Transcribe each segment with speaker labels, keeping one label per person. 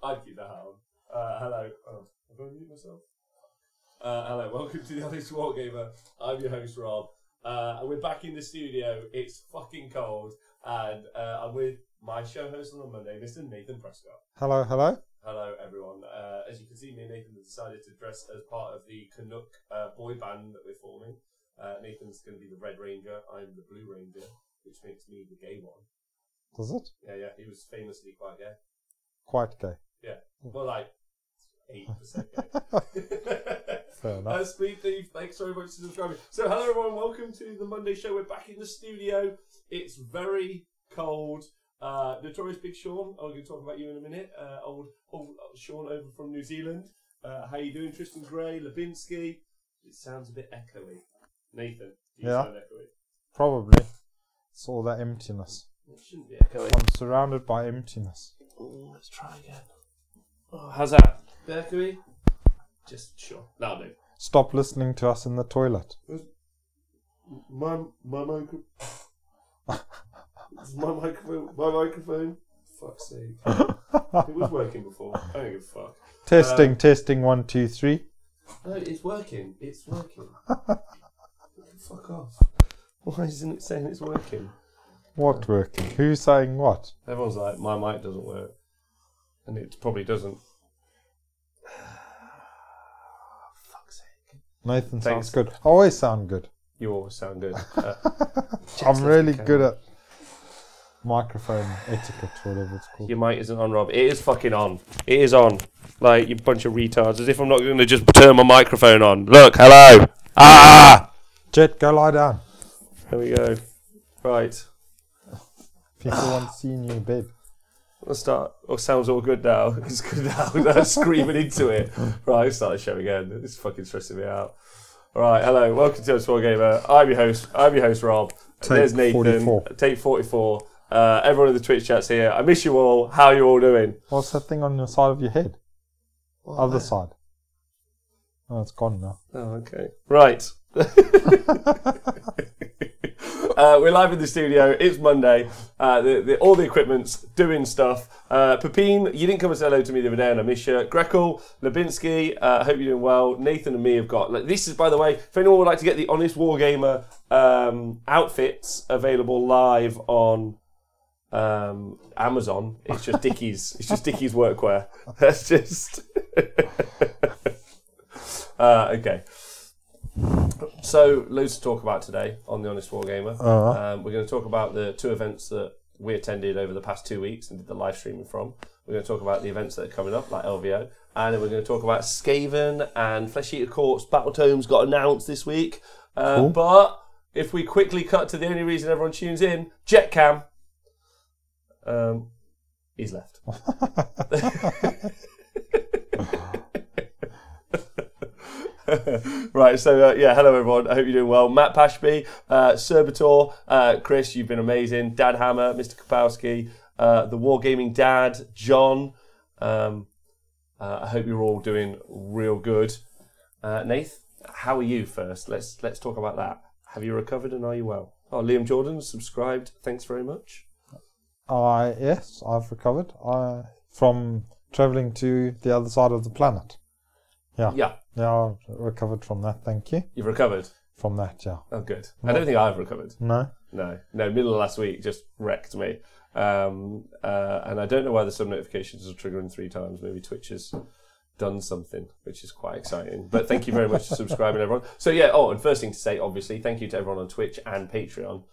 Speaker 1: I'd keep that on. Hello. Oh, have I muted myself? Hello, welcome to the Honest Wargamer. I'm your host, Rob. And we're back in the studio. It's fucking cold. And I'm with my show host on Monday, Mr. Nathan Prescott.
Speaker 2: Hello, hello.
Speaker 1: Hello, everyone. As you can see, me and Nathan have decided to dress as part of the Canuck boy band that we're forming. Nathan's going to be the Red Ranger. I'm the Blue Ranger, which makes me the gay one.
Speaker 2: Does it?
Speaker 1: Yeah. He was famously quite gay.
Speaker 2: Quite gay.
Speaker 1: Yeah. Well, like 8% gay.
Speaker 2: Fair enough.
Speaker 1: Speed Thief, thanks very much for subscribing. So, hello everyone, welcome to the Monday show. We're back in the studio. It's very cold. Notorious Big Sean, I'm going to talk about you in a minute. Old Sean over from New Zealand. How you doing, Tristan Gray, Lebinsky? It sounds a bit echoey. Nathan, do you sound echoey?
Speaker 2: Probably. It's all that emptiness.
Speaker 1: It shouldn't be echoey.
Speaker 2: I'm surrounded by emptiness.
Speaker 1: Ooh, let's try again. Oh, how's that? Echoey? Just sure. That'll do.
Speaker 2: Stop listening to us in the toilet.
Speaker 1: My microphone. Fuck's sake. It was working before. I don't give a fuck.
Speaker 2: Testing, 1, 2, 3.
Speaker 1: No, it's working. It's working. Fuck off. Why isn't it saying it's working?
Speaker 2: What working? Who's saying what?
Speaker 1: Everyone's like, my mic doesn't work. And it probably doesn't. Fuck's sake.
Speaker 2: Nathan sounds good. I always sound good.
Speaker 1: You always sound good.
Speaker 2: I'm really good at microphone etiquette, whatever it's called.
Speaker 1: Your mic isn't on, Rob. It is fucking on. It is on. Like, you bunch of retards. As if I'm not going to just turn my microphone on. Look, hello. Ah!
Speaker 2: Jet, go lie down.
Speaker 1: Here we go. Right.
Speaker 2: People want to see you in your bed.
Speaker 1: Let's start. Oh, sounds all good now. It's good now. I'm screaming into it. Right, let's start the show again. It's fucking stressing me out. Right, hello. Welcome to honest-wargamer. I'm your host, Rob. There's Nathan.
Speaker 2: 44.
Speaker 1: Take 44. Everyone in the Twitch chat's here. I miss you all. How are you all doing?
Speaker 2: What's that thing on the side of your head? Other side. Oh, it's gone now.
Speaker 1: Oh, okay. Right. We're live in the studio. It's Monday. All the equipment's doing stuff. Pepin, you didn't come and say hello to me the other day, and I miss you. Grekel, Lebinsky, I hope you're doing well. Nathan and me have got. This is, by the way, if anyone would like to get the Honest Wargamer outfits available live on Amazon, it's just Dickies. It's just Dickies workwear. That's just okay. So, loads to talk about today on the Honest Wargamer. We're going to talk about the 2 events that we attended over the past 2 weeks and did the live streaming from. We're going to talk about the events that are coming up, like LVO. And then we're going to talk about Skaven and Flesh Eater Corpse Battle Tomes got announced this week.
Speaker 2: Cool.
Speaker 1: But if we quickly cut to the only reason everyone tunes in, Jetcam. He's left. Right, so hello everyone. I hope you're doing well. Matt Pashby, Serbator, Chris, you've been amazing. Dad Hammer, Mr. Kapowski, the Wargaming Dad, John. I hope you're all doing real good. Nath, how are you first? Let's talk about that. Have you recovered and are you well? Oh, Liam Jordan subscribed. Thanks very much.
Speaker 2: Yes, I've recovered. From travelling to the other side of the planet. Yeah, I've recovered from that, thank you.
Speaker 1: You've recovered?
Speaker 2: From that, yeah.
Speaker 1: Oh, good. I don't think I've recovered.
Speaker 2: No?
Speaker 1: No, middle of last week just wrecked me. And I don't know why the sub notifications are triggering 3 times. Maybe Twitch has done something, which is quite exciting. But thank you very much for subscribing, everyone. So, and first thing to say, obviously, thank you to everyone on Twitch and Patreon.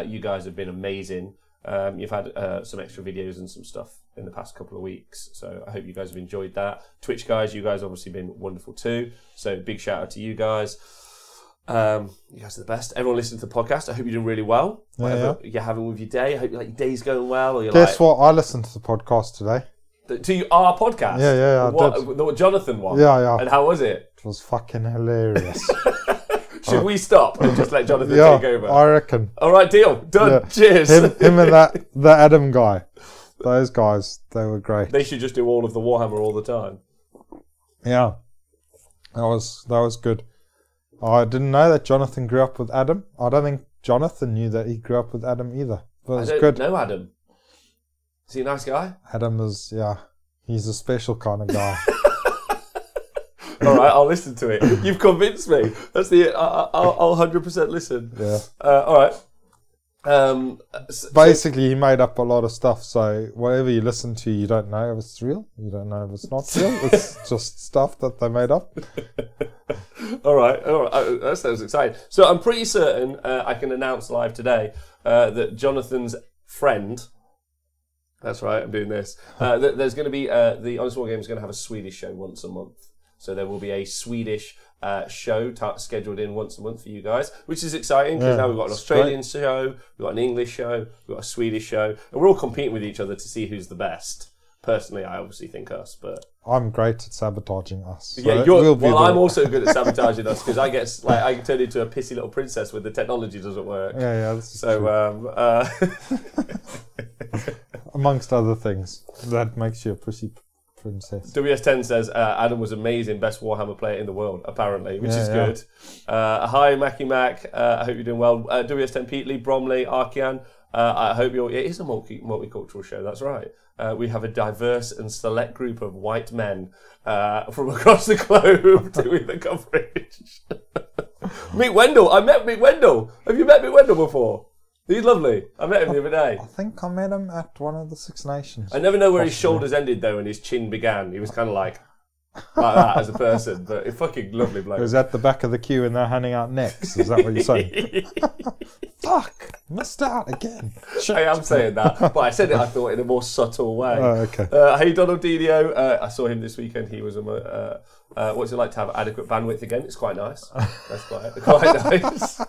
Speaker 1: You guys have been amazing. You've had some extra videos and some stuff in the past couple of weeks, so I hope you guys have enjoyed that. Twitch guys, you guys obviously been wonderful too, so big shout out to you guys. You guys are the best. Everyone listening to the podcast, I hope you're doing really well. Whatever you're having with your day, I hope your day's going well. Or you're
Speaker 2: Guess what? I listened to the podcast today.
Speaker 1: To our podcast?
Speaker 2: Yeah.
Speaker 1: What Jonathan one?
Speaker 2: Yeah.
Speaker 1: And how was it?
Speaker 2: It was fucking hilarious.
Speaker 1: Should we stop and just let Jonathan take over?
Speaker 2: I reckon.
Speaker 1: All right, deal. Done. Yeah. Cheers.
Speaker 2: Him and the Adam guy. Those guys, they were great.
Speaker 1: They should just do all of the Warhammer all the time.
Speaker 2: Yeah. That was good. I didn't know that Jonathan grew up with Adam. I don't think Jonathan knew that he grew up with Adam either. But it was good.
Speaker 1: I don't know Adam. Is he a nice guy?
Speaker 2: Adam is, He's a special kind of guy.
Speaker 1: All right, I'll listen to it. You've convinced me. That's the. I'll 100% listen.
Speaker 2: Yeah.
Speaker 1: All right.
Speaker 2: Basically, he made up a lot of stuff. So whatever you listen to, you don't know if it's real. You don't know if it's not real. It's just stuff that they made up.
Speaker 1: All right. That sounds exciting. So I'm pretty certain I can announce live today that Jonathan's friend. That's right. I'm doing this. There's going to be the Honest Wargamer is going to have a Swedish show once a month. So there will be a Swedish show scheduled in once a month for you guys, which is exciting because now we've got an Australian show, we've got an English show, we've got a Swedish show, and we're all competing with each other to see who's the best. Personally, I obviously think us, but
Speaker 2: I'm great at sabotaging us. So
Speaker 1: yeah, I'm also good at sabotaging us because I get I turn into a pissy little princess when the technology doesn't work.
Speaker 2: Yeah, this is true. Amongst other things, that makes you a pissy princess.
Speaker 1: WS10 says Adam was amazing, best Warhammer player in the world, apparently, which is good. Hi, Mackie Mac. I hope you're doing well. WS10 Peatley, Bromley, Arkian. I hope you're. It is a multicultural show. That's right. We have a diverse and select group of white men from across the globe doing the coverage. Meet Wendell. I met Mick Wendell. Have you met Mick Wendell before? He's lovely. I met him the other day.
Speaker 2: I think I met him at one of the Six Nations.
Speaker 1: I never know where his shoulders ended though and his chin began. He was kind of like that as a person, but a fucking lovely bloke.
Speaker 2: He was at the back of the queue and they're handing out necks. Is that what you're saying? Fuck! Missed out again. Shit.
Speaker 1: I am saying that, but I said it, I thought, in a more subtle way.
Speaker 2: Oh, okay.
Speaker 1: Hey, Donald Didio. I saw him this weekend. He was what's it like to have adequate bandwidth again? It's quite nice. That's quite nice.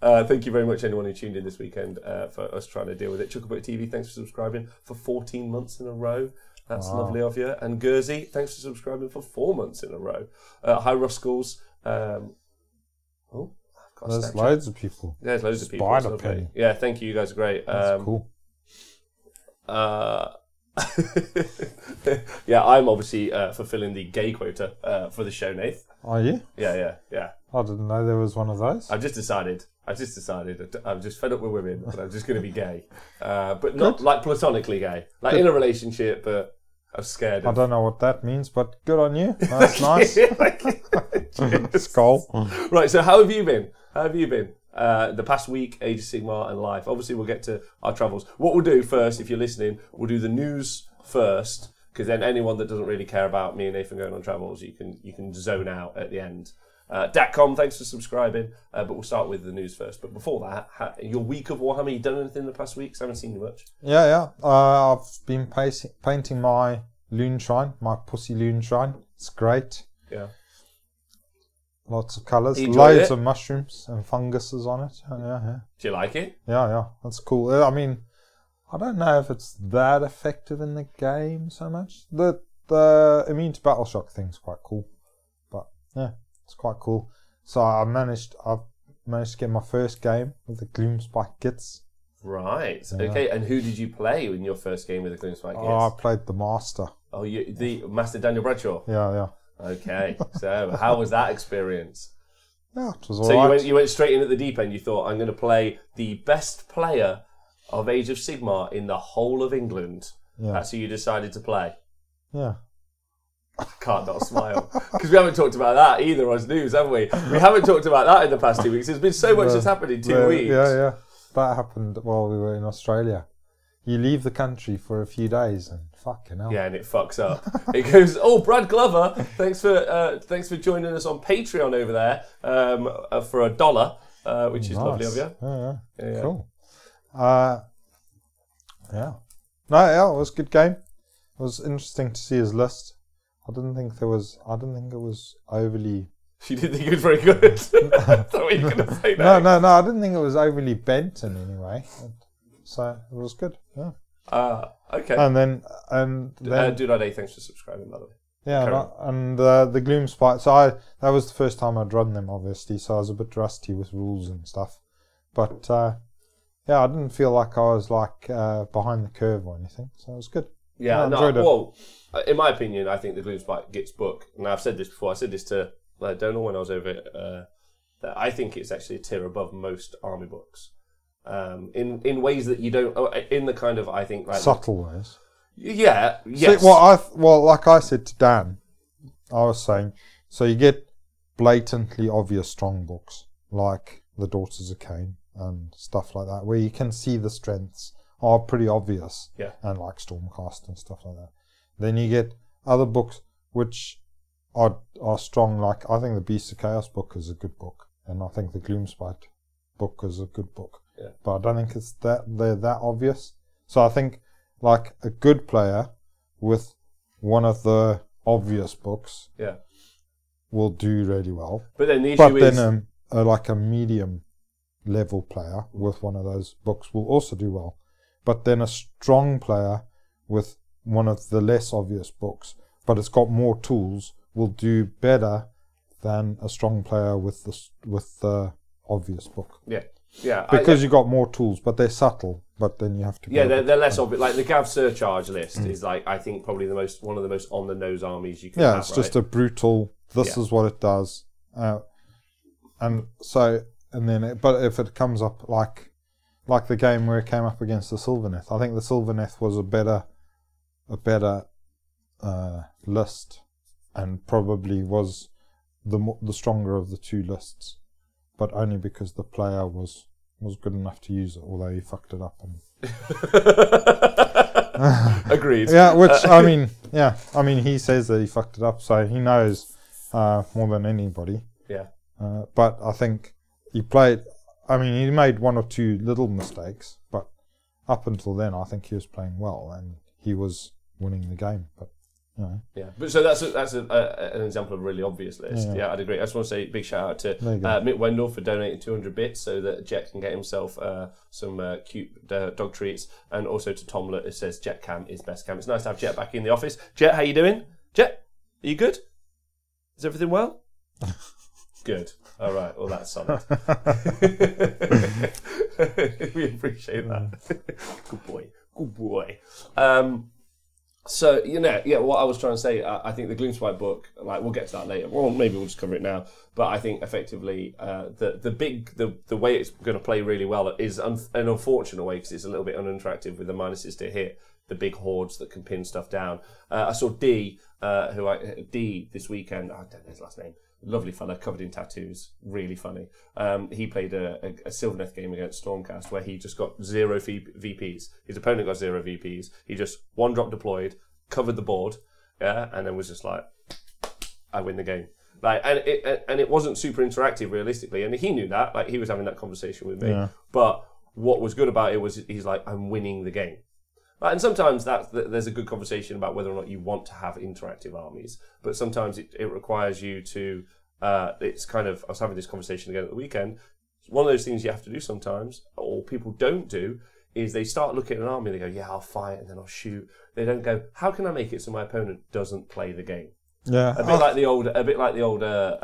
Speaker 1: Thank you very much, anyone who tuned in this weekend for us trying to deal with it. Chucklebutt TV, thanks for subscribing for 14 months in a row. That's lovely of you. And Gurzy, thanks for subscribing for 4 months in a row. Hi, Ruscalls.
Speaker 2: There's loads of people.
Speaker 1: Yeah, there's loads of people.
Speaker 2: Spider-Pen.
Speaker 1: Yeah, thank you. You guys are great.
Speaker 2: That's cool.
Speaker 1: Yeah, I'm obviously fulfilling the gay quota for the show, Nath.
Speaker 2: Are you?
Speaker 1: Yeah.
Speaker 2: I didn't know there was one of those.
Speaker 1: I've just decided. I'm just fed up with women, and I'm just going to be gay. But not like platonically gay. Like in a relationship, but I'm scared.
Speaker 2: I don't know what that means, but good on you. That's nice. Skull.
Speaker 1: Right, so how have you been? The past week, Age of Sigmar and life. Obviously, we'll get to our travels. What we'll do first, if you're listening, we'll do the news first, because then anyone that doesn't really care about me and Nathan going on travels, you can zone out at the end. Datcom, thanks for subscribing. But we'll start with the news first. But before that, your week of Warhammer, you done anything in the past weeks? I haven't seen you much.
Speaker 2: Yeah. I've been painting my loon shrine, my pussy loon shrine. It's great.
Speaker 1: Yeah.
Speaker 2: Lots of colours, loads of mushrooms and funguses on it. Yeah.
Speaker 1: Do you like it?
Speaker 2: Yeah, that's cool. I mean, I don't know if it's that effective in the game so much. The immune to battle shock thing's quite cool, but yeah, it's quite cool. So I've managed to get my first game with the Gloomspite kits.
Speaker 1: Right. Yeah. Okay. And who did you play in your first game with the Gloomspite kits?
Speaker 2: I played the Master.
Speaker 1: Oh, the Master Daniel Bradshaw.
Speaker 2: Yeah.
Speaker 1: Okay, so how was that experience?
Speaker 2: Yeah, it was alright.
Speaker 1: So you went straight in at the deep end. You thought, I'm going to play the best player of Age of Sigmar in the whole of England. Yeah. That's who you decided to play.
Speaker 2: Yeah.
Speaker 1: I can't not smile because we haven't talked about that either as news, have we? We haven't talked about that in the past 2 weeks. There's been so much that's happened in 2 weeks.
Speaker 2: Yeah. That happened while we were in Australia. You leave the country for a few days and fucking hell.
Speaker 1: Yeah, and it fucks up. It goes, Brad Glover, thanks for joining us on Patreon over there for $1, which is lovely of you.
Speaker 2: Yeah. Cool. Yeah. No, it was a good game. It was interesting to see his list. I didn't think it was overly...
Speaker 1: You didn't think it was very good? I thought you were going to say that.
Speaker 2: No, I didn't think it was overly bent in any way. So it was good, yeah.
Speaker 1: Okay.
Speaker 2: And then
Speaker 1: Dude, thanks for subscribing, by the way.
Speaker 2: Yeah, and the Gloomspite. So that was the first time I'd run them, obviously. So I was a bit rusty with rules and stuff. But yeah, I didn't feel like I was behind the curve or anything. So it was good.
Speaker 1: Yeah, I enjoyed it. Well, in my opinion, I think the Gloomspite gets book. And I've said this before. I said this to Donald when I was over it. That I think it's actually a tier above most army books. In ways that you don't, in the kind of, I think, like,
Speaker 2: subtle ways.
Speaker 1: Yeah, yes.
Speaker 2: See, like I said to Dan, I was saying, so you get blatantly obvious strong books like the Daughters of Cain and stuff like that, where you can see the strengths are pretty obvious, and like Stormcast and stuff like that. Then you get other books which are strong, like I think the Beasts of Chaos book is a good book, and I think the Gloomspite book is a good book.
Speaker 1: Yeah.
Speaker 2: But I don't think it's they're that obvious. So I think like a good player with one of the obvious books will do really well.
Speaker 1: But then the issue is...
Speaker 2: then like a medium level player with one of those books will also do well. But then a strong player with one of the less obvious books, but it's got more tools, will do better than a strong player with the obvious book.
Speaker 1: Yeah,
Speaker 2: because you've got more tools, but they're subtle. But then you have to.
Speaker 1: Yeah, they're less obvious. Like the Gav Surcharge list is like, I think probably one of the most on the nose armies you can have.
Speaker 2: Yeah, it's just a brutal. This is what it does, but if it comes up like the game where it came up against the Sylvaneth, I think the Sylvaneth was a better list, and probably was the stronger of the two lists, but only because the player was good enough to use it, although he fucked it up.
Speaker 1: Agreed.
Speaker 2: Yeah, which I mean, he says that he fucked it up, so he knows more than anybody.
Speaker 1: Yeah.
Speaker 2: But I think he played. I mean, he made one or two little mistakes, but up until then, I think he was playing well and he was winning the game. But
Speaker 1: yeah. But so that's an example of a really obvious list. Yeah, I'd agree. I just want to say a big shout out to Mick Wendell for donating 200 bits so that Jet can get himself some cute dog treats, and also to Tomlet who says Jet Cam is best cam. It's nice to have Jet back in the office. Jet, how you doing? Jet, are you good? Is everything well? Good. All right. Well, that's solid. We appreciate that. Good boy. Good boy. So, what I was trying to say, I think the Gloomspite book, like, we'll get to that later. Well, maybe we'll just cover it now. But I think effectively, the way it's going to play really well is an unfortunate way, because it's a little bit uninteractive with the minuses to hit the big hordes that can pin stuff down. I saw D this weekend. I don't know his last name. Lovely fella, covered in tattoos, really funny. He played a Sylvaneth game against Stormcast where he just got 0 VPs. His opponent got 0 VPs. He just one drop deployed, covered the board, and then was just like, I win the game. Like, and it wasn't super interactive realistically, and he knew that. Like, he was having that conversation with me. Yeah. But what was good about it was he's like, I'm winning the game. And sometimes there's a good conversation about whether or not you want to have interactive armies, but sometimes it requires you to. It's kind of. I was having this conversation again at the weekend. One of those things you have to do sometimes, or people don't do, is they start looking at an army. and They go, "Yeah, I'll fight and then I'll shoot." They don't go, "How can I make it so my opponent doesn't play the game?"
Speaker 2: Yeah,
Speaker 1: a bit like the older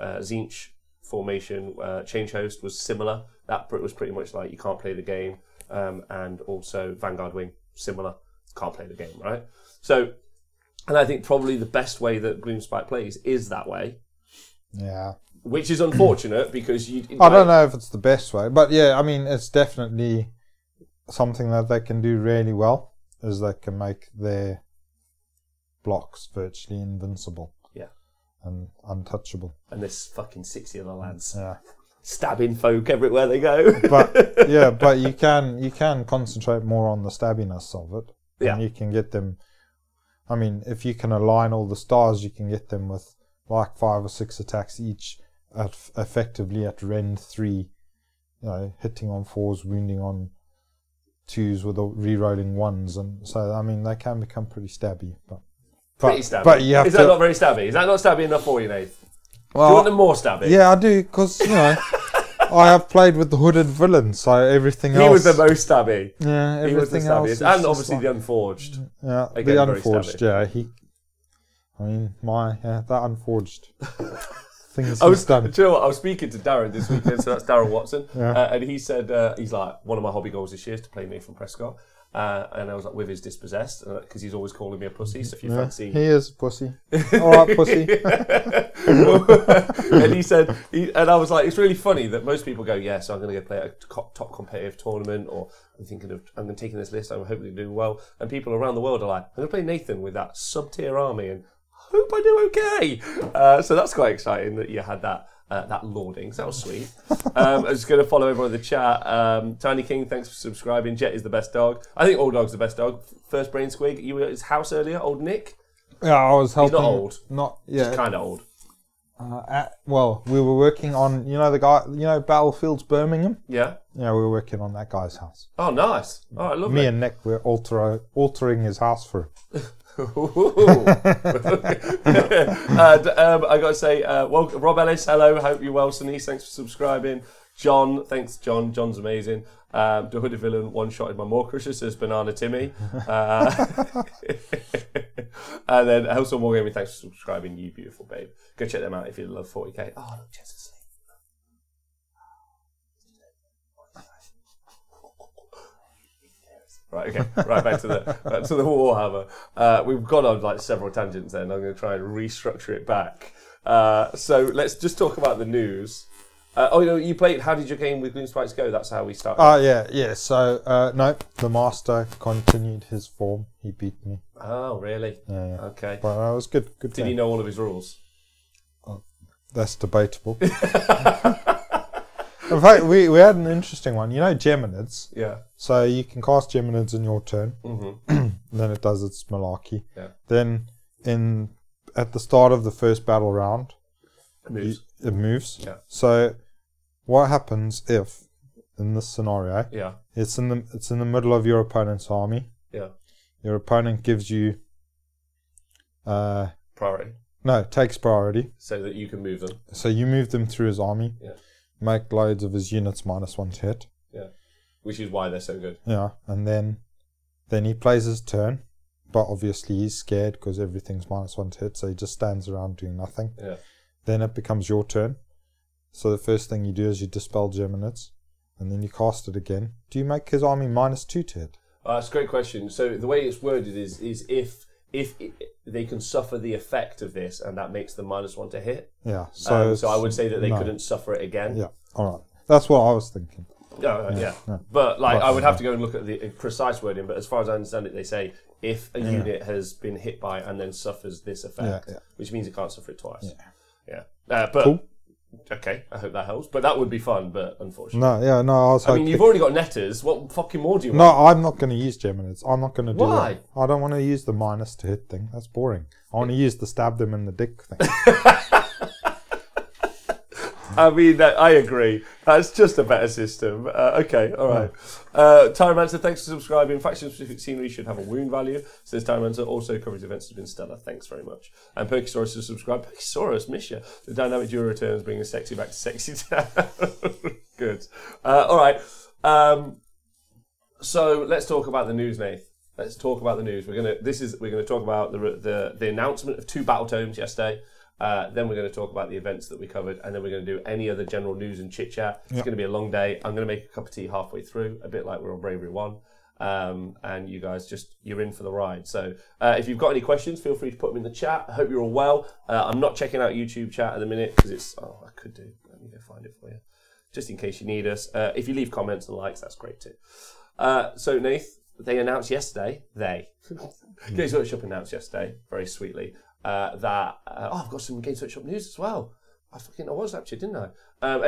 Speaker 1: Tzeentch formation. Change Host was similar. That was pretty much like you can't play the game. And also Vanguard Wing, similar, can't play the game, right? So, and I think probably the best way that Gloomspite plays is that way.
Speaker 2: Yeah.
Speaker 1: Which is unfortunate because
Speaker 2: I don't know if it's the best way, but yeah, I mean, it's definitely something that they can do really well, is they can make their blocks virtually invincible. Yeah. And untouchable.
Speaker 1: And there's fucking 60 other lads.
Speaker 2: Yeah.
Speaker 1: Stabbing folk everywhere they go.
Speaker 2: but you can concentrate more on the stabbiness of it. Yeah. And you can get them. I mean, if you can align all the stars, you can get them with like 5 or 6 attacks each, effectively at Rend 3. Hitting on 4s, wounding on 2s with re-rolling 1s, and so I mean they can become pretty stabby.
Speaker 1: Pretty stabby.
Speaker 2: But you have
Speaker 1: is that not very stabby? Is that not stabby enough for you, Nate?
Speaker 2: Well,
Speaker 1: do you want them more stabby?
Speaker 2: Yeah, I do, because, I have played with the hooded villain, so everything else...
Speaker 1: He was the most stabby.
Speaker 2: Yeah, everything else...
Speaker 1: And obviously the Unforged.
Speaker 2: Yeah, again, the Unforged, yeah. The Unforged. things
Speaker 1: Do
Speaker 2: he's done.
Speaker 1: you know what? I was speaking to Darren this weekend, so that's Darren Watson,
Speaker 2: Yeah.
Speaker 1: and he said he's like, one of my hobby goals this year is to play Nathan Prescott, and I was like, with his Dispossessed, because he's always calling me a pussy. So if you fancy,
Speaker 2: he is a pussy. All right, pussy.
Speaker 1: And he said, and I was like, it's really funny that most people go, yeah, so I'm going to go play at a top competitive tournament, or I'm taking this list, I'm hopefully doing well, and people around the world are like, I'm going to play Nathan with that sub-tier army, and hope I do okay. So that's quite exciting that you had that lauding. So that was sweet. I'm just going to follow everyone in the chat. Tiny King, thanks for subscribing. Jet is the best dog. I think Old Dog's the best dog. First Brain Squig, you were at his house earlier, old Nick.
Speaker 2: Yeah, I was helping.
Speaker 1: He's not old.
Speaker 2: Not yeah.
Speaker 1: He's kind of old.
Speaker 2: Well, we were working on the guy, Battlefields Birmingham.
Speaker 1: Yeah.
Speaker 2: Yeah, we were working on that guy's house.
Speaker 1: Oh, nice. All right, lovely.
Speaker 2: Me and Nick were altering his house for him.
Speaker 1: I got to say, well, Rob Ellis, hello, hope you're well. Denise, thanks for subscribing. John, thanks, John. John's amazing. The Hooded Villain one-shotted my more crushers, says Banana Timmy. And then Hellstorm Wargaming, thanks for subscribing, you beautiful babe. Go check them out if you love 40k. Oh, look, Jess asleep. Right, okay. Right, back to the Warhammer. We've gone on like several tangents then. I'm going to try and restructure it back. So let's just talk about the news. You played. How did your game with Gloomspite go? That's how we started.
Speaker 2: Yeah. So no, the master continued his form. He beat me.
Speaker 1: Oh, really?
Speaker 2: Yeah.
Speaker 1: Okay.
Speaker 2: But that was good. Good.
Speaker 1: Did he know all of his rules?
Speaker 2: That's debatable. In fact, we had an interesting one. You know Geminids?
Speaker 1: Yeah.
Speaker 2: So you can cast Geminids in your turn.
Speaker 1: Mm-hmm.
Speaker 2: Then it does its malarkey.
Speaker 1: Yeah.
Speaker 2: Then at the start of the first battle round,
Speaker 1: it
Speaker 2: moves.
Speaker 1: Yeah.
Speaker 2: So what happens if, in this scenario,
Speaker 1: yeah,
Speaker 2: it's in the middle of your opponent's army.
Speaker 1: Yeah.
Speaker 2: Your opponent gives you
Speaker 1: priority.
Speaker 2: No, takes priority.
Speaker 1: So that you can move them.
Speaker 2: So you move them through his army.
Speaker 1: Yeah.
Speaker 2: Make loads of his units -1 to hit.
Speaker 1: Yeah. Which is why they're so good.
Speaker 2: Yeah. And then he plays his turn. But obviously he's scared because everything's -1 to hit, so he just stands around doing nothing.
Speaker 1: Yeah.
Speaker 2: Then it becomes your turn. So the first thing you do is you dispel Geminids, and then you cast it again. Do you make his army -2 to hit?
Speaker 1: That's a great question. So the way it's worded is if they can suffer the effect of this, and that makes them -1 to hit.
Speaker 2: Yeah. So
Speaker 1: I would say that they couldn't suffer it again.
Speaker 2: Yeah. All right. That's what I was thinking.
Speaker 1: Yeah. But I would have to go and look at the precise wording. But as far as I understand it, they say if a unit has been hit by and then suffers this effect, which means it can't suffer it twice. Yeah. But cool. Okay, I hope that helps. But that would be fun, but unfortunately.
Speaker 2: I
Speaker 1: mean, you've already got netters. What fucking more do you want?
Speaker 2: No, I'm not going to use Geminids. I'm not going to do
Speaker 1: Why?
Speaker 2: that. I don't want to use the -2 to hit thing. That's boring. I want to use the stab them in the dick thing.
Speaker 1: I mean, I agree. That's just a better system. Okay, all right. Tyromancer, thanks for subscribing. Faction-specific scenery should have a wound value. Says Tyromancer. Also, coverage events has been stellar. Thanks very much. And Perkisaurus has subscribed. Perkisaurus, miss you. The dynamic duo returns, bringing sexy back to sexy town. Good. All right. So let's talk about the news, Nath. Let's talk about the news. We're gonna talk about the announcement of 2 battle tomes yesterday. Then we're going to talk about the events that we covered, and then we're going to do any other general news and chit chat. It's going to be a long day. I'm going to make a cup of tea halfway through, a bit like we're on Bravery 1. And you guys you're in for the ride. So if you've got any questions, feel free to put them in the chat. I hope you're all well. I'm not checking out YouTube chat at the minute because I could do. Let me go find it for you, just in case you need us. If you leave comments and likes, that's great too. So Nath, they announced yesterday. Games Workshop announced yesterday, very sweetly. That I've got some Games Workshop news as well. I was actually, didn't I?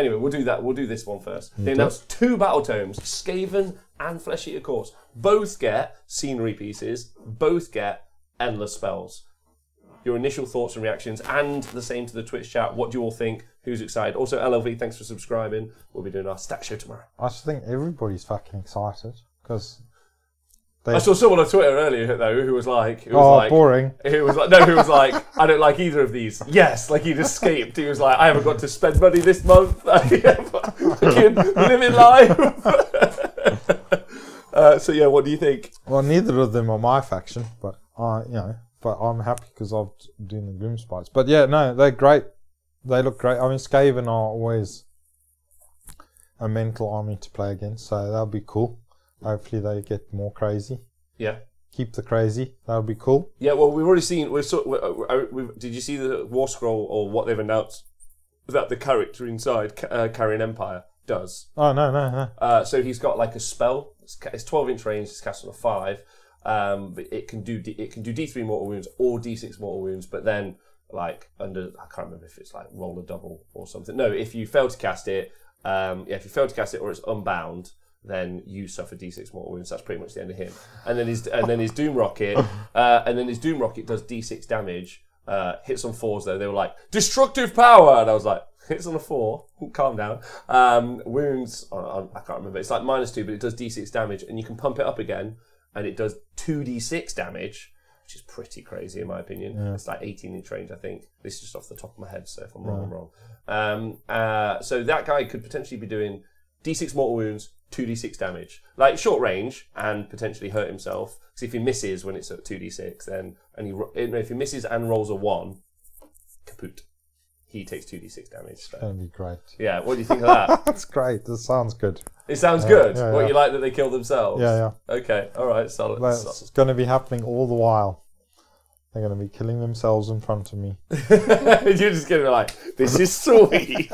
Speaker 1: Anyway, we'll do that. We'll do this one first. They announced 2 battle tomes, Skaven and Flesh Eater Course. Both get scenery pieces. Both get endless spells. Your initial thoughts and reactions, and the same to the Twitch chat. What do you all think? Who's excited? Also, LLV, thanks for subscribing. We'll be doing our stack show tomorrow.
Speaker 2: I just think everybody's fucking excited because.
Speaker 1: I saw someone on Twitter earlier though who was like,
Speaker 2: boring.
Speaker 1: Who was like, I don't like either of these. Yes, like he'd escaped. He was like, I haven't got to spend money this month. Fucking living life. So yeah, what do you think?
Speaker 2: Well, neither of them are my faction, but but I'm happy because I'm doing the Gloomspites. But yeah, no, they're great. they look great. I mean, Skaven are always a mental army to play against, so that'll be cool. Hopefully they get more crazy.
Speaker 1: Yeah.
Speaker 2: Keep the crazy. That'll be cool.
Speaker 1: Yeah, well, we've already seen. Did you see the War Scroll or what they've announced that the character inside Carrion Empire does?
Speaker 2: Oh, no.
Speaker 1: So he's got like a spell. It's 12-inch range. It's cast on a 5. But it can do D3 mortal wounds or D6 mortal wounds. But then like I can't remember if it's like roll a double or something. No, if you fail to cast it, if you fail to cast it or it's unbound, then you suffer D6 mortal wounds. That's pretty much the end of him. And then his Doom Rocket, does D6 damage. Hits on 4s though. They were like destructive power, and I was like, hits on a 4. Calm down. Wounds, I can't remember. It's like -2, but it does D6 damage, and you can pump it up again, and it does 2d6 damage, which is pretty crazy in my opinion. Yeah. It's like 18-inch range, I think. This is just off the top of my head, so if I'm wrong, I'm wrong. So that guy could potentially be doing D6 mortal wounds, 2d6 damage, like short range, and potentially hurt himself. Because if he misses when it's at 2d6, then if he misses and rolls a 1, kaput. He takes 2d6 damage. So.
Speaker 2: That'd be great.
Speaker 1: Yeah, what do you think of that?
Speaker 2: That's great. That sounds good.
Speaker 1: It sounds good.
Speaker 2: Yeah,
Speaker 1: what you like that they kill themselves?
Speaker 2: Yeah.
Speaker 1: Okay, all right, solid.
Speaker 2: It's going to be happening all the while. They're going to be killing themselves in front of me.
Speaker 1: You're just going to be like, this is sweet.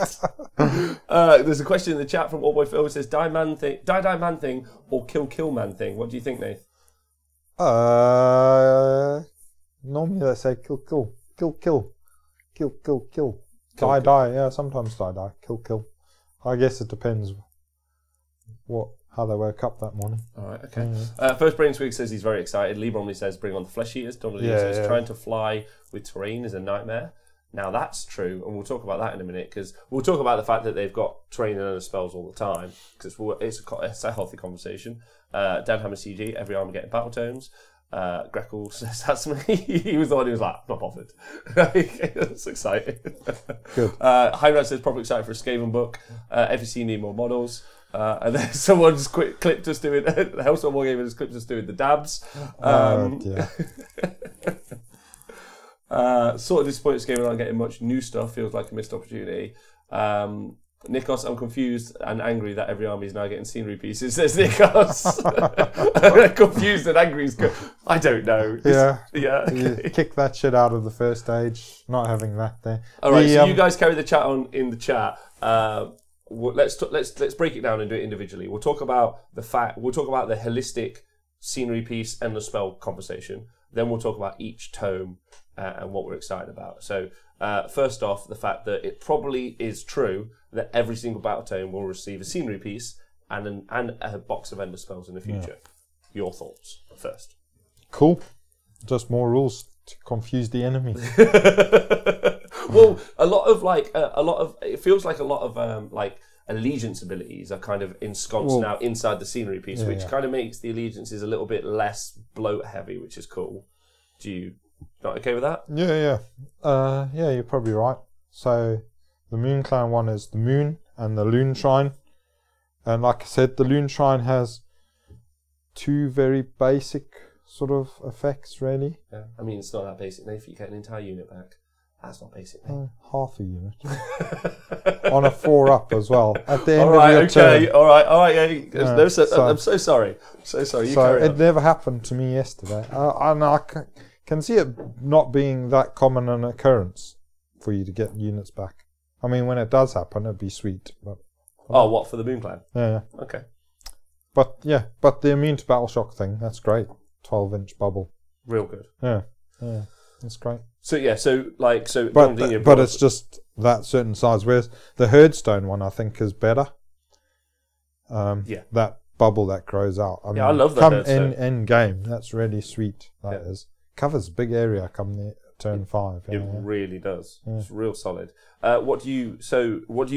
Speaker 1: There's a question in the chat from All Boy Phil. It says, die man thing, or kill man thing. What do you think, Nath?
Speaker 2: Normally they say kill. Die. Yeah, sometimes die. Kill. I guess it depends how they woke up that morning.
Speaker 1: All right, okay. First Brain Squig says he's very excited. Lee Bromley says bring on the Flesh Eaters. Donald says trying to fly with terrain is a nightmare. Now that's true, and we'll talk about that in a minute, because we'll talk about the fact that they've got terrain and other spells all the time, because it's a healthy conversation. Danhammer CG, every army getting battle tomes. Greckle says that's me. He was the one who was like, not bothered. That's exciting.
Speaker 2: Good.
Speaker 1: Heinrad says probably excited for a Skaven book. FEC need more models. And then someone's clipped us doing the Hellstorm Wargamer has clipped us doing the dabs. Sort of disappointed Skaven aren't getting much new stuff. Feels like a missed opportunity. Nikos, I'm confused and angry that every army is now getting scenery pieces, says Nikos. Confused and angry is good. I don't know.
Speaker 2: You kick that shit out of the first stage, not having that there.
Speaker 1: Alright, so you guys carry the chat on in the chat. Let's break it down and do it individually. We'll talk about the holistic scenery piece and the spell conversation. Then we'll talk about each tome and what we're excited about. So first off, the fact that it probably is true that every single battle tome will receive a scenery piece and a box of ender spells in the future. Yeah. Your thoughts first.
Speaker 2: Cool. Just more rules to confuse the enemy.
Speaker 1: Well, it feels like a lot of allegiance abilities are kind of ensconced now inside the scenery piece, which kind of makes the allegiances a little bit less bloat heavy, which is cool. Do you not okay with that?
Speaker 2: Yeah, you're probably right. So the Moon Clan one is the Moon and the Loon Shrine, and like I said, the Loon Shrine has 2 very basic sort of effects, really.
Speaker 1: Yeah, I mean it's not that basic. If you get an entire unit back. That's not basic, mate.
Speaker 2: Half a unit. On a 4-up as well. At the end
Speaker 1: of your
Speaker 2: turn.
Speaker 1: All right, yeah. I'm so sorry. So sorry. You carry on.
Speaker 2: It never happened to me yesterday. And I can see it not being that common an occurrence for you to get units back. I mean, when it does happen, it'd be sweet. But
Speaker 1: what, for the Moon Clan?
Speaker 2: Yeah.
Speaker 1: Okay.
Speaker 2: But the immune to battle shock thing, that's great. 12-inch bubble.
Speaker 1: Real good.
Speaker 2: Yeah. That's great.
Speaker 1: But
Speaker 2: it's just that certain size. Whereas the Herdstone one, I think, is better. That bubble that grows out. I mean,
Speaker 1: I love that.
Speaker 2: In game, that's really sweet. That is. Covers a big area come the turn 5.
Speaker 1: It really does. Yeah. It's real solid. What do you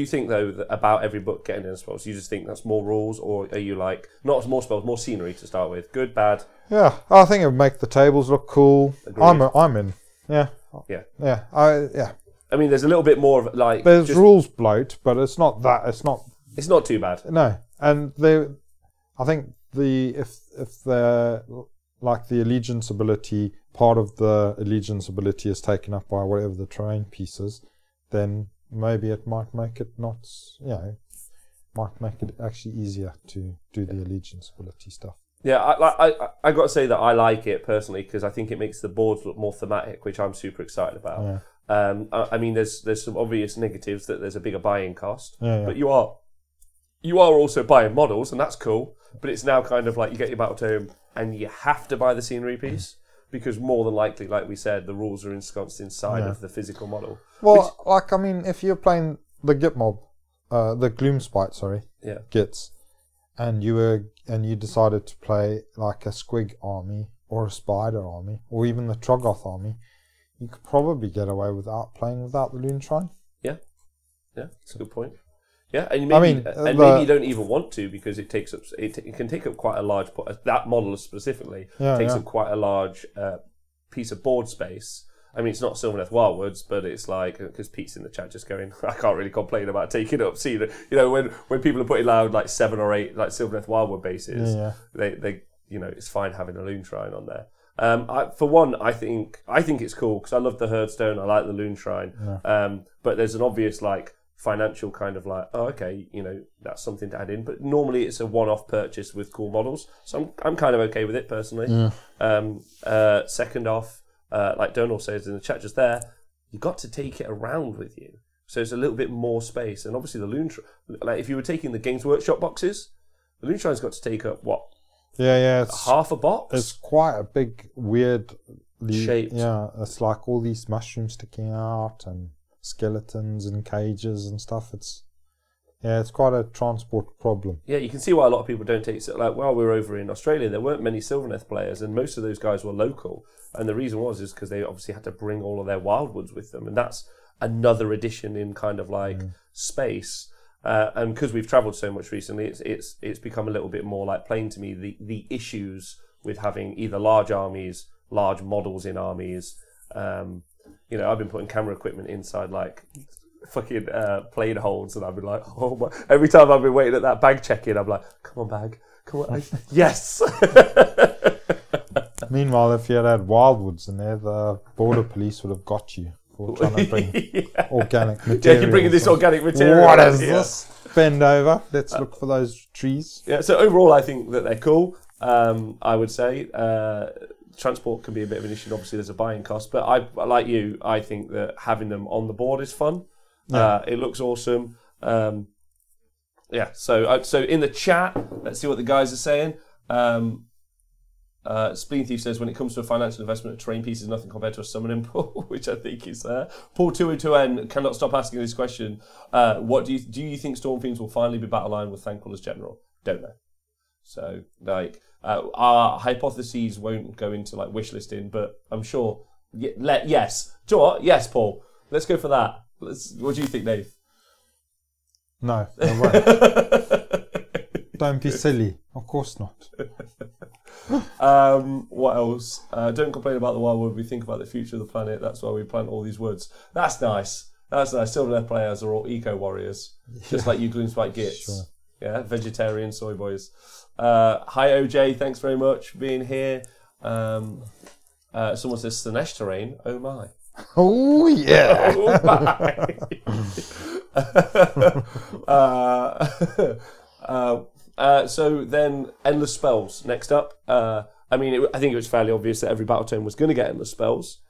Speaker 1: think though about every book getting in spells? You just think that's more rules, or are you like not more spells, more scenery to start with? Good, bad.
Speaker 2: Yeah, I think it would make the tables look cool. Agreed. I'm in. Yeah.
Speaker 1: I mean, there's a little bit more of like
Speaker 2: there's rules bloat, but it's not that.
Speaker 1: It's not too bad.
Speaker 2: No, and I think if the like the allegiance ability, part of the allegiance ability is taken up by whatever the terrain piece is, then maybe it might make it not, might make it actually easier to do the allegiance ability stuff.
Speaker 1: Yeah, I got to say that I like it personally because I think it makes the boards look more thematic, which I'm super excited about.
Speaker 2: Yeah.
Speaker 1: I mean, there's some obvious negatives that there's a bigger buy-in cost,
Speaker 2: Yeah.
Speaker 1: but you are also buying models, and that's cool. But it's now kind of like you get your battle tome, and you have to buy the scenery piece because more than likely, like we said, the rules are ensconced inside of the physical model.
Speaker 2: Well, like I mean, if you're playing the Git mob, the Gloomspite, Gits, and you decided to play like a Squig army or a Spider army or even the Troggoth army, you could probably get away without playing without the Loon Shrine.
Speaker 1: Yeah, that's a good point. Yeah, and maybe you don't even want to because it takes up it can take up quite a large that model specifically takes up quite a large piece of board space. I mean, it's not Sylvaneth Wildwoods, but it's like, because Pete's in the chat just going, I can't really complain about taking up. See, when people are putting loud like 7 or 8 like Sylvaneth Wildwood bases, they it's fine having a Loon Shrine on there. For one, I think it's cool because I love the Herdstone. I like the Loon Shrine. Yeah. But there's an obvious like financial kind of like, oh, okay, that's something to add in. But normally it's a one-off purchase with cool models, so I'm kind of okay with it personally. Yeah. Second off. Like Donald says in the chat just there, you got to take it around with you. So it's a little bit more space. And obviously the Loon Shrine, like if you were taking the Games Workshop boxes, the Loon Shrine's got to take up, what?
Speaker 2: Yeah, it's
Speaker 1: half a box?
Speaker 2: It's quite a big, weird
Speaker 1: shape.
Speaker 2: Yeah, it's like all these mushrooms sticking out and skeletons and cages and stuff. It's quite a transport problem.
Speaker 1: Yeah, you can see why a lot of people don't take it. Like while we were over in Australia, there weren't many Sylvaneth players, and most of those guys were local. And the reason is because they obviously had to bring all of their Wildwoods with them, and that's another addition in kind of like space. And because we've travelled so much recently, it's become a little bit more like plain to me the issues with having either large armies, large models in armies. I've been putting camera equipment inside like fucking plane holds, and I've been like, oh my! Every time I've been waiting at that bag check-in, I'm like, come on, bag, come on, yes.
Speaker 2: Meanwhile, if you had Wildwoods in there, the border police would have got you for trying to bring organic material.
Speaker 1: Yeah, you're bringing this organic material.
Speaker 2: What is this? Bend over. Let's look for those trees.
Speaker 1: Yeah. So overall, I think that they're cool. I would say transport can be a bit of an issue. Obviously, there's a buying cost, but like you, I think that having them on the board is fun. Yeah. It looks awesome. So in the chat, let's see what the guys are saying. Spleen Thief says, when it comes to a financial investment, a terrain piece is nothing compared to a summoning pool, which I think is there. Paul 202N cannot stop asking this question. What do you think Storm Fiends will finally be battle line with Thankful as general? Don't know. So, like, our hypotheses won't go into like wish listing, but I'm sure. Yes. Do you know what? Yes, Paul. Let's go for that. What do you think, Dave?
Speaker 2: No, I won't. Don't be silly. Of course not.
Speaker 1: What else? Don't complain about the wildwood. We think about the future of the planet. That's why we plant all these woods. That's nice. Sylvaneth players are all eco warriors, just like you Gloomspite Gits. Sure. Yeah, vegetarian soy boys. Hi OJ, thanks very much for being here. Someone says Slanesh terrain. Oh my.
Speaker 2: Oh yeah.
Speaker 1: Oh my. So then, endless spells. Next up, I think it was fairly obvious that every battle tome was going to get endless spells,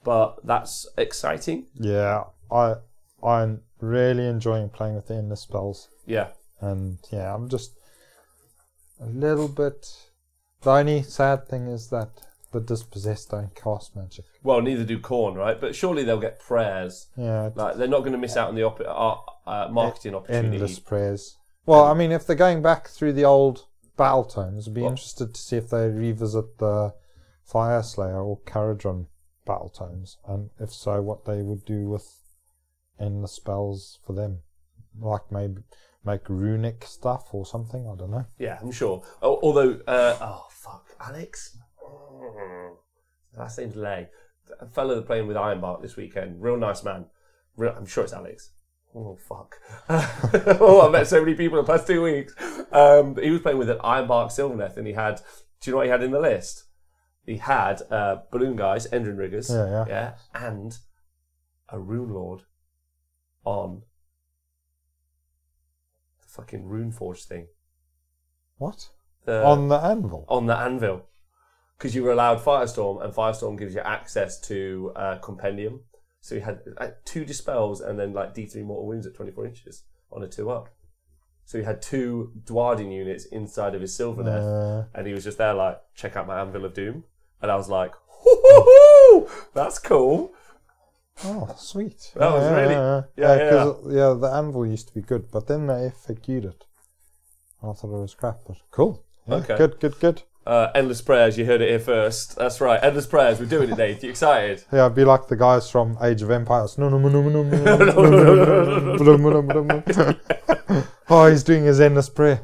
Speaker 1: but that's exciting.
Speaker 2: Yeah, I'm really enjoying playing with the endless spells.
Speaker 1: Yeah,
Speaker 2: and yeah, I'm just a little bit. The only sad thing is that the dispossessed don't cast magic.
Speaker 1: Well, neither do Khorne, right? But surely they'll get prayers.
Speaker 2: Yeah,
Speaker 1: like they're not going to miss out on the marketing opportunity.
Speaker 2: Endless prayers. Well, I mean, if they're going back through the old battle tomes, I'd be interested to see if they revisit the Fire Slayer or Caradron battle tomes, and if so, what they would do with endless spells for them. Like maybe make runic stuff or something, I don't know.
Speaker 1: Yeah, I'm sure. Although, Alex? Last name's Lay. A fellow playing with Ironbark this weekend. Real nice man. I'm sure it's Alex. Oh, fuck. I met so many people in the past 2 weeks. He was playing with an Ironbark Sylvaneth, and he had... Do you know what he had in the list? He had Balloon Guys, Endrin Riggers, and a Rune Lord. on the fucking Runeforge thing.
Speaker 2: What? On the anvil?
Speaker 1: On the anvil. Because you were allowed Firestorm, and Firestorm gives you access to Compendium. So you had 2 Dispels and then like D3 Mortal Wounds at 24 inches on a 2-up. So he had 2 Dwardin units inside of his Sylvaneth, and he was just there like, check out my Anvil of Doom. And I was like, hoo-hoo-hoo! That's cool.
Speaker 2: Oh, sweet.
Speaker 1: That was really...
Speaker 2: Yeah, the anvil used to be good, but then they FAQ'd it. I thought it was crap, but cool. Yeah,
Speaker 1: okay.
Speaker 2: Good.
Speaker 1: Endless Prayers, you heard it here first. That's right, Endless Prayers, we're doing it, Nate. You excited?
Speaker 2: Yeah, I'd be like the guys from Age of Empires. Oh, he's doing his endless prayer.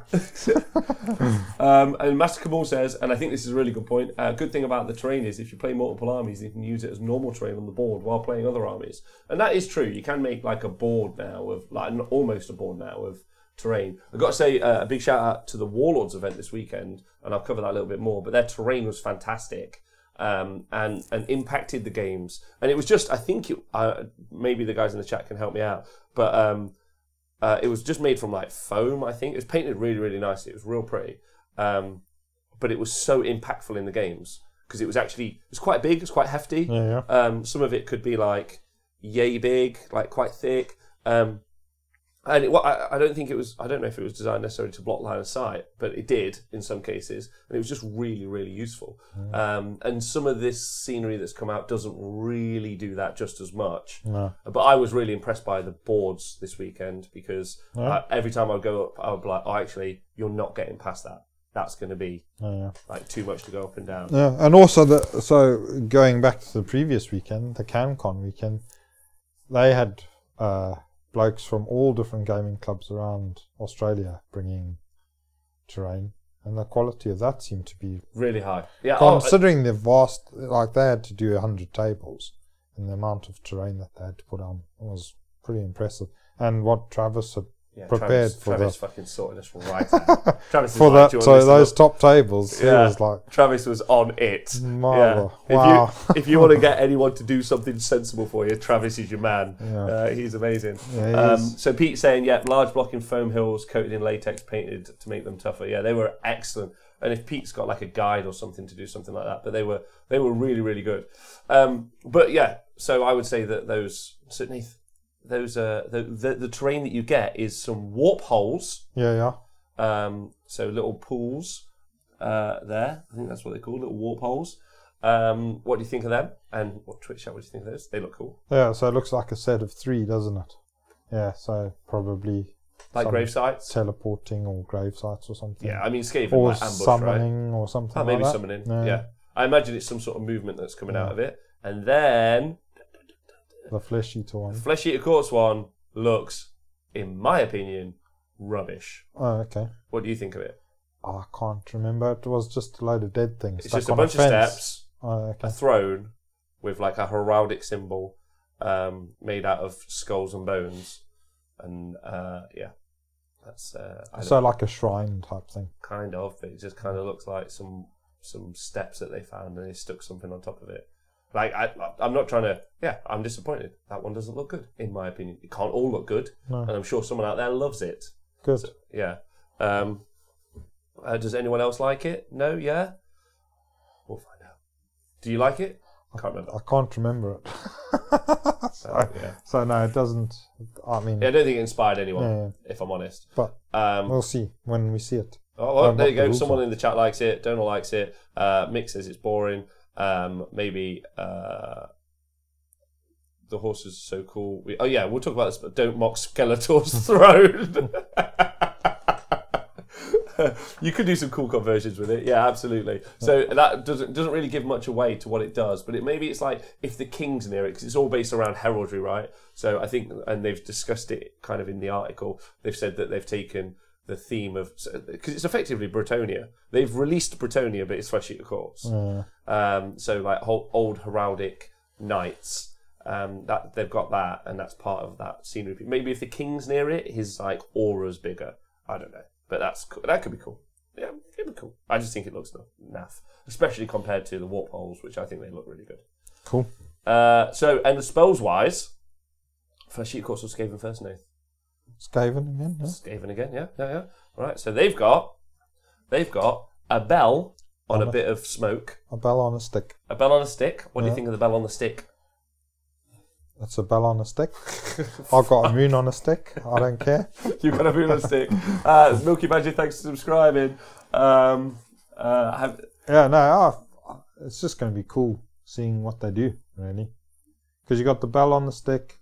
Speaker 1: And Master Kamal says, and I think this is a really good point, good thing about the terrain is if you play multiple armies, you can use it as normal terrain on the board while playing other armies. And that is true. You can make like a board now of, like almost a board now of terrain. I've got to say a big shout out to the Warlords event this weekend, and I'll cover that a little bit more, but their terrain was fantastic. And impacted the games. And it was just, I think, maybe the guys in the chat can help me out, but it was just made from like foam, I think. It was painted really, really nicely. It was real pretty. But it was so impactful in the games because it was quite big, it was quite hefty. Some of it could be like yay big, like quite thick. And I don't know if it was designed necessarily to block line of sight, but it did in some cases, and it was just really, really useful. And some of this scenery that's come out doesn't really do that just as much.
Speaker 2: No.
Speaker 1: But I was really impressed by the boards this weekend because every time I would go up, I would be like, oh, actually, you're not getting past that. That's going to be like too much to go up and down.
Speaker 2: Yeah, and also so going back to the previous weekend, the Cancon weekend, they had blokes from all different gaming clubs around Australia bringing terrain, and the quality of that seemed to be
Speaker 1: really high. Yeah,
Speaker 2: considering the vast, like they had to do 100 tables, and the amount of terrain that they had to put on was pretty impressive. And what Travis had prepared
Speaker 1: Travis fucking sorted us right out. Travis
Speaker 2: for that, so those top tables, he was like,
Speaker 1: Travis was on it.
Speaker 2: Wow.
Speaker 1: If you want to get anyone to do something sensible for you, Travis is your man. He's amazing. So Pete's saying, large blocking foam hills coated in latex painted to make them tougher. Yeah, they were excellent. And if Pete's got like a guide or something to do something like that, but they were really, really good. But yeah, so I would say that the terrain that you get is some warp holes. So little pools there. I think that's what they call little warp holes. What do you think of them? And what Twitch chat? What do you think of those? They look cool.
Speaker 2: Yeah. So it looks like a set of 3, doesn't it? Yeah. So probably
Speaker 1: like grave sites,
Speaker 2: teleporting or grave sites or something.
Speaker 1: Yeah. I mean, Skaven
Speaker 2: or
Speaker 1: like ambush,
Speaker 2: summoning or something.
Speaker 1: Oh, maybe
Speaker 2: like
Speaker 1: summoning.
Speaker 2: That.
Speaker 1: Yeah. I imagine it's some sort of movement that's coming out of it, and then.
Speaker 2: The Flesh Eater one.
Speaker 1: The Flesh Eater Courts one looks, in my opinion, rubbish.
Speaker 2: Oh, okay.
Speaker 1: What do you think of it?
Speaker 2: Oh, I can't remember. It was just a load of dead things.
Speaker 1: It's just a bunch of steps,
Speaker 2: a
Speaker 1: throne with like a heraldic symbol made out of skulls and bones. And that's...
Speaker 2: so like a shrine type thing?
Speaker 1: Kind of. It just kind of looks like some steps that they found and they stuck something on top of it. Like, I'm not trying to... Yeah, I'm disappointed. That one doesn't look good, in my opinion. It can't all look good.
Speaker 2: No.
Speaker 1: And I'm sure someone out there loves it.
Speaker 2: Good.
Speaker 1: So, yeah. Does anyone else like it? No? Yeah? We'll find out. Do you like it? I can't remember.
Speaker 2: I can't remember it. So, no, it doesn't... I mean...
Speaker 1: Yeah, I don't think it inspired anyone, if I'm honest.
Speaker 2: But we'll see when we see it.
Speaker 1: Oh, well, there you go. Someone in the chat likes it. Donal likes it. Mick says it's boring. Maybe the horses are so cool. We'll talk about this, but don't mock Skeletor's throne. You could do some cool conversions with it. Yeah, absolutely. So that doesn't really give much away to what it does, but maybe it's like if the king's near it, because it's all based around heraldry, right? So I think, and they've discussed it kind of in the article, they've said that they've taken the theme of, because it's effectively Bretonia. They've released Bretonia, but it's Flesh Eater Courts. So like old heraldic knights, that they've got that, and that's part of that scenery. Maybe if the king's near it, his like aura's bigger. I don't know, but that could be cool. Yeah, it'd be cool. I just think it looks naff, especially compared to the warp holes, which I think they look really good.
Speaker 2: Cool.
Speaker 1: And the spells wise, Flesh Eater Courts or Skaven first, Nath?
Speaker 2: Skaven again. Yeah.
Speaker 1: Skaven again, yeah. All right, so they've got a bell on a bit of smoke.
Speaker 2: A bell on a stick.
Speaker 1: A bell on a stick. What do you think of the bell on the stick?
Speaker 2: It's a bell on a stick. I've got a moon on a stick. I don't care.
Speaker 1: You've got a moon on a stick. Milky Magic, thanks for subscribing.
Speaker 2: It's just going to be cool seeing what they do, really. Because you got the bell on the stick.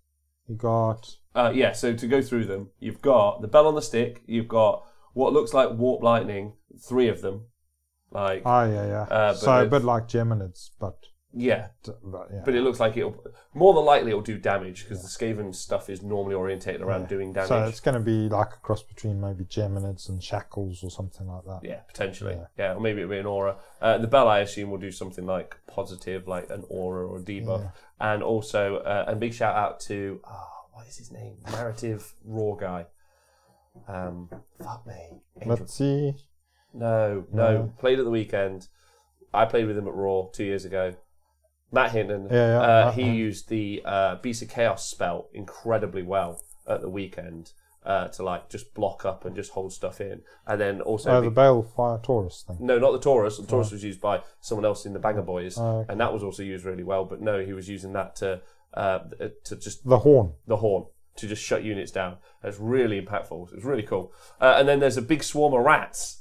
Speaker 2: You got...
Speaker 1: so to go through them, you've got the bell on the stick. You've got what looks like warp lightning, 3 of them. Like,
Speaker 2: so a bit like Geminids, but
Speaker 1: but it looks like it'll more than likely it'll do damage because the Skaven stuff is normally orientated around doing damage.
Speaker 2: So it's going to be like a cross between maybe Geminids and Shackles or something like that.
Speaker 1: Yeah, potentially. Yeah, or maybe it'll be an aura. The bell, I assume, will do something like positive, like an aura or a debuff, and also a big shout out to what is his name? Narrative Raw guy. Fuck me.
Speaker 2: Let's see.
Speaker 1: No. Played at the weekend. I played with him at Raw 2 years ago. Matt Hinton. He used the Beast of Chaos spell incredibly well at the weekend to like just block up and just hold stuff in, and then also
Speaker 2: the Balefire Taurus thing.
Speaker 1: No, not the Taurus. The Taurus was used by someone else in the Banger Boys, and that was also used really well. But no, he was using that to just
Speaker 2: the horn
Speaker 1: to just shut units down. That's really impactful. It was really cool. And then there's a big swarm of rats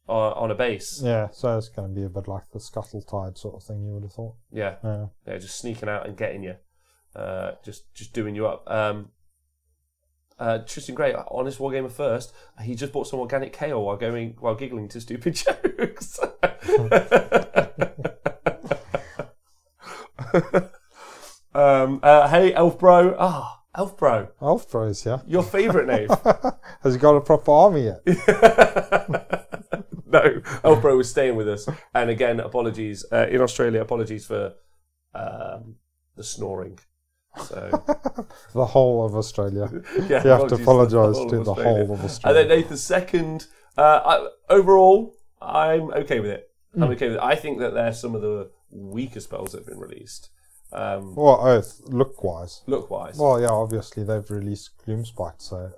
Speaker 1: on a base.
Speaker 2: Yeah, so it's going to be a bit like the Scuttle Tide sort of thing, you would have thought.
Speaker 1: Yeah, just sneaking out and getting you. Just doing you up. Tristan Gray, Honest Wargamer first. He just bought some organic kale while giggling to stupid jokes. Hey, Elf Bro. Elf Bro.
Speaker 2: Elf Bro's, yeah.
Speaker 1: Your favourite name.
Speaker 2: Has he got a proper army yet?
Speaker 1: No, Elf Bro was staying with us. And again, apologies. In Australia, apologies for the snoring. So
Speaker 2: the whole of Australia. You have to apologise to the whole of Australia.
Speaker 1: And then Nathan's second. Overall, I'm okay with it. I think that they're some of the weaker spells that have been released.
Speaker 2: Look-wise.
Speaker 1: Look-wise.
Speaker 2: Well, yeah, obviously they've released Gloomspite, so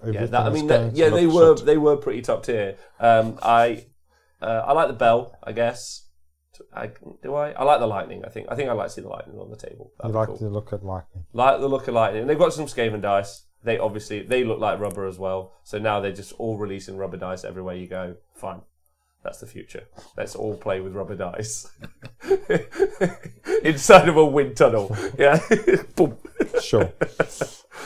Speaker 1: they were pretty top tier. I like the bell, I guess. I like the lightning. I think I'd like to see the lightning on the table.
Speaker 2: You like the look at lightning.
Speaker 1: Like the look of lightning. And they've got some Skaven dice. They look like rubber as well. So now they're just all releasing rubber dice everywhere you go. Fine. That's the future. Let's all play with rubber dice. Inside of a wind tunnel. Yeah. Boom.
Speaker 2: Sure.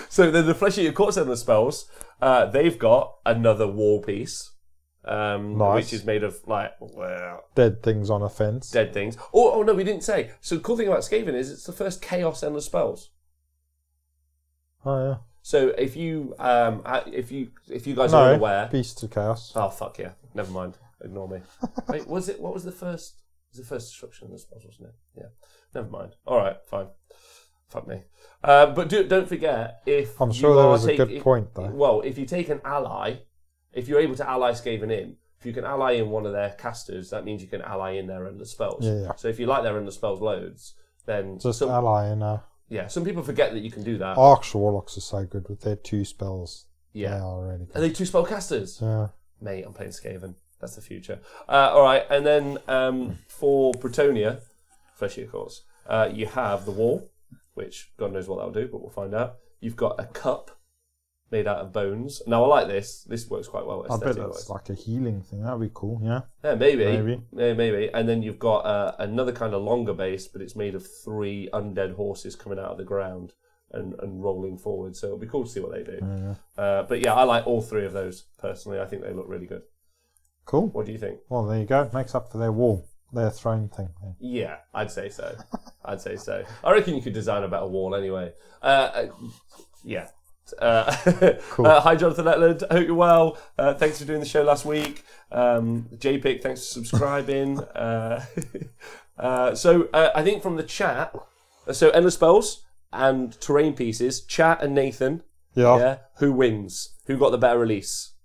Speaker 1: So then the Flesh Eater Courts and the spells, they've got another wall piece.
Speaker 2: Nice.
Speaker 1: Which is made of
Speaker 2: dead things on a fence.
Speaker 1: Dead things. Oh no, we didn't say. So the cool thing about Skaven is it's the first Chaos Endless spells.
Speaker 2: Oh yeah.
Speaker 1: So if you guys are aware,
Speaker 2: Beast of Chaos.
Speaker 1: Oh fuck yeah! Never mind. Ignore me. Wait, what was the first? It was the first destruction of the spells, wasn't it? Yeah. Never mind. All right, fine. Fuck me. But don't forget if
Speaker 2: I'm sure there was a good point though.
Speaker 1: Well, if you take an ally. If you're able to ally Skaven in, if you can ally in one of their casters, that means you can ally in their endless spells.
Speaker 2: Yeah.
Speaker 1: So if you like their endless spells loads, then...
Speaker 2: Just ally in
Speaker 1: Yeah, some people forget that you can do that.
Speaker 2: Arch Warlocks are so good with their 2 spells.
Speaker 1: Yeah.
Speaker 2: They are really good.
Speaker 1: Are they 2 spell casters?
Speaker 2: Yeah.
Speaker 1: Mate, I'm playing Skaven. That's the future. Alright, and then for Bretonia, Flesh Eater Courts, you have the wall, which God knows what that'll do, but we'll find out. You've got a cup made out of bones. Now I like this. This works quite well.
Speaker 2: I bet that's like a healing thing. That'd be cool. Yeah.
Speaker 1: Yeah, maybe. Maybe. And then you've got another kind of longer base, but it's made of 3 undead horses coming out of the ground and rolling forward. So it'll be cool to see what they do.
Speaker 2: Yeah.
Speaker 1: But yeah, I like all 3 of those personally. I think they look really good.
Speaker 2: Cool.
Speaker 1: What do you think?
Speaker 2: Well, there you go. Makes up for their wall, their throne thing.
Speaker 1: Yeah, I'd say so. I reckon you could design a better wall anyway. Yeah.
Speaker 2: Cool.
Speaker 1: Hi Jonathan Letland, I hope you're well. Thanks for doing the show last week. JPIC, thanks for subscribing. So I think from the chat, so Endless Spells and Terrain Pieces, chat and Nathan. Yeah. Who wins? Who got the better release?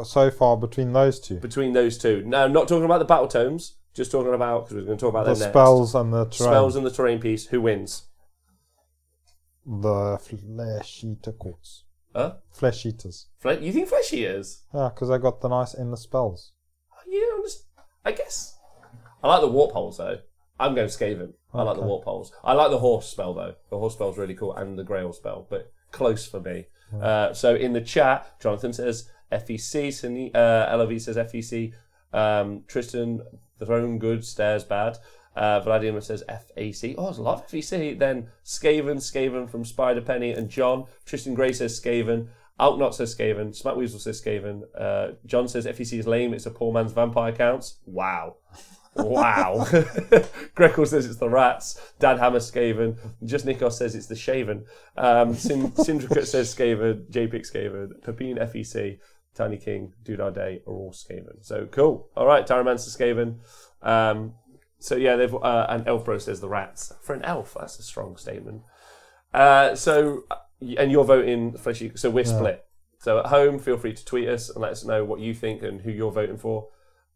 Speaker 2: So far between those two.
Speaker 1: Between those two. No, I'm not talking about the battle tomes. Just talking about, because we're going to talk about
Speaker 2: the
Speaker 1: them next.
Speaker 2: spells and the terrain.
Speaker 1: Spells and the terrain piece. Who wins?
Speaker 2: the flesh eater courts.
Speaker 1: Huh?
Speaker 2: Flesh eaters.
Speaker 1: You think flesh eaters?
Speaker 2: Yeah, because I got the nice endless spells.
Speaker 1: Yeah, I guess. I like the warp holes though. I'm going Skaven. I like the warp holes. I like the horse spell though. The horse spell's really cool, and the Grail spell, but close for me. So in the chat, Jonathan says FEC. LOV says FEC. Tristan, the throne good, stairs bad. Vladimir says FAC. Oh, there's a lot of FEC. Then Skaven from Spider Penny and John. Tristan Gray says Skaven. Outnot says Skaven. Smack Weasel says Skaven. John says FEC is lame. It's a poor man's vampire counts. Wow. Wow. Greco says it's the rats. Dad Hammer Skaven. Just Nikos says it's the shaven. Syndicate says Skaven. JPIC Skaven. Pepine FEC. Tiny King, Dude Our Day are all Skaven. So cool. All right, Tyromancer Skaven. So yeah, they've and Elfbro says the rats. For an elf, that's a strong statement. And you're voting for, so we're split. So at home, feel free to tweet us and let us know what you think and who you're voting for.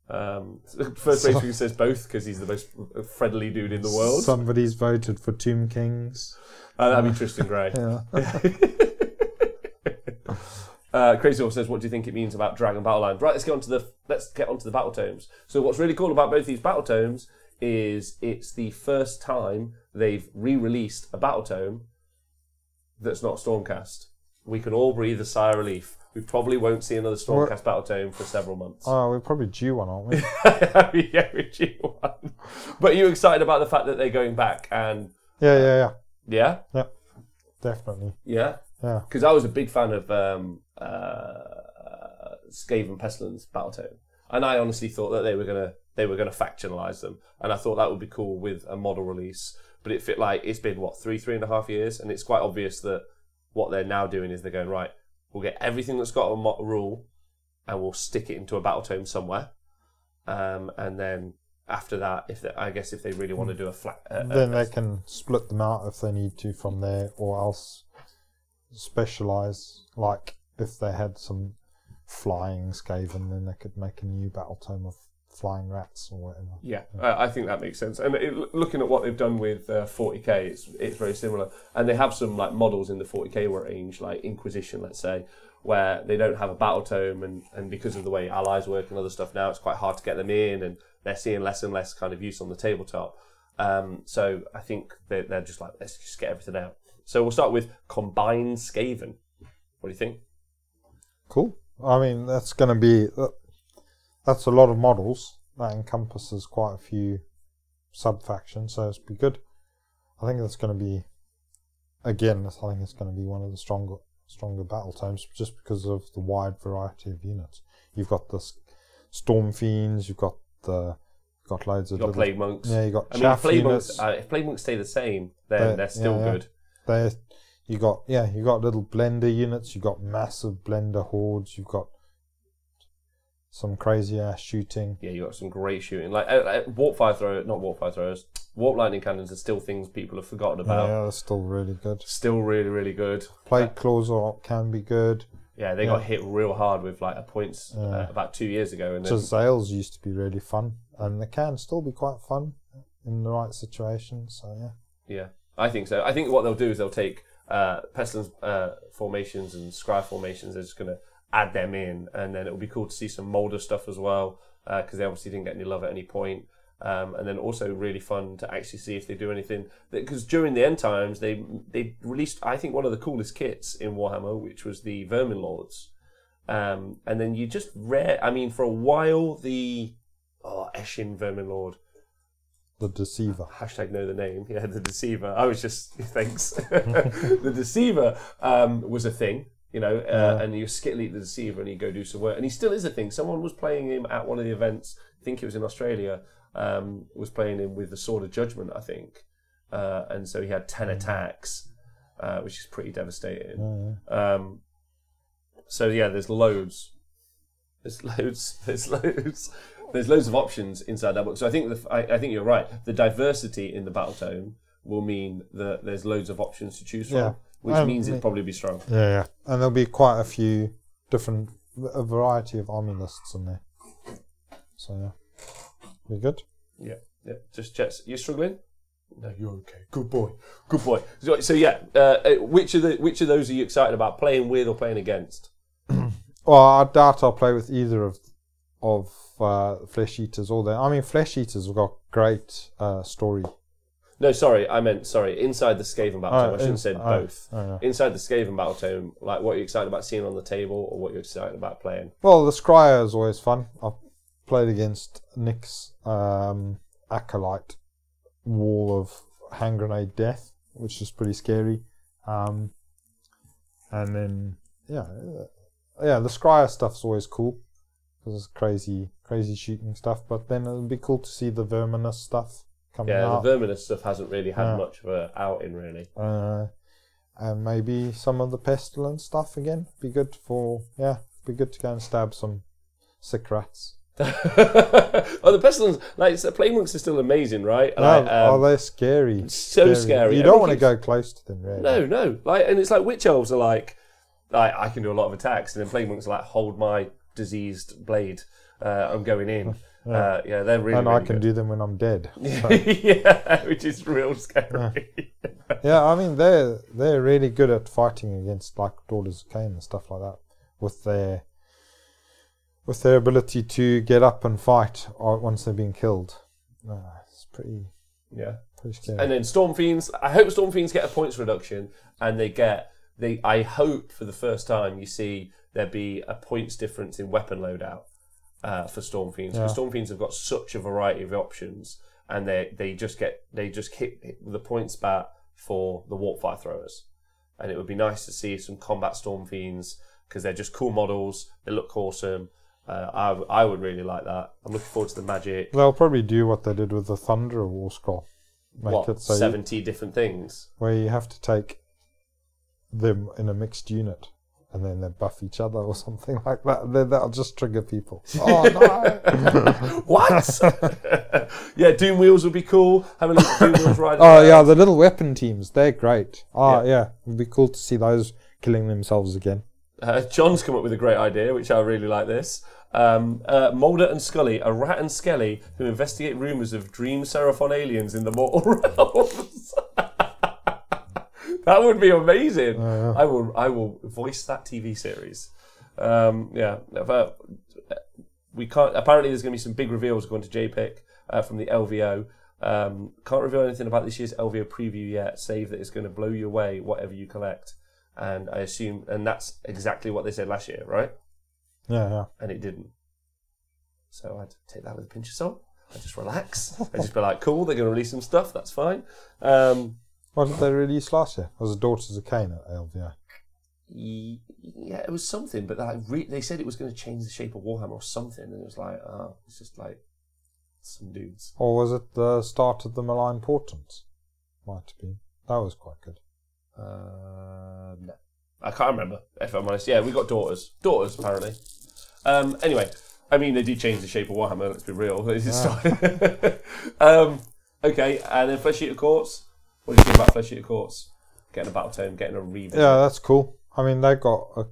Speaker 1: First place who says both because he's the most friendly dude in the world.
Speaker 2: Somebody's voted for Tomb Kings.
Speaker 1: That'd be Tristan Gray. Crazy Horse says, "What do you think it means about Dragon Battle Line?" Right, let's get onto the battle tomes. So what's really cool about both these battle tomes is it's the first time they've re-released a battle tome that's not Stormcast. We can all breathe a sigh of relief. We probably won't see another Stormcast battle tome for several months.
Speaker 2: Oh, we're probably due one, aren't we?
Speaker 1: Yeah, we're due one. But are you excited about the fact that they're going back and...
Speaker 2: Yeah.
Speaker 1: Yeah?
Speaker 2: Yeah, definitely.
Speaker 1: Yeah?
Speaker 2: Yeah.
Speaker 1: Because I was a big fan of Skaven Pestilence battle tome. And I honestly thought that they were gonna factionalize them. And I thought that would be cool with a model release. But it fit like, it's been, 3.5 years? And it's quite obvious that what they're now doing is they're going, right, we'll get everything that's got a rule and we'll stick it into a battle tome somewhere. And then after that, if they really want to do a flat...
Speaker 2: then they can split them out if they need to from there, or else specialise. Like, if they had some flying Skaven, then they could make a new battle tome of flying rats or whatever.
Speaker 1: Yeah, I think that makes sense. And looking at what they've done with 40k, it's very similar. And they have some like models in the 40k range, like Inquisition, let's say, where they don't have a battle tome, and because of the way allies work and other stuff now, it's quite hard to get them in, and they're seeing less and less kind of use on the tabletop. So I think they're just like, let's just get everything out. So we'll start with Combined Skaven. What do you think?
Speaker 2: Cool. I mean, that's going to be... That's a lot of models. That encompasses quite a few sub-factions, so it's be good. I think that's going to be... Again, I think it's going to be one of the stronger battle tomes, just because of the wide variety of units. You've got the Storm Fiends, you've got loads of...
Speaker 1: You've got Plague Monks.
Speaker 2: Yeah, you've got
Speaker 1: Chaff
Speaker 2: units.
Speaker 1: If Plague Monks stay the same, then they're still good.
Speaker 2: You got little blender units, you've got massive blender hordes, you've got some crazy ass shooting. Yeah, you got some great shooting. Like warp lightning cannons are still things people have forgotten about. Yeah, they're still really good. Still really, really good. Plague claws can be good. Yeah, they got hit real hard with like a points about 2 years ago. And Zales used to be really fun, and they can still be quite fun in the right situation. So yeah, I think so. I think what they'll do is they'll take Pestilence formations and Scry formations. They're just going to add them in, and then it'll be cool to see some Molder stuff as well, because they obviously didn't get any love at any point. And then also really fun to actually see if they do anything, because during the end times they released, I think, one of the coolest kits in Warhammer, which was the Vermin Lords. And then you just for a while the Eshin Vermin Lord, the Deceiver. Hashtag know the name. Yeah, the Deceiver. I was just thanks. The Deceiver was a thing. And you skittle the Deceiver and you go do some work. And he still is a thing. Someone was playing him at one of the events, I think it was in Australia, was playing him with the Sword of Judgment, I think. And so he had 10 attacks, which is pretty devastating. So yeah, there's loads. There's loads of options inside that book. So I think I think you're right. The diversity in the battle tome will mean that there's loads of options to choose from. Which means it'll probably be strong. Yeah. And there'll be quite a few a variety of army lists in there. So, be good? Yeah. Just checks. You struggling?
Speaker 1: No, you're okay. Good boy. Good boy. So yeah, which of those are you excited about, playing with or playing against?
Speaker 2: Well, I doubt I'll play with either of Flesh Eaters or I mean, Flesh Eaters have got great story.
Speaker 1: No, sorry, I meant inside the Skaven battle tome. I shouldn't have said both.
Speaker 2: Yeah.
Speaker 1: Inside the Skaven battle tome, like what you're excited about seeing on the table, or what you're excited about playing.
Speaker 2: Well, the Scryer is always fun. I've played against Nick's Acolyte wall of hand grenade death, which is pretty scary. And then the Scryer stuff's always cool because it's crazy shooting stuff. But then it'd be cool to see the Verminous stuff coming out.
Speaker 1: The Verminous stuff hasn't really had much of an outing, really.
Speaker 2: And maybe some of the Pestilence stuff again. Be good to go and stab some sick rats.
Speaker 1: Oh, the Pestilence, like Plague Monks are still amazing, right?
Speaker 2: They're scary.
Speaker 1: So scary.
Speaker 2: You don't want to go close to them, really.
Speaker 1: No. And it's like Witch Elves are like I can do a lot of attacks, and then Plague Monks are like, hold my diseased blade, I'm going in. They're really.
Speaker 2: And
Speaker 1: really
Speaker 2: I can
Speaker 1: good.
Speaker 2: do them when I'm dead. So.
Speaker 1: Yeah, which is real scary.
Speaker 2: Yeah, I mean they're really good at fighting against like Daughters of Cain and stuff like that with their ability to get up and fight once they've been killed. It's pretty scary.
Speaker 1: And then Storm Fiends, I hope Storm Fiends get a points reduction, and I hope for the first time you see there be a points difference in weapon loadout for Storm Fiends. Because Storm Fiends have got such a variety of options, and they just hit the points bat for the Warpfire throwers. And it would be nice to see some combat Storm Fiends because they're just cool models. They look awesome. I would really like that. I'm looking forward to the magic.
Speaker 2: They'll probably do what they did with the Thunder War Scroll.
Speaker 1: Make it so 70 different things?
Speaker 2: Where you have to take them in a mixed unit and then they buff each other or something like that. That'll just trigger people. Oh, no!
Speaker 1: What? Yeah, Doom Wheels would be cool. Having a little Doom Wheels riding
Speaker 2: around. Yeah, the little weapon teams. They're great. It would be cool to see those killing themselves again.
Speaker 1: John's come up with a great idea, which I really like this. Mulder and Scully, a rat and skelly who investigate rumours of dream Seraphon aliens in the mortal realms. That would be amazing. I will voice that TV series. We can't. Apparently, there's going to be some big reveals going to JPEG from the LVO. Can't reveal anything about this year's LVO preview yet, save that it's going to blow you away, whatever you collect. And I assume, and that's exactly what they said last year, right?
Speaker 2: Yeah.
Speaker 1: And it didn't. So I'd take that with a pinch of salt. I'd just relax. I'd just be like, cool, they're going to release some stuff, that's fine.
Speaker 2: What did they release last year? Was it Daughters of Cain at LVO?
Speaker 1: Yeah, it was something, but they said it was going to change the shape of Warhammer or something, and it was like, it's just like some dudes.
Speaker 2: Or was it the start of the Malign Portents? Might have been. That was quite good.
Speaker 1: No. I can't remember, if I'm honest. Yeah, we got Daughters. Daughters, apparently. Anyway, I mean, they did change the shape of Warhammer, let's be real. Okay, and then Flesh Eater Courts. What do you think about Flesh Eater Courts? Getting a battle tome, getting a revisit.
Speaker 2: Yeah, that's cool. I mean, they got a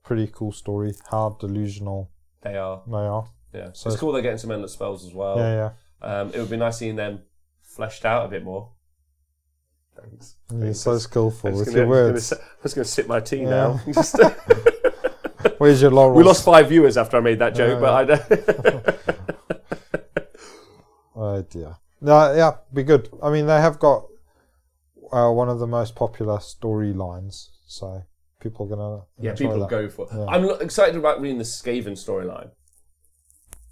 Speaker 2: pretty cool story. How delusional
Speaker 1: they are. Yeah. So it's cool they're getting some endless spells as well.
Speaker 2: Yeah.
Speaker 1: It would be nice seeing them fleshed out a bit more. Thanks.
Speaker 2: You're so skillful with your words.
Speaker 1: I'm just going to sip my tea now.
Speaker 2: Where's your laurels?
Speaker 1: We lost 5 viewers after I made that joke, but I don't.
Speaker 2: Oh dear. No, yeah, be good. I mean, they have got one of the most popular storylines, so people are gonna
Speaker 1: people go for it. Yeah. I'm excited about reading the Skaven storyline.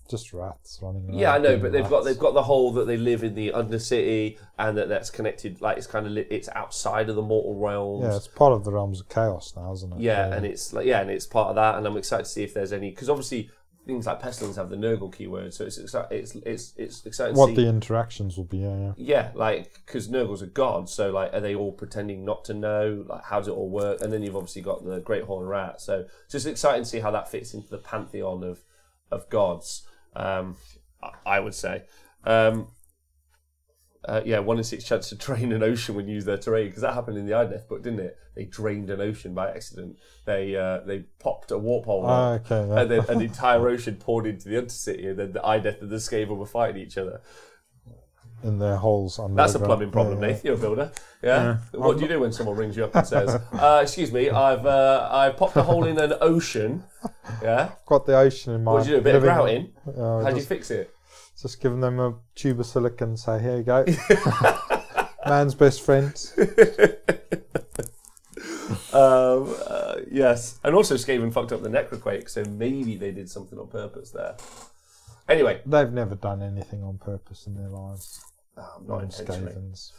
Speaker 2: Just rats running around.
Speaker 1: Yeah, I know, but they've got the whole that they live in the Undercity and that's connected. Like it's kind of it's outside of the mortal realms.
Speaker 2: Yeah, it's part of the realms of chaos now, isn't it?
Speaker 1: Yeah, and it's and it's part of that. And I'm excited to see if there's any, because obviously things like Pestilence have the Nurgle keyword, so it's exciting.
Speaker 2: What
Speaker 1: to see
Speaker 2: the interactions will be.
Speaker 1: Yeah, like because Nurgle's a god, so like are they all pretending not to know? Like how does it all work? And then you've obviously got the Great Horn Rat, so it's just exciting to see how that fits into the pantheon of gods. I would say. 1 in 6 chance to drain an ocean when you use their terrain, because that happened in the Idneth book, didn't it? They drained an ocean by accident. They popped a warp hole up, and then an entire ocean poured into the Undercity, and then the Idneth and the Skaven were fighting each other.
Speaker 2: in their holes.
Speaker 1: That's a plumbing problem, Nath. You're a builder. Yeah. What do you do when someone rings you up and says, "Excuse me, I've popped a hole in an ocean." Yeah.
Speaker 2: I've got the ocean in my.
Speaker 1: What do you do? A bit of grouting. How do you fix it?
Speaker 2: Just giving them a tube of silicon and say, "Here you go." Man's best friend.
Speaker 1: Yes, and also Skaven fucked up the Necroquake, so maybe they did something on purpose there. Anyway,
Speaker 2: they've never done anything on purpose in their lives.
Speaker 1: Not intentionally.
Speaker 2: Skavens.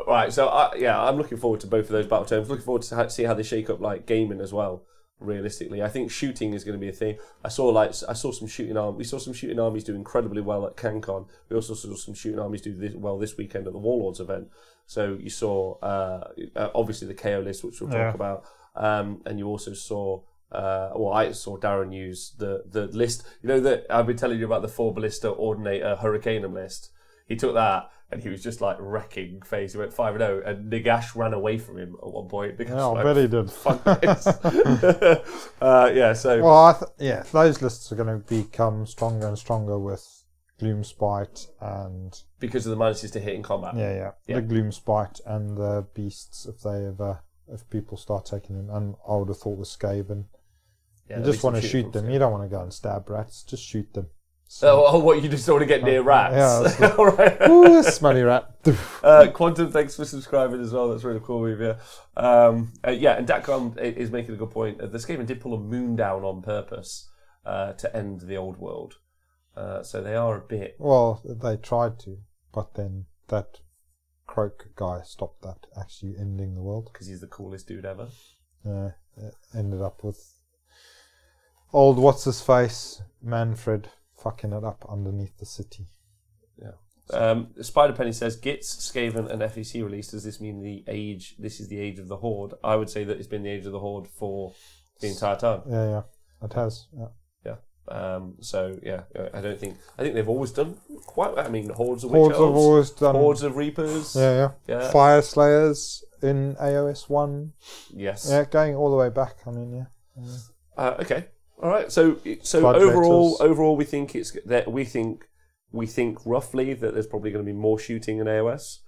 Speaker 1: Right, so I'm looking forward to both of those battle tomes. Looking forward to see how they shake up like gaming as well. Realistically, I think shooting is going to be a thing. I saw some shooting armies. We saw some shooting armies do incredibly well at Cancon. We also saw some shooting armies do this weekend at the Warlords event. So you saw obviously the KO list, which we'll talk about, and you also saw. I saw Darren use the list. You know that I've been telling you about the 4 ballista ordinator Hurricanum list. He took that and he was just like wrecking phase. He went 5-0, and Nagash ran away from him at one point.
Speaker 2: I bet he did.
Speaker 1: So
Speaker 2: well, those lists are going to become stronger and stronger with Gloomspite and
Speaker 1: because of the minuses to hit in combat.
Speaker 2: Yeah. The Gloomspite and the beasts if people start taking them, and I would have thought the Skaven. Yeah, you just want to shoot them. You don't want to go and stab rats. Just shoot them.
Speaker 1: So, what, you just don't want to get near rats?
Speaker 2: Yeah. All right. Ooh, smelly rat.
Speaker 1: Quantum, thanks for subscribing as well. That's really cool of you. And Datcom is making a good point. The Skaven did pull a moon down on purpose to end the old world. So they are a bit...
Speaker 2: Well, they tried to, but then that Croak guy stopped that actually ending the world.
Speaker 1: Because he's the coolest dude ever.
Speaker 2: It ended up with old what's-his-face, Manfred, fucking it up underneath the city.
Speaker 1: Yeah. Spider Penny says, Gits, Skaven and FEC release, does this mean this is the age of the Horde? I would say that it's been the age of the Horde for the entire time.
Speaker 2: Yeah, it has. Yeah.
Speaker 1: I think they've always done quite. I mean, hordes of
Speaker 2: Hordes have always done.
Speaker 1: Hordes of Reapers.
Speaker 2: Yeah. Fire Slayers in AOS 1.
Speaker 1: Yes.
Speaker 2: Yeah, going all the way back. I mean, yeah.
Speaker 1: Okay. All right. So overall, we think it's that we think roughly that there's probably going to be more shooting in AOS.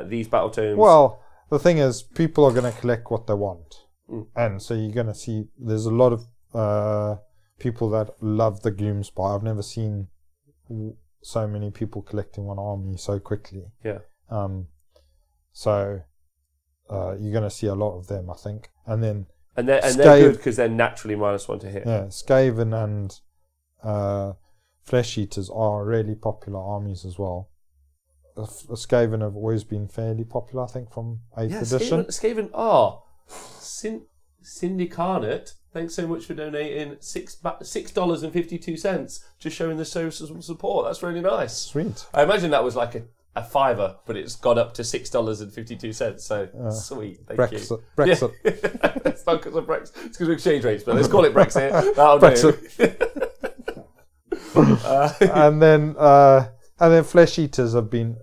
Speaker 1: These battle tomes.
Speaker 2: Well, the thing is, people are going to collect what they want, and so you're going to see there's a lot of people that love the Gloomspite. I've never seen so many people collecting one army so quickly.
Speaker 1: Yeah.
Speaker 2: So you're going to see a lot of them, I think, and
Speaker 1: they're good because they're naturally -1 to hit.
Speaker 2: Yeah, Skaven and Flesh Eaters are really popular armies as well. Skaven have always been fairly popular, I think, from 8th edition.
Speaker 1: Skaven are. Syndicarnate, thanks so much for donating $6.52, just showing the social support. That's really nice.
Speaker 2: Sweet.
Speaker 1: I imagine that was like a $5, but it's gone up to $6.52. So sweet, thank you.
Speaker 2: Brexit.
Speaker 1: Yeah. It's not because of Brexit. It's because of exchange rates, but let's call it Brexit. That'll do.
Speaker 2: And then Flesh Eaters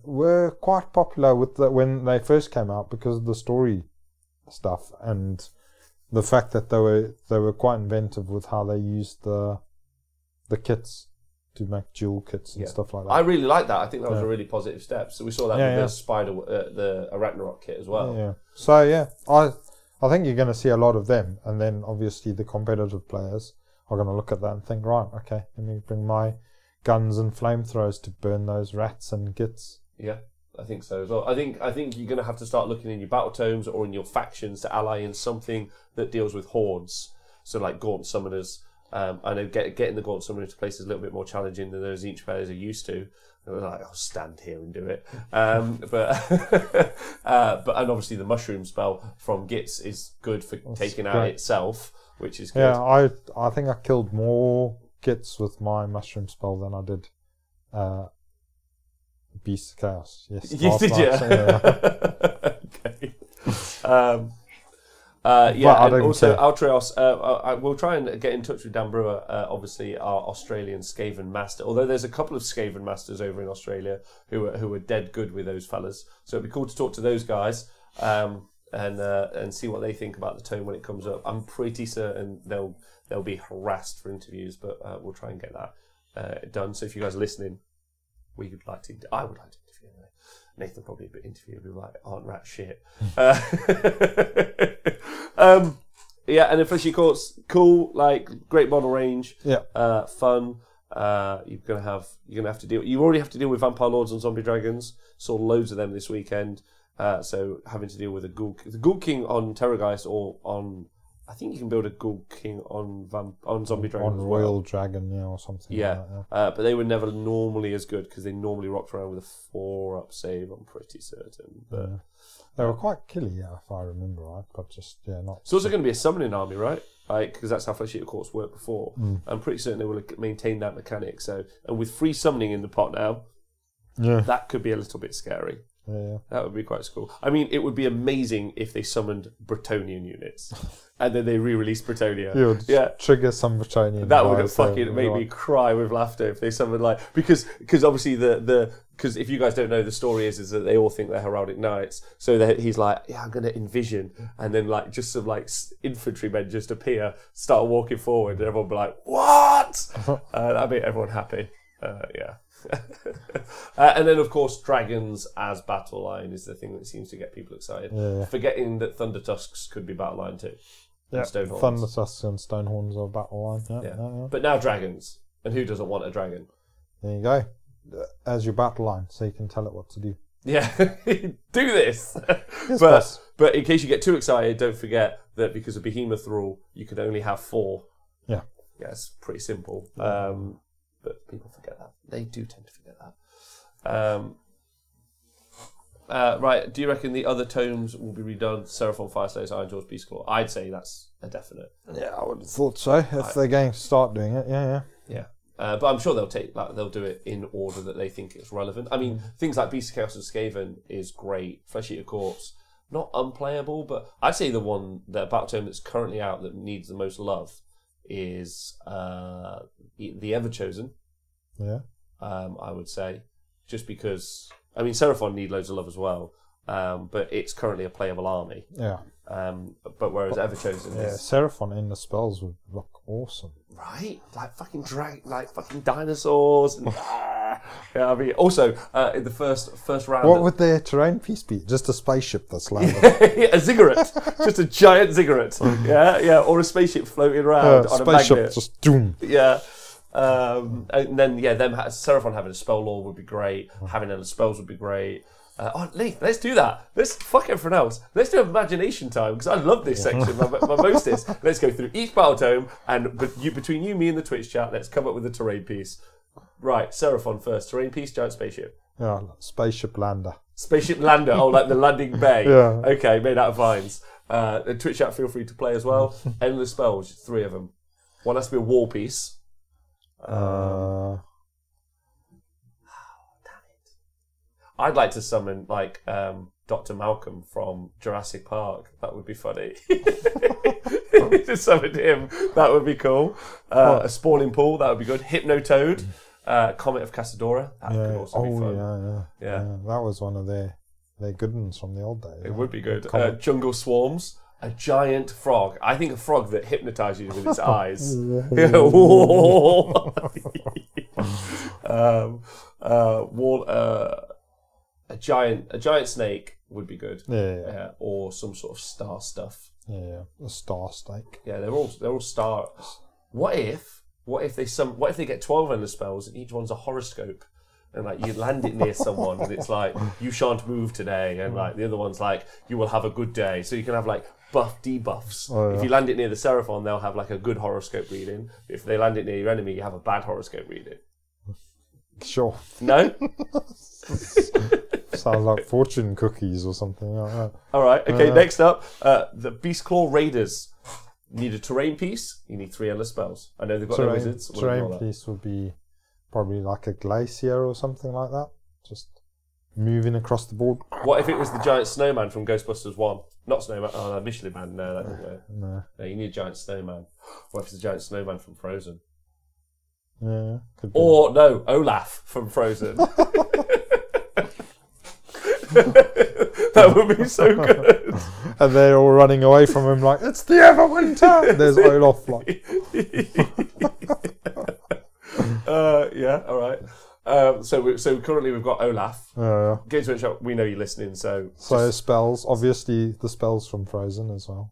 Speaker 2: were quite popular when they first came out because of the story stuff and the fact that they were quite inventive with how they used the kits to make dual kits and stuff like that.
Speaker 1: I really like that. I think that was a really positive step. So we saw that with the Spider, the Ragnarok kit as well.
Speaker 2: Yeah. So I think you're going to see a lot of them, and then obviously the competitive players are going to look at that and think, right, okay, let me bring my guns and flamethrowers to burn those rats and gits.
Speaker 1: Yeah. I think so as well. I think you're going to have to start looking in your battle tomes or in your factions to ally in something that deals with hordes. So like Gaunt Summoners. I know getting the Gaunt Summoner into place is a little bit more challenging than those Each players are used to. They're like, I'll stand here and do it. But and obviously the Mushroom spell from Gits is good for taking out itself, which is good.
Speaker 2: Yeah, I think I killed more Gits with my Mushroom spell than I did Beast of Chaos. Yes.
Speaker 1: Did you? Okay. And also Altrios, we'll try and get in touch with Dan Brewer, obviously our Australian Skaven master, although there's a couple of Skaven masters over in Australia who are dead good with those fellas, so it'd be cool to talk to those guys and see what they think about the tome when it comes up. I'm pretty certain they'll be harassed for interviews, but we'll try and get that done. So if you guys are listening, we would like to. I would like to interview anyway. Nathan probably a bit interview people like aren't rat shit. Yeah, and then Fleshy Court's cool, like great model range.
Speaker 2: Yeah.
Speaker 1: Fun. You're gonna have to deal. You already have to deal with vampire lords and zombie dragons. Saw loads of them this weekend. So having to deal with the Ghoul King on Terrorgeist or on. I think you can build a Ghoul King on zombie dragon.
Speaker 2: On Royal Dragon, yeah, or something.
Speaker 1: Yeah,
Speaker 2: like that,
Speaker 1: but they were never normally as good because they normally rocked around with a 4-up save. I'm pretty certain, but
Speaker 2: they were quite killy, yeah, if I remember right. But just not.
Speaker 1: It's also going to be a summoning army, right? Like because that's how Flesh Eater Courts worked before. I'm pretty certain they will maintain that mechanic. So, and with free summoning in the pot now, that could be a little bit scary.
Speaker 2: Yeah.
Speaker 1: That would be quite cool. I mean, it would be amazing if they summoned Bretonnian units and then they re-released Bretonia.
Speaker 2: Yeah. Trigger some Bretonnian.
Speaker 1: That would have fucking made me cry with laughter if they summoned because obviously because if you guys don't know, the story is that they all think they're heraldic knights. So he's like, yeah, I'm going to envision, and then like just some like infantrymen just appear, start walking forward, and everyone will be like, what? That'd make everyone happy. Yeah. And then of course dragons as battle line is the thing that seems to get people excited. Forgetting that Thunder Tusks could be battle line too.
Speaker 2: Yeah,
Speaker 1: Stonehorns.
Speaker 2: Thunder Tusks and Stonehorns are battle line. Yeah.
Speaker 1: But now dragons, and who doesn't want a dragon?
Speaker 2: There you go, as your battle line, so you can tell it what to do.
Speaker 1: Yeah, do this.
Speaker 2: Yes,
Speaker 1: but in case you get too excited, don't forget that because of Behemoth rule, you can only have 4.
Speaker 2: Yeah,
Speaker 1: it's pretty simple. But people forget that. They do tend to forget that. Right, do you reckon the other tomes will be redone? Seraphon, Fireslayers, Ironjaw's, Beastclaw? I'd say that's a definite.
Speaker 2: Yeah, I would have thought so. If they're going to start doing it, yeah.
Speaker 1: But I'm sure they'll do it in order that they think it's relevant. I mean, things like Beast of Chaos and Skaven is great. Flesh Eater Courts, not unplayable, but I'd say the battle tome that's currently out that needs the most love is the Everchosen. Yeah. I would say, just because I mean Seraphon need loads of love as well, but it's currently a playable army. Yeah. But whereas Everchosen is
Speaker 2: Seraphon in the spells would look awesome.
Speaker 1: Right, like fucking fucking dinosaurs. And, yeah, I mean, also in the first round.
Speaker 2: What would their terrain piece be? Just a spaceship that's landed.
Speaker 1: A ziggurat, just a giant ziggurat. Yeah, or a spaceship floating around on a magnet.
Speaker 2: Spaceship just doom.
Speaker 1: Yeah. And then Seraphon having a spell lore would be great. Having other spells would be great. Lee, let's do that. Let's fuck everything else. Let's do imagination time because I love this section. My mostest. Let's go through each battle tome and between you, me, and the Twitch chat, let's come up with a terrain piece. Right, Seraphon first. Terrain piece, giant spaceship.
Speaker 2: Yeah, spaceship lander.
Speaker 1: Spaceship lander. Oh, like the landing bay.
Speaker 2: Yeah.
Speaker 1: Okay, made out of vines. The Twitch chat, feel free to play as well. Endless spells, 3 of them. One has to be a wall piece. I'd like to summon like Dr. Malcolm from Jurassic Park. That would be funny. Just summon him. That would be cool. A spawning pool. That would be good. Hypnotoad. Comet of Casadora. That could also be fun.
Speaker 2: Yeah. That was one of their good ones from the old days.
Speaker 1: It would be good. Jungle Swarms. A giant frog. I think a frog that hypnotizes you with its eyes. A giant snake would be good. Yeah. Or some sort of star stuff.
Speaker 2: Yeah, a star snake.
Speaker 1: Yeah, they're all stars. What if they get 12 endless spells and each one's a horoscope? And like you land it near someone and it's like you shan't move today, and like the other one's like you will have a good day. So you can have like buff debuffs. If you land it near the Seraphon, they'll have like a good horoscope reading. If they land it near your enemy, you have a bad horoscope reading.
Speaker 2: Sure.
Speaker 1: No?
Speaker 2: Sounds like fortune cookies or something like that.
Speaker 1: Alright, okay, next up, the Beastclaw Raiders. You need a terrain piece, you need 3 endless spells. I know they've got no wizards.
Speaker 2: Terrain piece would be probably like a glacier or something like that. Just moving across the board.
Speaker 1: What if it was the giant snowman from Ghostbusters 1? Not snowman, Michelin Man, no, that didn't work. No, you need a giant snowman. What if it's a giant snowman from Frozen?
Speaker 2: Yeah, could be.
Speaker 1: Or, no, Olaf from Frozen. That would be so good.
Speaker 2: And they're all running away from him like, it's the Everwinter! There's Olaf like...
Speaker 1: Yeah, alright. So currently we've got Olaf.
Speaker 2: Yeah.
Speaker 1: Games Workshop, we know you're listening, so...
Speaker 2: So spells, obviously the spells from Frozen as well.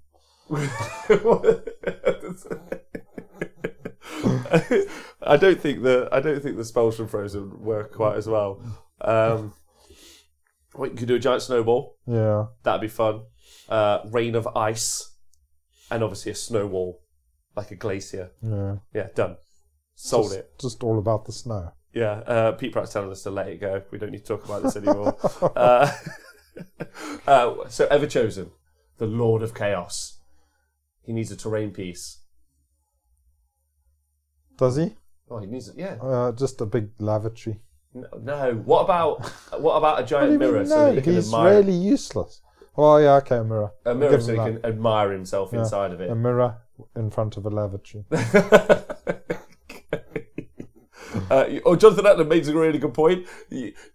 Speaker 1: I don't think the spells from Frozen work quite as well. You could do a giant snowball.
Speaker 2: Yeah.
Speaker 1: That'd be fun. Rain of ice, and obviously a snow wall, like a glacier.
Speaker 2: Yeah.
Speaker 1: Yeah, done. Sold it.
Speaker 2: Just all about the snow.
Speaker 1: Yeah. Pete Pratt's telling us to let it go. We don't need to talk about this anymore. So Everchosen, the Lord of Chaos. He needs a terrain piece.
Speaker 2: Does he?
Speaker 1: Oh, he needs it. Yeah.
Speaker 2: Just a big lavatory.
Speaker 1: No. What about a giant mirror so that he can
Speaker 2: he's
Speaker 1: admire?
Speaker 2: really useless. Oh yeah, okay, a mirror.
Speaker 1: A mirror so he can admire himself inside of it.
Speaker 2: A mirror in front of a lavatory.
Speaker 1: Jonathan Atlan makes a really good point.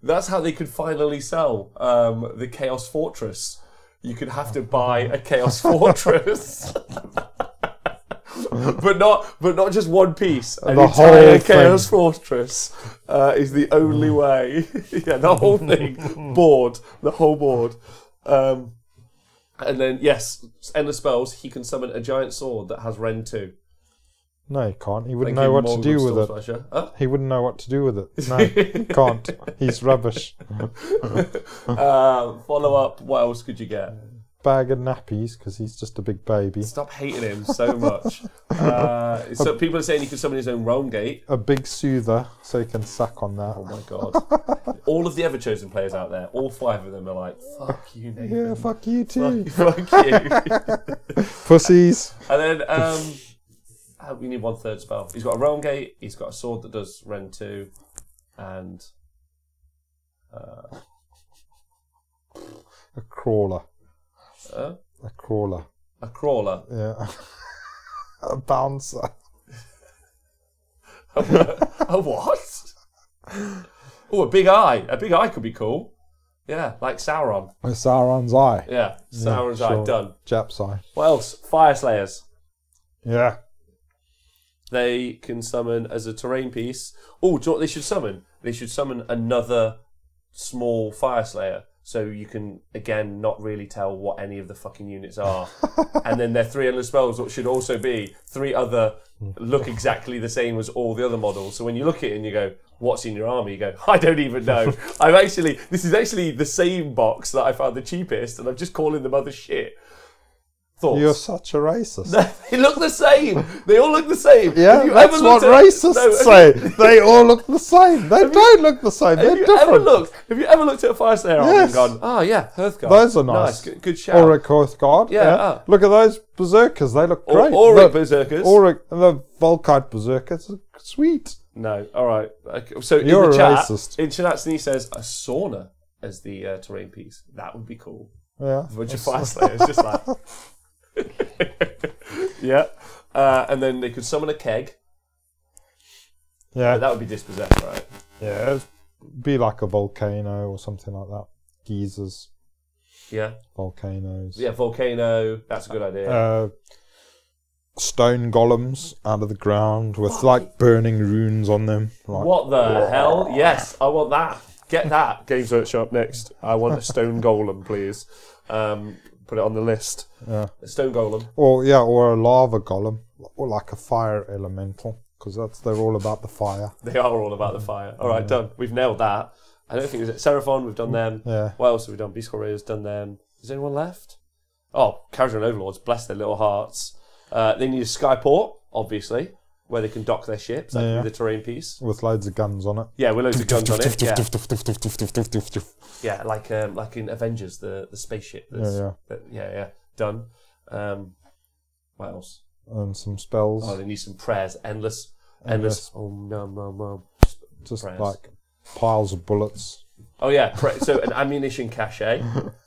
Speaker 1: That's how they could finally sell the Chaos Fortress. You could have to buy a Chaos Fortress. But not just one piece. An entire Chaos Fortress is the only way. Yeah, the whole thing. Board. The whole board. And then, yes, endless spells. He can summon a giant sword that has Rend 2.
Speaker 2: No, he can't. He wouldn't know what to do with it.
Speaker 1: Huh?
Speaker 2: He wouldn't know what to do with it. No, he can't. He's rubbish.
Speaker 1: Follow up. What else could you get?
Speaker 2: Bag of nappies, because he's just a big baby.
Speaker 1: Stop hating him so much. So people are saying he can summon his own Realm Gate.
Speaker 2: A big soother, so he can suck on that.
Speaker 1: Oh my god. All of the Everchosen players out there, all 5 of them are like, fuck you, Nathan.
Speaker 2: Yeah, fuck you too.
Speaker 1: Fuck you.
Speaker 2: Pussies.
Speaker 1: And then, we need 1/3 spell. He's got a Realm Gate, he's got a sword that does Rend 2, and...
Speaker 2: a crawler.
Speaker 1: A
Speaker 2: crawler.
Speaker 1: A crawler?
Speaker 2: Yeah. A bouncer.
Speaker 1: A what? Oh, a big eye. A big eye could be cool. Yeah, like Sauron.
Speaker 2: Sauron's eye.
Speaker 1: Yeah, Sauron's eye, done.
Speaker 2: Jap's eye.
Speaker 1: What else? Fire Slayers.
Speaker 2: Yeah.
Speaker 1: They can summon as a terrain piece. Oh, do you know what they should summon? They should summon another small Fire Slayer. So you can, again, not really tell what any of the fucking units are. And then their 3 endless spells should also be 3 other, look exactly the same as all the other models. So when you look at it and you go, what's in your army? You go, I don't even know. This is actually the same box that I found the cheapest, and I'm just calling them other shit. Thoughts?
Speaker 2: You're such a racist.
Speaker 1: They look the same. They all look the same.
Speaker 2: Yeah, that's what racists say. They all look the same. They don't look the same. They're different.
Speaker 1: Have you ever looked at a Fire Slayer army and gone, oh yeah, Hearthguard.
Speaker 2: Those are nice.
Speaker 1: Good shout.
Speaker 2: Auric Hearthguard. Yeah. Look at those Berserkers. They look great.
Speaker 1: Auric Berserkers.
Speaker 2: Auric, the Volkite Berserkers are sweet.
Speaker 1: No, all right. Okay. So
Speaker 2: you're
Speaker 1: in the chat,
Speaker 2: racist.
Speaker 1: In chat, Snee says a sauna as the terrain piece. That would be cool.
Speaker 2: Yeah.
Speaker 1: A bunch of Fire Slayers, just like... Yeah, and then they could summon a keg.
Speaker 2: Yeah,
Speaker 1: that would be dispossessed, right?
Speaker 2: Yeah, it'd be like a volcano or something like that. Geysers.
Speaker 1: Yeah.
Speaker 2: Volcanoes.
Speaker 1: Yeah, volcano. That's a good idea.
Speaker 2: Stone golems out of the ground with like burning runes on them. Like,
Speaker 1: what the hell? Yes, I want that. Get that. Games Workshop next. I want a stone golem, please. Put it on the list.
Speaker 2: Yeah.
Speaker 1: A stone golem.
Speaker 2: Or a lava golem, or like a fire elemental, because they're all about the fire.
Speaker 1: They are all about the fire. All right, done. We've nailed that. I don't think there's Seraphon. We've done them.
Speaker 2: Yeah.
Speaker 1: What else have we done? Beast Warriors, done them. Is anyone left? Oh, Casual Overlords. Bless their little hearts. They need a skyport, obviously, where they can dock their ships. That can be the terrain piece
Speaker 2: with loads of guns on it.
Speaker 1: Yeah, with loads of guns on it. Yeah, like in Avengers, the spaceship. Yeah. Done. What else?
Speaker 2: And some spells.
Speaker 1: Oh, they need some prayers. Endless. Oh no.
Speaker 2: Just prayers. Like piles of bullets.
Speaker 1: Oh yeah. So an ammunition cache.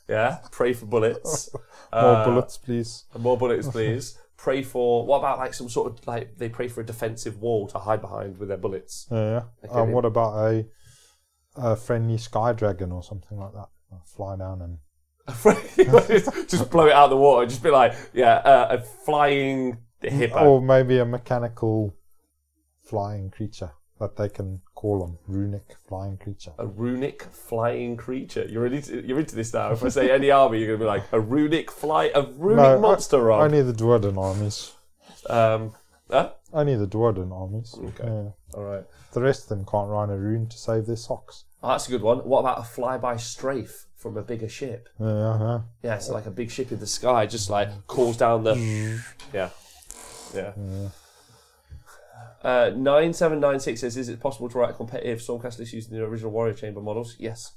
Speaker 1: Yeah. Pray for bullets.
Speaker 2: More bullets, please.
Speaker 1: More bullets, please. Pray for, what about like some sort of, like, they pray for a defensive wall to hide behind with their bullets.
Speaker 2: Yeah. Okay, what about a friendly sky dragon or something like that? Fly down and...
Speaker 1: just blow it out of the water. Just be like, a flying hippo.
Speaker 2: Or maybe a mechanical flying creature. that they can call them runic flying creature.
Speaker 1: A runic flying creature. You're into this now. If I say any army, you're going to be like a runic monster.
Speaker 2: Only the Dwarden armies.
Speaker 1: Huh?
Speaker 2: Only the Dwarden armies.
Speaker 1: Okay.
Speaker 2: Yeah.
Speaker 1: All right.
Speaker 2: The rest of them can't run a rune to save their socks.
Speaker 1: Oh, that's a good one. What about a flyby strafe from a bigger ship?
Speaker 2: Yeah.
Speaker 1: Yeah, so like a big ship in the sky just like calls down the... Yeah. 9796 says, is it possible to write competitive Stormcast lists using the original Warrior Chamber models? Yes.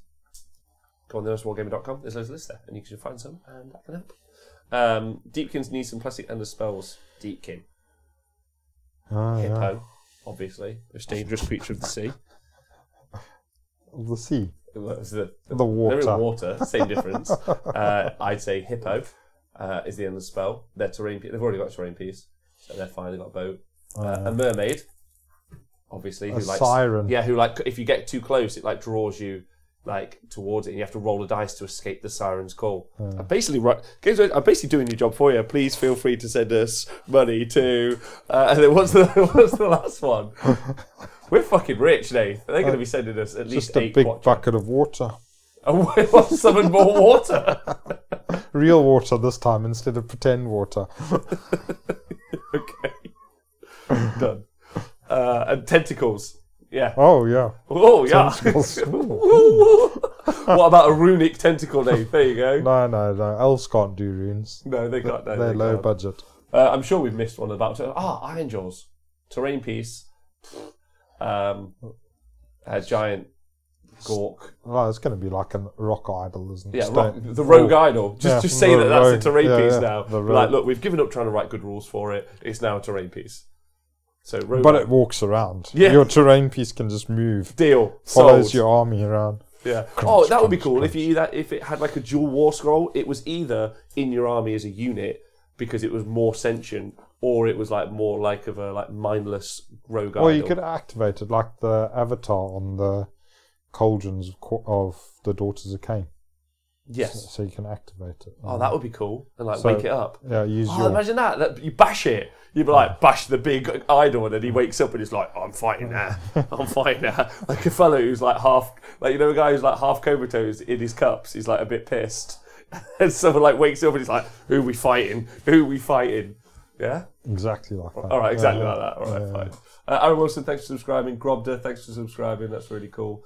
Speaker 1: Go on honest-wargamer.com. There's loads of lists there, and you can find some, and that can help. Deepkins need some plastic under spells. Deepkin. Hippo, obviously. Most dangerous creature of the sea.
Speaker 2: Of the sea?
Speaker 1: The water.
Speaker 2: They're
Speaker 1: in water, same difference. I'd say hippo is the end of the spell. They're terrain piece. They've already got a terrain piece, so they're fine. They've got a boat. A mermaid, obviously. Who likes,
Speaker 2: siren.
Speaker 1: Yeah, who like if you get too close, it like draws you like towards it, and you have to roll a dice to escape the siren's call. I'm basically doing your job for you. Please feel free to send us money to. And then what's the last one? We're fucking rich, Nate. They're going to be sending us at least 8
Speaker 2: just a big bucket of water.
Speaker 1: Oh, we want some more water.
Speaker 2: Real water this time instead of pretend water.
Speaker 1: Okay. Done. And tentacles. Yeah.
Speaker 2: Oh, yeah.
Speaker 1: Oh, yeah.
Speaker 2: Tentacles.
Speaker 1: What about a runic tentacle, Dave? There you go.
Speaker 2: No. Elves can't do runes.
Speaker 1: No, they can't. No,
Speaker 2: They're
Speaker 1: they
Speaker 2: low
Speaker 1: can't.
Speaker 2: budget.
Speaker 1: I'm sure we've missed one about... Iron Jaws. Terrain piece. A giant Gork.
Speaker 2: Oh, it's going to be like a rock idol, isn't it?
Speaker 1: Yeah, the rogue idol. Just say that's a terrain piece now.
Speaker 2: The
Speaker 1: like, look, we've given up trying to write good rules for it. It's now a terrain piece. So,
Speaker 2: but it walks around.
Speaker 1: Yeah.
Speaker 2: Your terrain piece can just move.
Speaker 1: Deal.
Speaker 2: Follows
Speaker 1: Sold.
Speaker 2: your army around.
Speaker 1: Yeah.
Speaker 2: Crunch,
Speaker 1: that would be cool
Speaker 2: crunch.
Speaker 1: if it had like a dual war scroll. It was either in your army as a unit because it was more sentient, or it was like more like of a like mindless rogue idol.
Speaker 2: Or you could activate it like the avatar on the cauldrons of the Daughters of Cain.
Speaker 1: Yes.
Speaker 2: So you can activate it.
Speaker 1: Oh, that would be cool. And like wake it up.
Speaker 2: Yeah, use
Speaker 1: imagine that. You bash it. You'd be like, bash the big idol, and then he wakes up and he's like, I'm fighting now. I'm fighting now. Like a fellow who's like half, like, you know, a guy who's like half comatose in his cups. He's like a bit pissed. And someone like wakes up and he's like, who are we fighting? Who are we fighting? Yeah?
Speaker 2: Exactly like that.
Speaker 1: All right, exactly like that. All right, fine. Aaron Wilson, thanks for subscribing. Grobda, thanks for subscribing. That's really cool.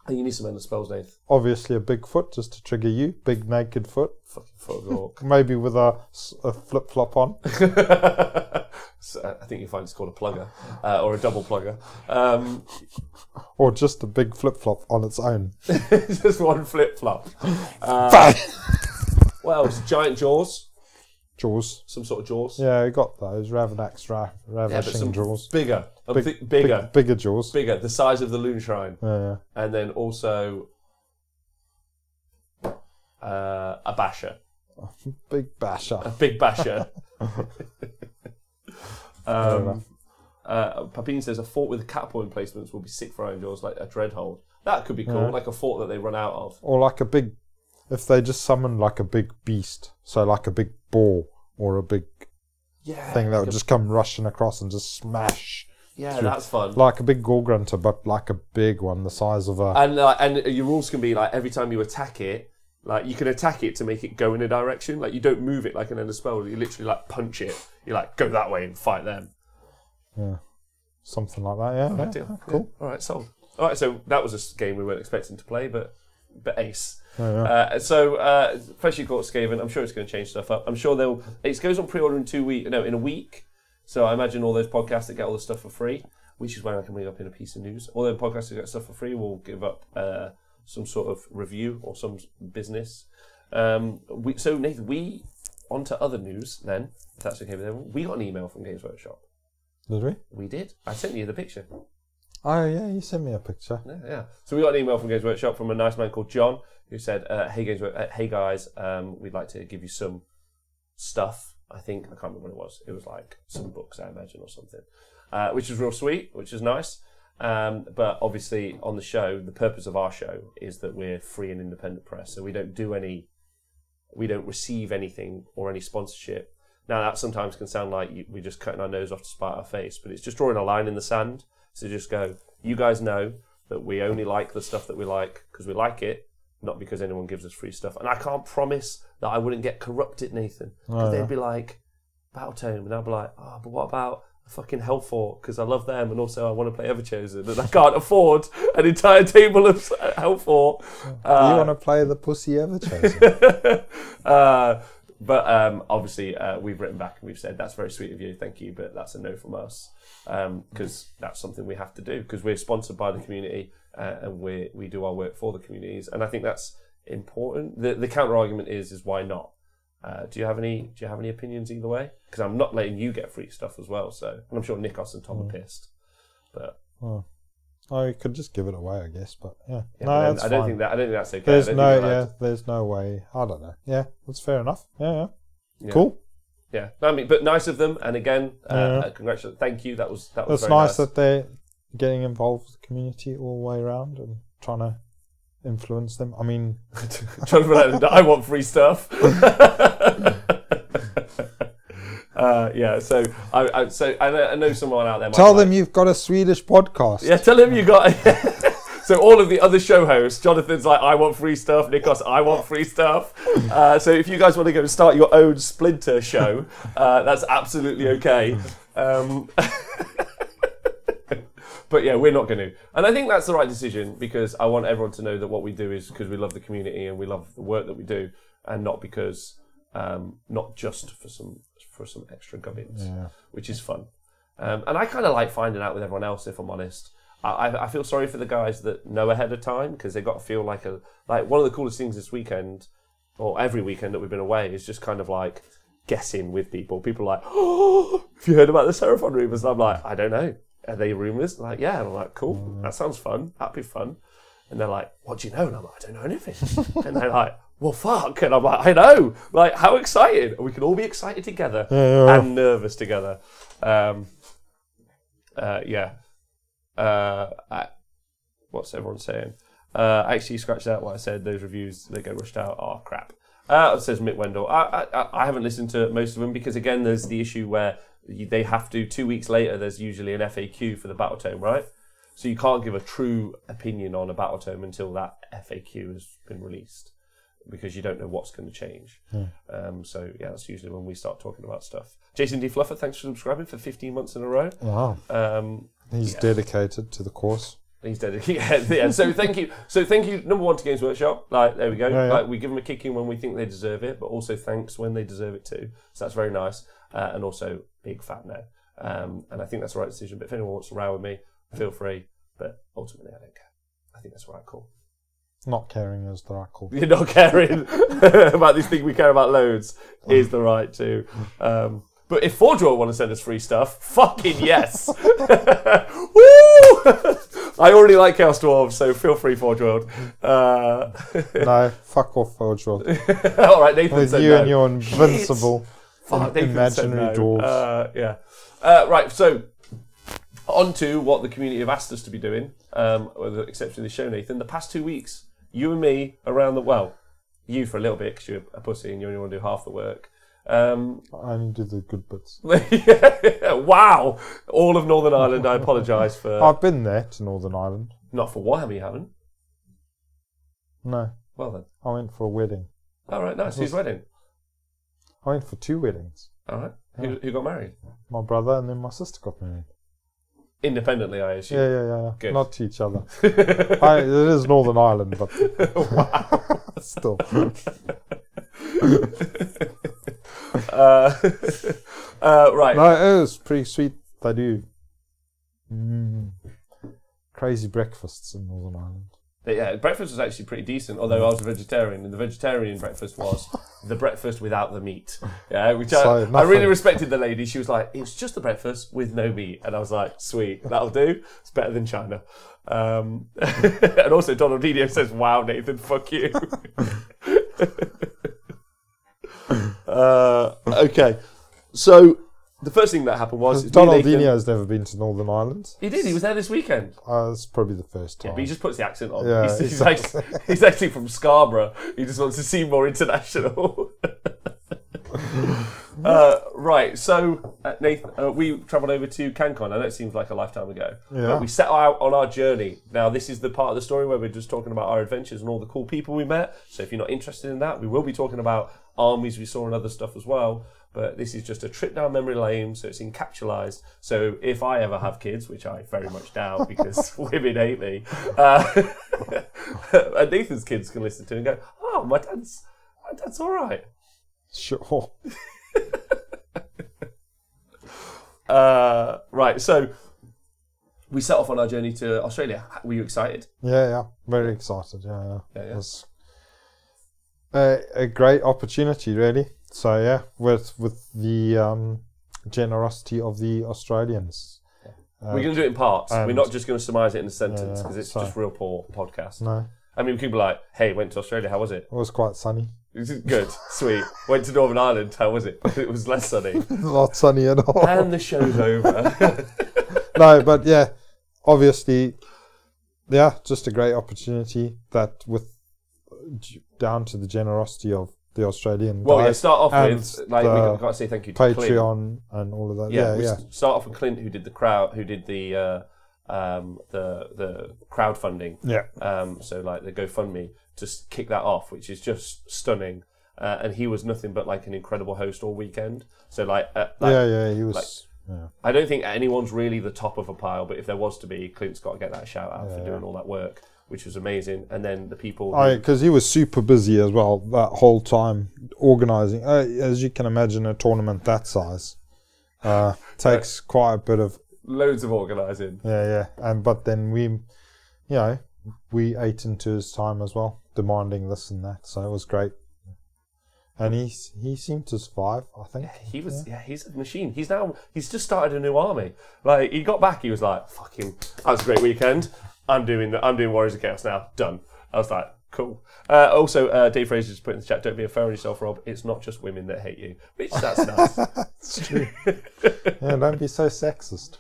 Speaker 1: You need some end of spells, Dave.
Speaker 2: Obviously a big foot just to trigger you. Big naked foot.
Speaker 1: Fucking foot of the orc.
Speaker 2: Maybe with a flip-flop on.
Speaker 1: So I think you find it's called a plugger. Or a double plugger.
Speaker 2: Or just a big flip-flop on its own.
Speaker 1: Just one flip-flop. What else? Giant jaws.
Speaker 2: Jaws.
Speaker 1: Some sort of jaws.
Speaker 2: Yeah, we got those. Ravishing
Speaker 1: but some
Speaker 2: jaws.
Speaker 1: Bigger.
Speaker 2: Bigger jaws.
Speaker 1: Bigger. The size of the Loon Shrine.
Speaker 2: Yeah.
Speaker 1: And then also a basher.
Speaker 2: Big basher.
Speaker 1: A big basher. Papine says a fort with catapult emplacements will be sick for Iron Jaws, like a Dreadhold. That could be cool, like a fort that they run out of.
Speaker 2: Or like a big, if they just summon like a big beast, so like a big boar or a big thing that would just come rushing across and just smash.
Speaker 1: Yeah, that's fun.
Speaker 2: Like a big Gorgrunter, but like a big one, the size of a...
Speaker 1: And your rules can be like, every time you attack it, like you can attack it to make it go in a direction. Like you don't move it like an end of spell. You literally like punch it. You like go that way and fight them.
Speaker 2: Yeah, something like that. Yeah,
Speaker 1: Deal.
Speaker 2: Cool.
Speaker 1: Yeah. All right, sold. All right, so that was a game we weren't expecting to play, but ace. So Freshly Caught Skaven, I'm sure it's going to change stuff up. I'm sure it goes on pre-order in a week. So I imagine all those podcasts that get all the stuff for free, which is where I can bring up in a piece of news. All the podcasts that get stuff for free will give up some sort of review or some business. So Nathan, on to other news then, if that's okay with everyone. We got an email from Games Workshop.
Speaker 2: Did we?
Speaker 1: We did. I sent you the picture.
Speaker 2: Oh yeah, you sent me a picture.
Speaker 1: Yeah. So we got an email from Games Workshop from a nice man called John who said, "Hey guys, we'd like to give you some stuff. I can't remember what it was. It was like some books, I imagine, or something, which was real sweet, which is nice. But obviously, on the show, the purpose of our show is that we're free and independent press, so we don't receive anything or any sponsorship. Now that sometimes can sound like we're just cutting our nose off to spite our face, but it's just drawing a line in the sand. So just go, you guys know that we only like the stuff that we like because we like it, not because anyone gives us free stuff. And I can't promise that I wouldn't get corrupted, Nathan, because they'd be like, Battletome, and I'd be like, oh, but what about a fucking Hellfort? Because I love them, and also I want to play Everchosen, and I can't afford an entire table of Hellfort.
Speaker 2: You want to play the pussy Everchosen?
Speaker 1: But obviously, we've written back and we've said, that's very sweet of you, thank you, but that's a no from us. Because that's something we have to do, because we're sponsored by the community and we do our work for the communities. And I think that's important. The counter argument is why not? Do you have any opinions either way? Because I'm not letting you get free stuff as well. So, and I'm sure Nikos and Tom are pissed. But
Speaker 2: you could just give it away, I guess. But yeah,
Speaker 1: no,
Speaker 2: that's
Speaker 1: I don't think that's okay.
Speaker 2: There's no way. I don't know. Yeah, that's fair enough. Yeah.
Speaker 1: Cool. Yeah, I mean, but nice of them. And again, congratulations, thank you. That was
Speaker 2: It's
Speaker 1: very
Speaker 2: nice that they're getting involved with the community all the way around and trying to influence them. I mean,
Speaker 1: trying to let them know I want free stuff. So I know someone out there.
Speaker 2: Tell them you've got a Swedish podcast.
Speaker 1: Yeah, tell him you got. So all of the other show hosts, Jonathan's like, I want free stuff. Nikos, I want free stuff. So if you guys want to go and start your own splinter show, that's absolutely okay. But yeah, we're not going to. And I think that's the right decision, because I want everyone to know that what we do is because we love the community and we love the work that we do, and not because, not just for some extra gubbins, which is fun. And I kind of like finding out with everyone else, if I'm honest. I feel sorry for the guys that know ahead of time, because they've got to feel like one of the coolest things this weekend, or every weekend that we've been away, is just kind of like guessing with people. People are like, oh, have you heard about the Seraphon rumours? And I'm like, I don't know. Are they rumours? Like, yeah. And I'm like, cool, that sounds fun. That'd be fun. And they're like, what do you know? And I'm like, I don't know anything. And they're like, well, fuck. And I'm like, I know. Like, how excited. We can all be excited together and nervous together. What's everyone saying? I actually scratched out what I said. Those reviews, they get rushed out. Oh, crap. It says Mick Wendell. I haven't listened to most of them, because, again, there's the issue where they have to, 2 weeks later, there's usually an FAQ for the Battletome, right? So you can't give a true opinion on a Battletome until that FAQ has been released, because you don't know what's going to change. So yeah, that's usually when we start talking about stuff. Jason D. Fluffer, thanks for subscribing for 15 months in a row.
Speaker 2: Wow. He's dedicated to the cause.
Speaker 1: He's dedicated. Yeah. So thank you. Number one, to Games Workshop. Like, there we go. Like, we give them a kicking when we think they deserve it, but also thanks when they deserve it too. So that's very nice. And also big fat no. And I think that's the right decision. But if anyone wants to row with me, feel free. But ultimately, I don't care. I think that's the right call.
Speaker 2: Not caring is the right call.
Speaker 1: You're not caring about this thing we care about loads is the right too. But if Forge World want to send us free stuff, fucking yes. Woo! I already like Chaos Dwarves, so feel free, Forge World.
Speaker 2: No, fuck off, Forge World.
Speaker 1: All right, Nathan
Speaker 2: with
Speaker 1: said
Speaker 2: you
Speaker 1: no.
Speaker 2: and your invincible
Speaker 1: imaginary
Speaker 2: dwarves.
Speaker 1: Right, so on to what the community have asked us to be doing, with the exception of the show, Nathan. The past 2 weeks, you and me around you for a little bit, because you're a pussy and you only want to do half the work.
Speaker 2: I only do the good bits.
Speaker 1: Wow! All of Northern Ireland, I apologise for...
Speaker 2: I've been there to Northern Ireland.
Speaker 1: Not for Warhammer, you haven't?
Speaker 2: No.
Speaker 1: Well then.
Speaker 2: I went for a wedding.
Speaker 1: All right, nice. Whose wedding?
Speaker 2: I went for 2 weddings.
Speaker 1: All right. Who got married?
Speaker 2: My brother, and then my sister got married.
Speaker 1: Independently, I assume.
Speaker 2: Yeah.
Speaker 1: Good.
Speaker 2: Not to each other. It is Northern Ireland, but
Speaker 1: wow.
Speaker 2: Still.
Speaker 1: Right.
Speaker 2: No, it was pretty sweet. They do crazy breakfasts in Northern Ireland.
Speaker 1: Yeah, breakfast was actually pretty decent, although I was a vegetarian, and the vegetarian breakfast was the breakfast without the meat. Yeah, which I really respected the lady. She was like, it's just the breakfast with no meat. And I was like, sweet, that'll do. It's better than China. And also Donald Dino says, wow, Nathan, fuck you. Okay, so the first thing that happened was...
Speaker 2: Donald Dino's never been to Northern Ireland.
Speaker 1: He did, he was there this weekend.
Speaker 2: It's probably the first time.
Speaker 1: Yeah, but he just puts the accent on.
Speaker 2: Yeah,
Speaker 1: he's actually from Scarborough. He just wants to seem more international. Right, so Nathan, we travelled over to Cancon. I know it seems like a lifetime ago,
Speaker 2: Yeah.
Speaker 1: but we set out on our journey. Now, this is the part of the story where we're just talking about our adventures and all the cool people we met. So if you're not interested in that, we will be talking about armies we saw and other stuff as well. But this is just a trip down memory lane, so it's encapsulated. So if I ever have kids, which I very much doubt because women hate me, and Nathan's kids can listen to it and go, "Oh, my dad's all right."
Speaker 2: Sure.
Speaker 1: Right, so we set off on our journey to Australia. Were you excited?
Speaker 2: Yeah. Very excited. Yeah.
Speaker 1: Yeah.
Speaker 2: It was a great opportunity, really. So yeah, with the generosity of the Australians.
Speaker 1: We're going to do it in parts. We're not just going to surmise it in a sentence because it's just real poor podcast.
Speaker 2: No.
Speaker 1: I mean, we could be like, "Hey, went to Australia. How was it?"
Speaker 2: It was quite sunny.
Speaker 1: Good, sweet. Went to Northern Ireland. How was it? It was less sunny.
Speaker 2: Not sunny at all.
Speaker 1: And the show's over.
Speaker 2: No, but yeah, obviously, yeah, just a great opportunity that down to the generosity of the Australian
Speaker 1: Well,
Speaker 2: guys
Speaker 1: yeah, start off
Speaker 2: and
Speaker 1: with, like, we've got to say thank you to Clint.
Speaker 2: Patreon and all of that.
Speaker 1: Yeah. Start off with Clint, who did the crowdfunding.
Speaker 2: Yeah.
Speaker 1: So like the GoFundMe to kick that off, which is just stunning. And he was nothing but like an incredible host all weekend. So
Speaker 2: he was. Yeah.
Speaker 1: I don't think anyone's really the top of a pile, but if there was to be, Clint's got to get that shout out for doing all that work, which was amazing. And then the people,
Speaker 2: because he was super busy as well that whole time organising. As you can imagine, a tournament that size takes quite a bit of
Speaker 1: loads of organising.
Speaker 2: Yeah. But then we ate into his time as well, demanding this and that. So it was great. And he seemed to survive, I think.
Speaker 1: Yeah, he's a machine. He's just started a new army. Like, he got back, he was like, "Fucking, that was a great weekend. I'm doing Warriors of Chaos now. Done." I was like, cool. Also, Dave Fraser just put in the chat, "Don't be unfair on yourself, Rob. It's not just women that hate you." Which, that's nice.
Speaker 2: It's true. Yeah, don't be so sexist.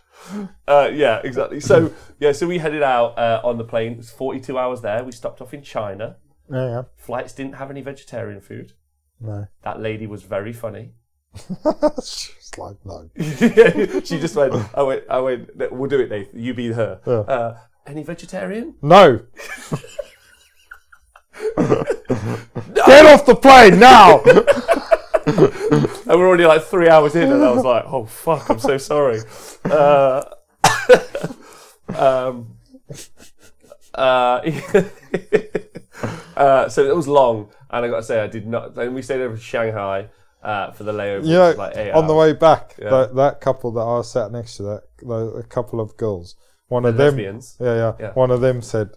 Speaker 1: Yeah, exactly. So we headed out on the plane. It was 42 hours there. We stopped off in China.
Speaker 2: Yeah.
Speaker 1: Flights didn't have any vegetarian food.
Speaker 2: No.
Speaker 1: That lady was very funny.
Speaker 2: She's like, no.
Speaker 1: She just went, I went, "We'll do it, Nathan. You be her."
Speaker 2: Yeah.
Speaker 1: Any vegetarian?
Speaker 2: No. Get off the plane now!
Speaker 1: And we're already like 3 hours in, and I was like, "Oh fuck, I'm so sorry." So it was long, and I got to say, I did not. Then we stayed over in Shanghai for the layover. Which was like 8
Speaker 2: on
Speaker 1: hours.
Speaker 2: the way back,
Speaker 1: Yeah.
Speaker 2: that couple that I was sat next to, a couple of girls, one of
Speaker 1: The
Speaker 2: them,
Speaker 1: lesbians.
Speaker 2: yeah, one of them said,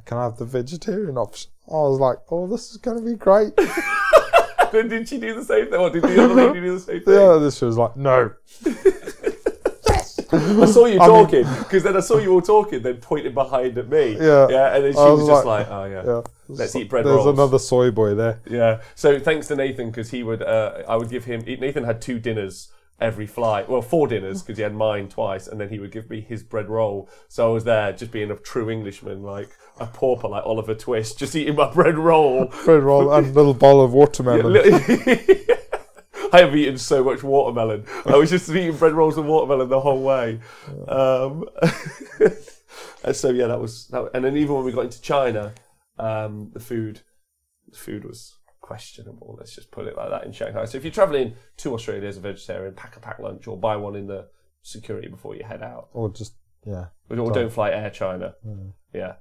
Speaker 2: "Can I have the vegetarian option?" I was like, "Oh, this is going to be great."
Speaker 1: Did she do the same thing? Or did the other lady do the same thing?
Speaker 2: Yeah, this was like, "No."
Speaker 1: I saw you talking, because then I saw you all talking, then pointing behind at me.
Speaker 2: Yeah.
Speaker 1: And then she was just like, "Oh yeah. Let's eat bread rolls."
Speaker 2: There's another soy boy there.
Speaker 1: Yeah. So thanks to Nathan, because he would, I would give him. Nathan had 2 dinners every flight. Well, 4 dinners because he had mine twice, and then he would give me his bread roll. So I was there, just being a true Englishman, like a pauper, like Oliver Twist, just eating my bread roll.
Speaker 2: Bread roll and a little bowl of watermelon.
Speaker 1: I have eaten so much watermelon. I was just eating bread rolls and watermelon the whole way. And so yeah, that was. And then even when we got into China, the food was questionable. Let's just put it like that in Shanghai. So if you're travelling to Australia as a vegetarian, pack a packed lunch or buy one in the security before you head out.
Speaker 2: Or just
Speaker 1: Or don't fly Air China.
Speaker 2: Mm.
Speaker 1: Yeah.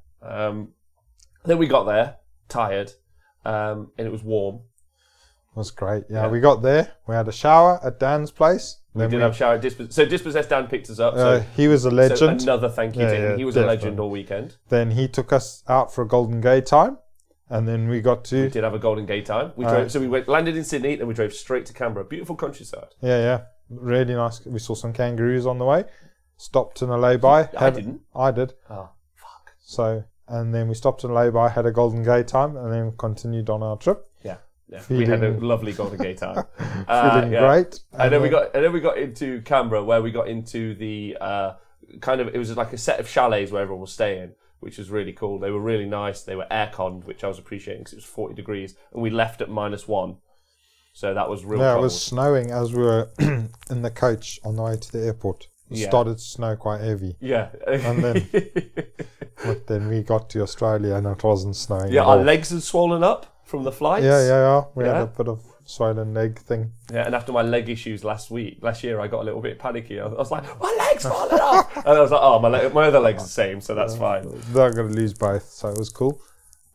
Speaker 1: Then we got there tired, and it was warm.
Speaker 2: It was great. Yeah, we got there. We had a shower at Dan's place.
Speaker 1: We did have a shower at Dispossessed Dan picked us up. So
Speaker 2: he was a legend.
Speaker 1: So another thank you to him. He was
Speaker 2: definitely.
Speaker 1: a legend all weekend.
Speaker 2: Then he took us out for a Golden Gate time. And then we got to...
Speaker 1: We did have a Golden Gate time. We landed in Sydney, then we drove straight to Canberra. Beautiful countryside.
Speaker 2: Yeah. Really nice. We saw some kangaroos on the way. Stopped in a lay-by.
Speaker 1: I didn't.
Speaker 2: I did.
Speaker 1: Oh, fuck.
Speaker 2: So, and then we stopped in a lay-by, had a Golden Gate time, and then continued on our trip.
Speaker 1: Yeah, we had a lovely Golden Gate time.
Speaker 2: Feeling great.
Speaker 1: And then we got into Canberra, where we got into the it was like a set of chalets where everyone was staying, which was really cool. They were really nice. They were air-conned, which I was appreciating because it was 40 degrees, and we left at -1. So that was real.
Speaker 2: Yeah,
Speaker 1: cold.
Speaker 2: it was snowing as we were in the coach on the way to the airport. It started to snow quite heavy.
Speaker 1: Yeah.
Speaker 2: And then, but then we got to Australia and it wasn't snowing.
Speaker 1: Yeah,
Speaker 2: at
Speaker 1: our
Speaker 2: all.
Speaker 1: legs had swollen up from the flights.
Speaker 2: Yeah. We had a bit of swollen leg thing.
Speaker 1: Yeah, and after my leg issues last year, I got a little bit panicky. I was like, my leg's falling off! And I was like, oh, my other leg's the same, so that's fine.
Speaker 2: They're going to lose both, so it was cool.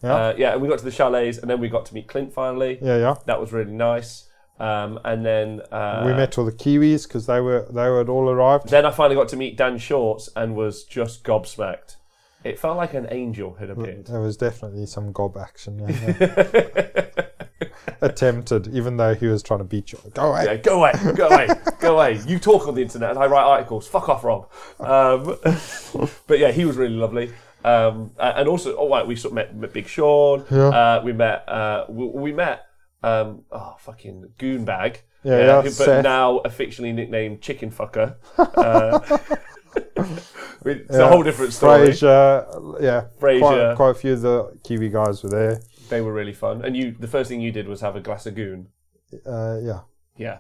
Speaker 1: And we got to the chalets, and then we got to meet Clint finally.
Speaker 2: Yeah.
Speaker 1: That was really nice. And then
Speaker 2: we met all the Kiwis because they had all arrived.
Speaker 1: Then I finally got to meet Dan Shorts and was just gobsmacked. It felt like an angel had appeared.
Speaker 2: There was definitely some gob action. Yeah. Attempted, even though he was trying to beat you. Go away.
Speaker 1: Yeah, go away. You talk on the internet and I write articles. Fuck off, Rob. But yeah, he was really lovely. And also, we sort of met Big Sean.
Speaker 2: Yeah.
Speaker 1: We met fucking Goonbag.
Speaker 2: But
Speaker 1: Seth. Now officially nicknamed Chicken Fucker. It's a whole different story.
Speaker 2: Fraser. Quite a few of the Kiwi guys were there.
Speaker 1: They were really fun. And the first thing you did was have a glass of Goon.
Speaker 2: Yeah,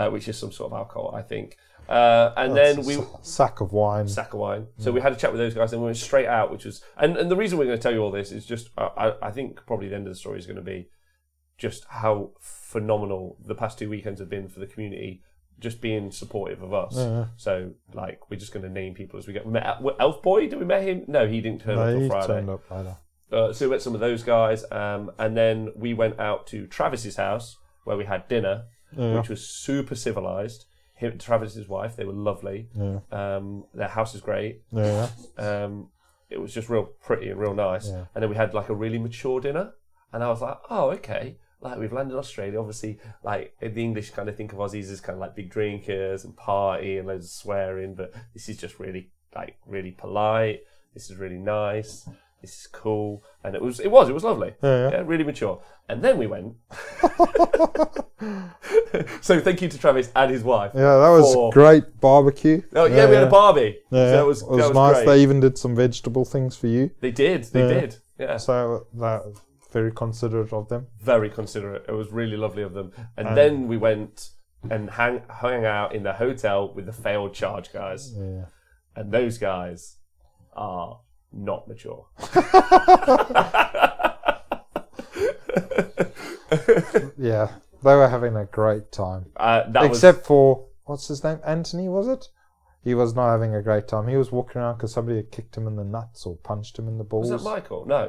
Speaker 1: which is some sort of alcohol, I think. Then we
Speaker 2: sack of wine.
Speaker 1: So we had a chat with those guys, and we went straight out, which was and the reason we're going to tell you all this is just I think probably the end of the story is going to be just how phenomenal the past 2 weekends have been for the community, just being supportive of us.
Speaker 2: Yeah.
Speaker 1: So we're just going to name people as we go. We met Elf Boy. Did we met him? No, he didn't turn up until Friday.
Speaker 2: Turned up later.
Speaker 1: So we met some of those guys, and then we went out to Travis's house where we had dinner, which was super civilized. Him, Travis's wife, they were lovely.
Speaker 2: Yeah.
Speaker 1: Their house is great.
Speaker 2: Yeah.
Speaker 1: It was just real pretty and real nice.
Speaker 2: Yeah.
Speaker 1: And then we had a really mature dinner, and I was like, oh, okay. We've landed in Australia. Obviously, the English kind of think of Aussies as kind of big drinkers and party and loads of swearing, but this is just really really polite. This is really nice. This is cool, and it was lovely.
Speaker 2: Yeah,
Speaker 1: really mature. And then we went. So thank you to Travis and his wife.
Speaker 2: Yeah, that was great barbecue.
Speaker 1: Oh yeah, we had a barbie.
Speaker 2: Yeah,
Speaker 1: so it was
Speaker 2: nice.
Speaker 1: Great.
Speaker 2: They even did some vegetable things for you.
Speaker 1: They did. Yeah.
Speaker 2: So that was very considerate of them.
Speaker 1: Very considerate. It was really lovely of them. And then we went and hung out in the hotel with the failed charge guys.
Speaker 2: Yeah.
Speaker 1: And those guys are not mature.
Speaker 2: Yeah, they were having a great time. Except for, what's his name? Anthony, was it? He was not having a great time. He was walking around because somebody had kicked him in the nuts or punched him in the balls.
Speaker 1: Was that Michael? No.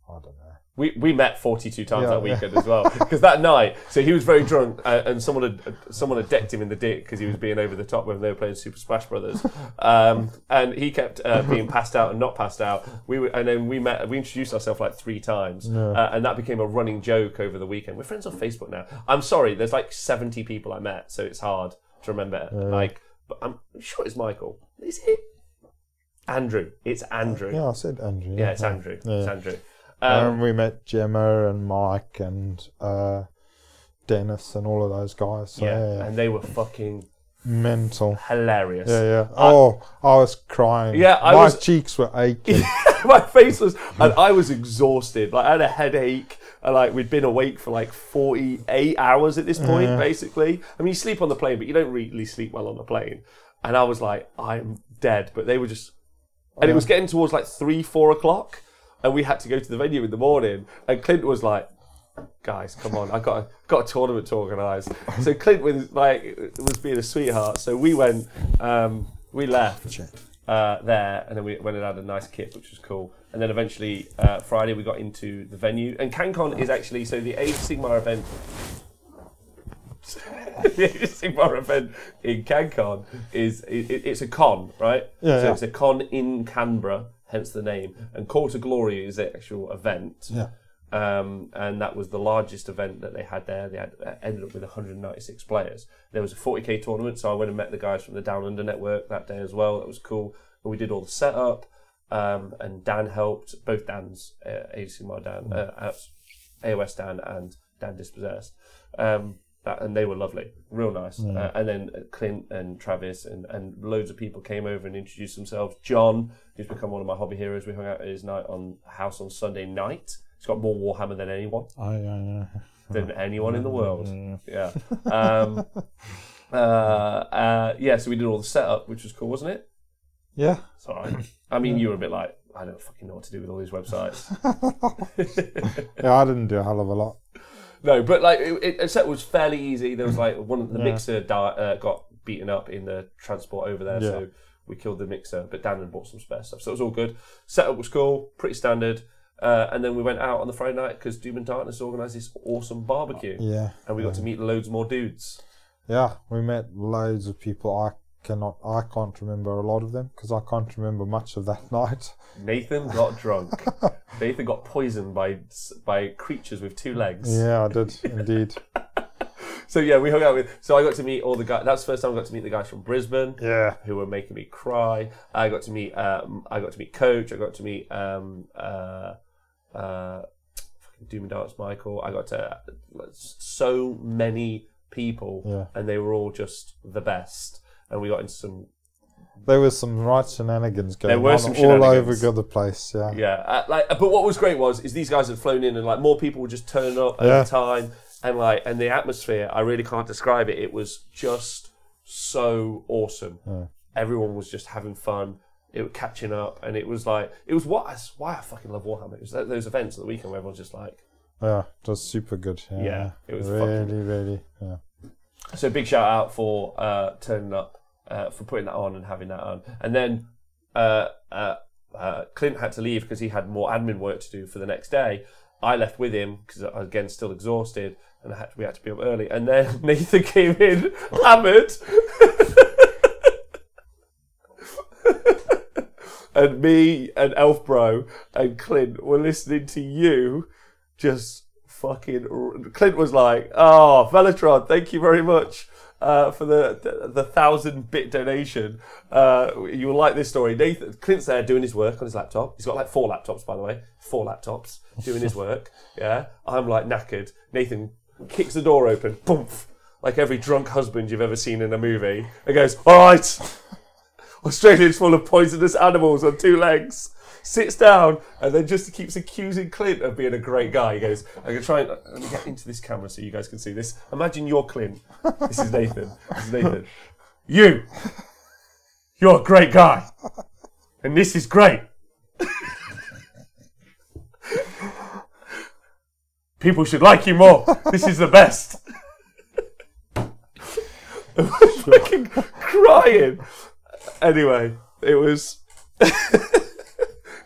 Speaker 2: I don't know.
Speaker 1: We met 42 times that weekend as well. Because that night, so he was very drunk, and someone had decked him in the dick because he was being over the top when they were playing Super Smash Brothers, and he kept being passed out and not passed out. We introduced ourselves 3 times, and that became a running joke over the weekend. We're friends on Facebook now. I'm sorry, there's 70 people I met, so it's hard to remember. But I'm sure it's Michael. Is it Andrew? It's Andrew.
Speaker 2: Yeah, I said Andrew.
Speaker 1: Yeah, it's Andrew.
Speaker 2: Yeah.
Speaker 1: It's Andrew.
Speaker 2: We met Gemma and Mike and Dennis and all of those guys. So,
Speaker 1: and they were fucking
Speaker 2: mental,
Speaker 1: hilarious.
Speaker 2: Yeah. I was crying.
Speaker 1: Yeah,
Speaker 2: my cheeks were aching.
Speaker 1: My face was, and I was exhausted. I had a headache. And we'd been awake for 48 hours at this point, basically. I mean, you sleep on the plane, but you don't really sleep well on the plane. And I was like, I'm dead. But they were just, and it was getting towards 3-4 o'clock. And we had to go to the venue in the morning, and Clint was like, "Guys, come on! I got a tournament to organise." So Clint was being a sweetheart. So we went, we left there, and then we went and had a nice kit, which was cool. And then eventually Friday we got into the venue, and Cancon is actually the Age of Sigmar event. The Age of Sigmar event in Cancon it's a con, right? So it's a con in Canberra. Hence the name. And Call to Glory is the actual event.
Speaker 2: Yeah.
Speaker 1: And that was the largest event that they had there. They ended up with 196 players. There was a 40k tournament, so I went and met the guys from the Down Under network that day as well. That was cool. And we did all the setup, and Dan helped, both Dans, AOS Dan, AOS Dan and Dan Dispossessed. And they were lovely, real nice. And then Clint and Travis and loads of people came over and introduced themselves. John, who's become one of my hobby heroes, we hung out at his house on Sunday night. He's got more Warhammer than anyone. than anyone in the world. Yeah. Yeah, so we did all the setup, which was cool, wasn't it?
Speaker 2: Yeah.
Speaker 1: It's all right. I mean, you were a bit like, I don't fucking know what to do with all these websites.
Speaker 2: Yeah, I didn't do a hell of a lot.
Speaker 1: No, but like, it was fairly easy. There was like one of the mixer got beaten up in the transport over there, so we killed the mixer, but Dan had bought some spare stuff, so it was all good. Setup was cool, pretty standard. And then we went out on the Friday night because Doom and Darkness organised this awesome barbecue.
Speaker 2: Yeah.
Speaker 1: And we got to meet loads more dudes.
Speaker 2: Yeah, we met loads of people. I can't remember a lot of them because I can't remember much of that night.
Speaker 1: Nathan got drunk. Nathan got poisoned by creatures with 2 legs.
Speaker 2: Yeah, I did indeed.
Speaker 1: So yeah, we hung out with. So I got to meet all the guys. That's the first time I got to meet the guys from Brisbane.
Speaker 2: Yeah,
Speaker 1: who were making me cry. I got to meet Coach. I got to meet Doom and Darkness Michael. I got to so many people, and they were all just the best. And we got into some.
Speaker 2: There was some right shenanigans going
Speaker 1: on
Speaker 2: all over the place. Yeah,
Speaker 1: yeah. But what was great is these guys had flown in, and like more people were just turning up at the time, and the atmosphere. I really can't describe it. It was just so awesome. Yeah. Everyone was just having fun. It was catching up, and it was why I fucking love Warhammer. It was those events at the weekend where everyone's just like,
Speaker 2: yeah, it was super good. Yeah,
Speaker 1: it was
Speaker 2: really. Yeah.
Speaker 1: So big shout out for turning up, for putting that on and having that on. And then Clint had to leave because he had more admin work to do for the next day. I left with him because I was again still exhausted, and we had to be up early. And then Nathan came in hammered, and me and Elf Bro and Clint were listening to you just. Fucking Clint was like, "Oh, Velatron, thank you very much for the 1,000-bit donation. You will like this story." Nathan, Clint's there doing his work on his laptop. He's got like 4 laptops, by the way, 4 laptops doing his work. Yeah, I'm like knackered. Nathan kicks the door open, boom, like every drunk husband you've ever seen in a movie, and goes, "All right, Australia's full of poisonous animals on 2 legs." Sits down and then just keeps accusing Clint of being a great guy. He goes, "I'm going to try and let me get into this camera so you guys can see this. Imagine you're Clint. This is Nathan. You're a great guy. And this is great. People should like you more. This is the best." I was fucking crying. Anyway, it was...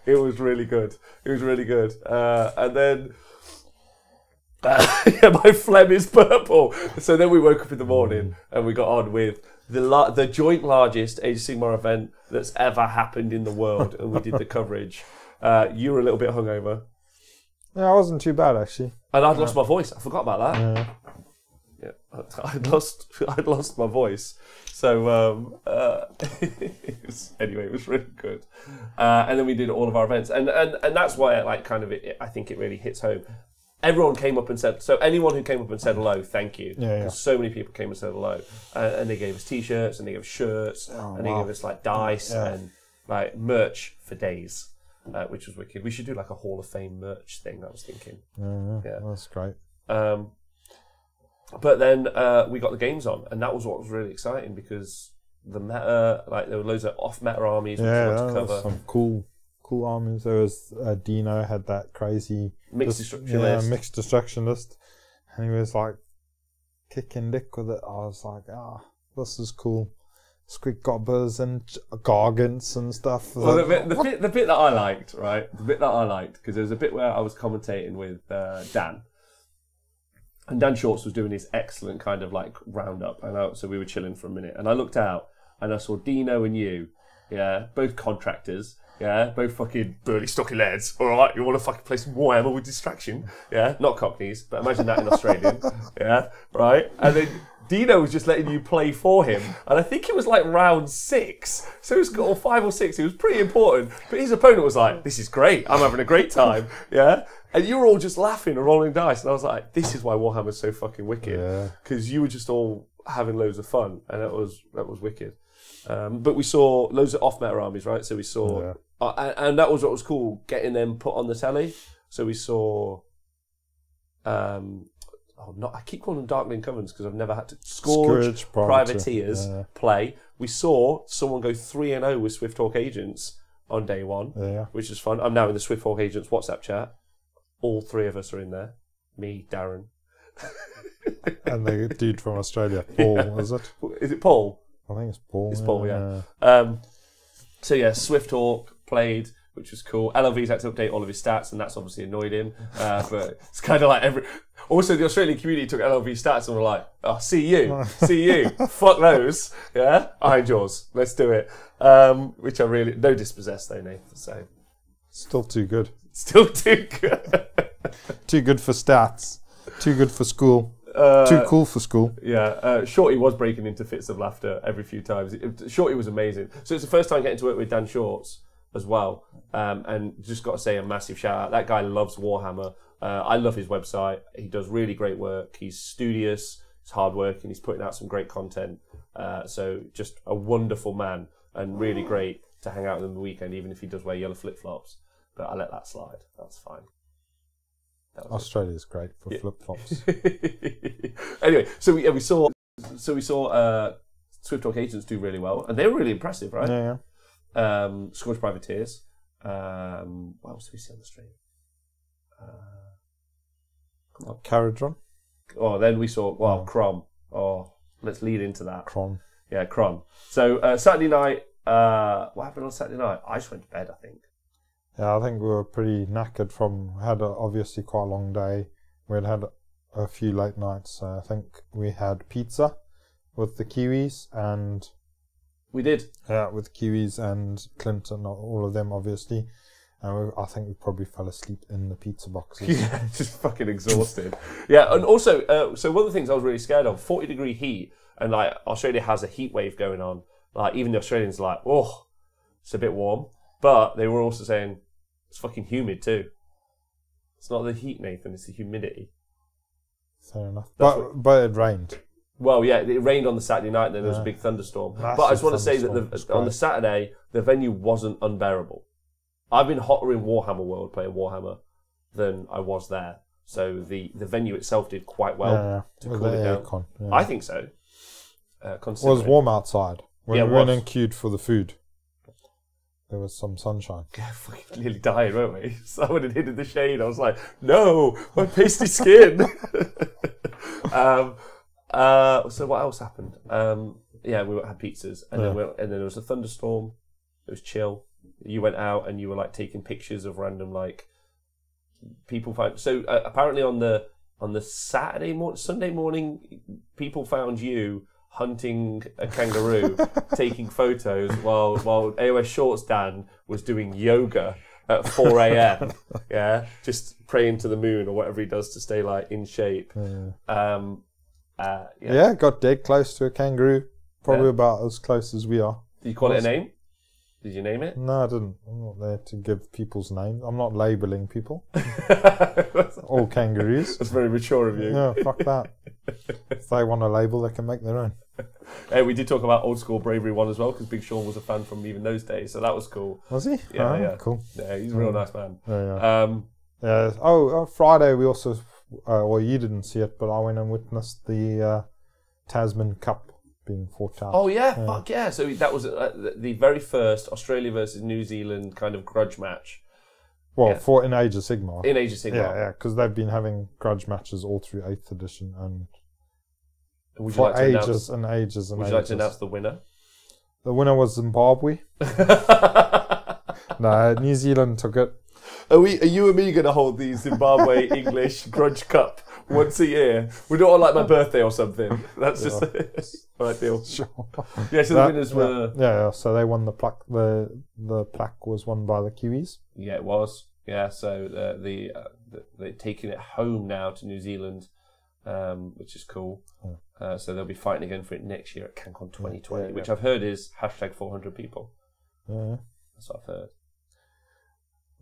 Speaker 1: It was really good. And then my phlegm is purple. So then we woke up in the morning and we got on with the joint largest Age of Sigmar event that's ever happened in the world, and we did the coverage. You were a little bit hungover.
Speaker 2: Yeah, I wasn't too bad actually.
Speaker 1: And I'd lost my voice. I forgot about that. Yeah, I'd lost my voice. So anyway, it was really good. And then we did all of our events, and that's why I think it really hits home. Everyone came up and said, so anyone who came up and said hello, thank you. Because so many people came and said hello, and they gave us t-shirts and they gave us shirts and they gave us like dice and like merch for days, which was wicked. We should do like a Hall of Fame merch thing. I was thinking.
Speaker 2: Yeah, that's great.
Speaker 1: But then we got the games on, and that was what was really exciting because the meta, like there were loads of off-meta armies which we wanted to cover.
Speaker 2: Some cool armies. There was Dino had that crazy
Speaker 1: mixed
Speaker 2: destruction list, and he was like kicking dick with it. I was like, this is cool. Squid Gobbers and Gargants and stuff.
Speaker 1: Well, the bit that I liked, right? The bit that I liked, because there was a bit where I was commentating with Dan. And Dan Shorts was doing his excellent kind of like roundup. So we were chilling for a minute. And I looked out and I saw Dino and you, both contractors, both fucking burly, stocky lads. All right, you want to fucking play some Warhammer with distraction? Yeah, not Cockneys, but imagine that in Australian. Right? And then Dino was just letting you play for him. And I think it was like round 6. So it was, or 5 or 6. It was pretty important. But his opponent was like, "This is great. I'm having a great time." Yeah? And you were all just laughing and rolling dice. And I was like, this is why Warhammer's so fucking wicked. Because you were just all having loads of fun. And that was wicked. But we saw loads of off-meta armies, right? So we saw... and that was what was cool, getting them put on the telly. So we saw... I keep calling them Darkling Covens because I've never had to. Scourge Privateers play. We saw someone go 3-0 with Swift Hawk Agents on day one, which is fun. I'm now in the Swift Hawk Agents WhatsApp chat. All three of us are in there. Me, Darren.
Speaker 2: And the dude from Australia, Paul, is it?
Speaker 1: Is it Paul?
Speaker 2: I think it's Paul.
Speaker 1: It's Paul, yeah. So yeah, Swift Hawk played, which was cool. LLV's had to update all of his stats, and that's obviously annoyed him. But it's kind of like Also, the Australian community took LLV stats and were like, "Oh, see you, fuck those, yeah, Iron Jaws, let's do it." Which I really no dispossessed though, Nathan. So
Speaker 2: still too good.
Speaker 1: Still too good.
Speaker 2: Too good for stats. Too good for school. Too cool for school.
Speaker 1: Yeah, Shorty was breaking into fits of laughter every few times. Shorty was amazing. So it's the first time getting to work with Dan Shorts as well. And just got to say a massive shout out. That guy loves Warhammer. I love his website. He does really great work. He's studious, he's hardworking, he's putting out some great content. So just a wonderful man and really great to hang out with him the weekend, even if he does wear yellow flip-flops. But I let that slide. That's fine.
Speaker 2: Australia's great for flip-flops.
Speaker 1: Anyway, so we saw Swift Hawk Agents do really well, and they were really impressive, right?
Speaker 2: Yeah.
Speaker 1: Scourge Privateers. What else did we see on the stream?
Speaker 2: Caradron.
Speaker 1: Oh, then we saw Crom. Oh, let's lead into that.
Speaker 2: Crom.
Speaker 1: Yeah, Crom. So Saturday night. What happened on Saturday night? I just went to bed, I think.
Speaker 2: Yeah, I think we were pretty knackered obviously quite a long day. We had a few late nights. I think we had pizza with the Kiwis and...
Speaker 1: We did.
Speaker 2: Yeah, with Kiwis and Clinton, all of them obviously. And I think we probably fell asleep in the pizza boxes.
Speaker 1: Yeah, just fucking exhausted. Yeah, and also, so one of the things I was really scared of, 40-degree heat, and like Australia has a heat wave going on. Like even the Australians are like, oh, it's a bit warm. But they were also saying, it's fucking humid too. It's not the heat, Nathan, it's the humidity.
Speaker 2: Fair enough. But it rained.
Speaker 1: Well, yeah, it rained on the Saturday night, and then there was a big thunderstorm. But I just want to say that on the Saturday, the venue wasn't unbearable. I've been hotter in Warhammer World playing Warhammer than I was there. So the venue itself did quite well to cool it down.
Speaker 2: Aircon, yeah.
Speaker 1: I think so.
Speaker 2: It was warm outside. When we went and queued for the food, there was some sunshine.
Speaker 1: Yeah, fucking nearly died, weren't we? Someone had hid in the shade. I was like, no, my pasty skin. So what else happened? Yeah, we had pizzas, and then there was a thunderstorm. It was chill. You went out and you were like taking pictures of random like people found. So apparently on the Sunday morning, people found you hunting a kangaroo, taking photos while AOS Shorts Dan was doing yoga at 4 a.m. Yeah, just praying to the moon or whatever he does to stay like in shape.
Speaker 2: Yeah, got dead close to a kangaroo. Probably about as close as we are.
Speaker 1: Did you call it a name? Did you name it?
Speaker 2: No, I didn't. I'm not there to give people's names. I'm not labelling people. All kangaroos.
Speaker 1: That's very mature of you.
Speaker 2: Yeah, fuck that. If they want a label, they can make their own.
Speaker 1: Hey, we did talk about Old School Bravery 1 as well, because Big Sean was a fan from even those days, so that was cool.
Speaker 2: Was he?
Speaker 1: Yeah, yeah.
Speaker 2: Cool.
Speaker 1: Yeah, he's a real nice man.
Speaker 2: Yeah. Friday we also, well, you didn't see it, but I went and witnessed the Tasman Cup being fought out.
Speaker 1: Oh yeah, fuck yeah! So that was the very first Australia versus New Zealand kind of grudge match.
Speaker 2: Well, for in Age of Sigmar.
Speaker 1: In Age of Sigmar.
Speaker 2: Yeah, because they've been having grudge matches all through 8th edition and
Speaker 1: would you
Speaker 2: for
Speaker 1: like
Speaker 2: ages and ages and
Speaker 1: would
Speaker 2: ages.
Speaker 1: you like to announce the winner?
Speaker 2: The winner was Zimbabwe. No, New Zealand took it.
Speaker 1: Are you and me going to hold the Zimbabwe English Grudge Cup once a year? We do it on like my birthday or something. That's just all right, deal.
Speaker 2: Sure.
Speaker 1: Yeah, so the winners were.
Speaker 2: Yeah, so they won the plaque. The plaque was won by the Kiwis.
Speaker 1: Yeah, it was. Yeah, so they're taking it home now to New Zealand, which is cool. Yeah. So they'll be fighting again for it next year at Cancon 2020, which I've heard is #400 people.
Speaker 2: Yeah,
Speaker 1: that's what I've heard.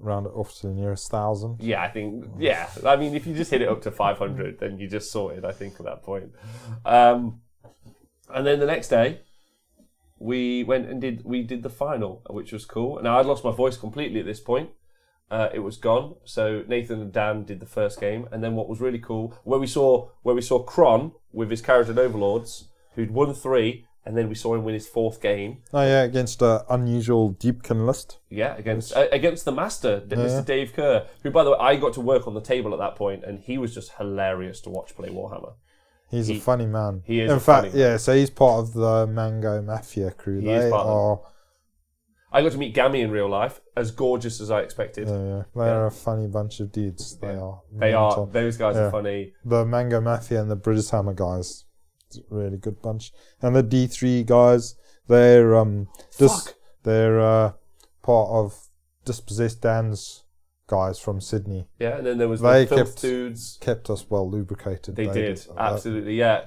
Speaker 2: Round it off to the nearest 1,000.
Speaker 1: Yeah, I think. Yeah, I mean, if you just hit it up to 500, then you just sorted. I think at that point. And then the next day, we went and did the final, which was cool. Now I'd lost my voice completely at this point. it was gone. So Nathan and Dan did the first game, and then what was really cool, where we saw Kron with his Carriage and Overlords, who'd won 3, and then we saw him win his 4th game.
Speaker 2: Oh yeah, against an unusual Deepkin list.
Speaker 1: Yeah, against the master, Mr. Dave Kerr, who, by the way, I got to work on the table at that point, and he was just hilarious to watch play Warhammer.
Speaker 2: He's a funny man.
Speaker 1: He is.
Speaker 2: In fact, yeah. So he's part of the Mango Mafia crew.
Speaker 1: He is part of them. I got to meet Gammy in real life, as gorgeous as I expected.
Speaker 2: Yeah. They're a funny bunch of dudes. They are.
Speaker 1: They are. Those guys are funny.
Speaker 2: The Mango Mafia and the British Hammer guys, it's a really good bunch. And the D3 guys, they're part of Dispossessed Dan's guys from Sydney.
Speaker 1: Yeah, and then there was the Filth Dudes.
Speaker 2: Kept us well lubricated.
Speaker 1: They did, absolutely, yeah.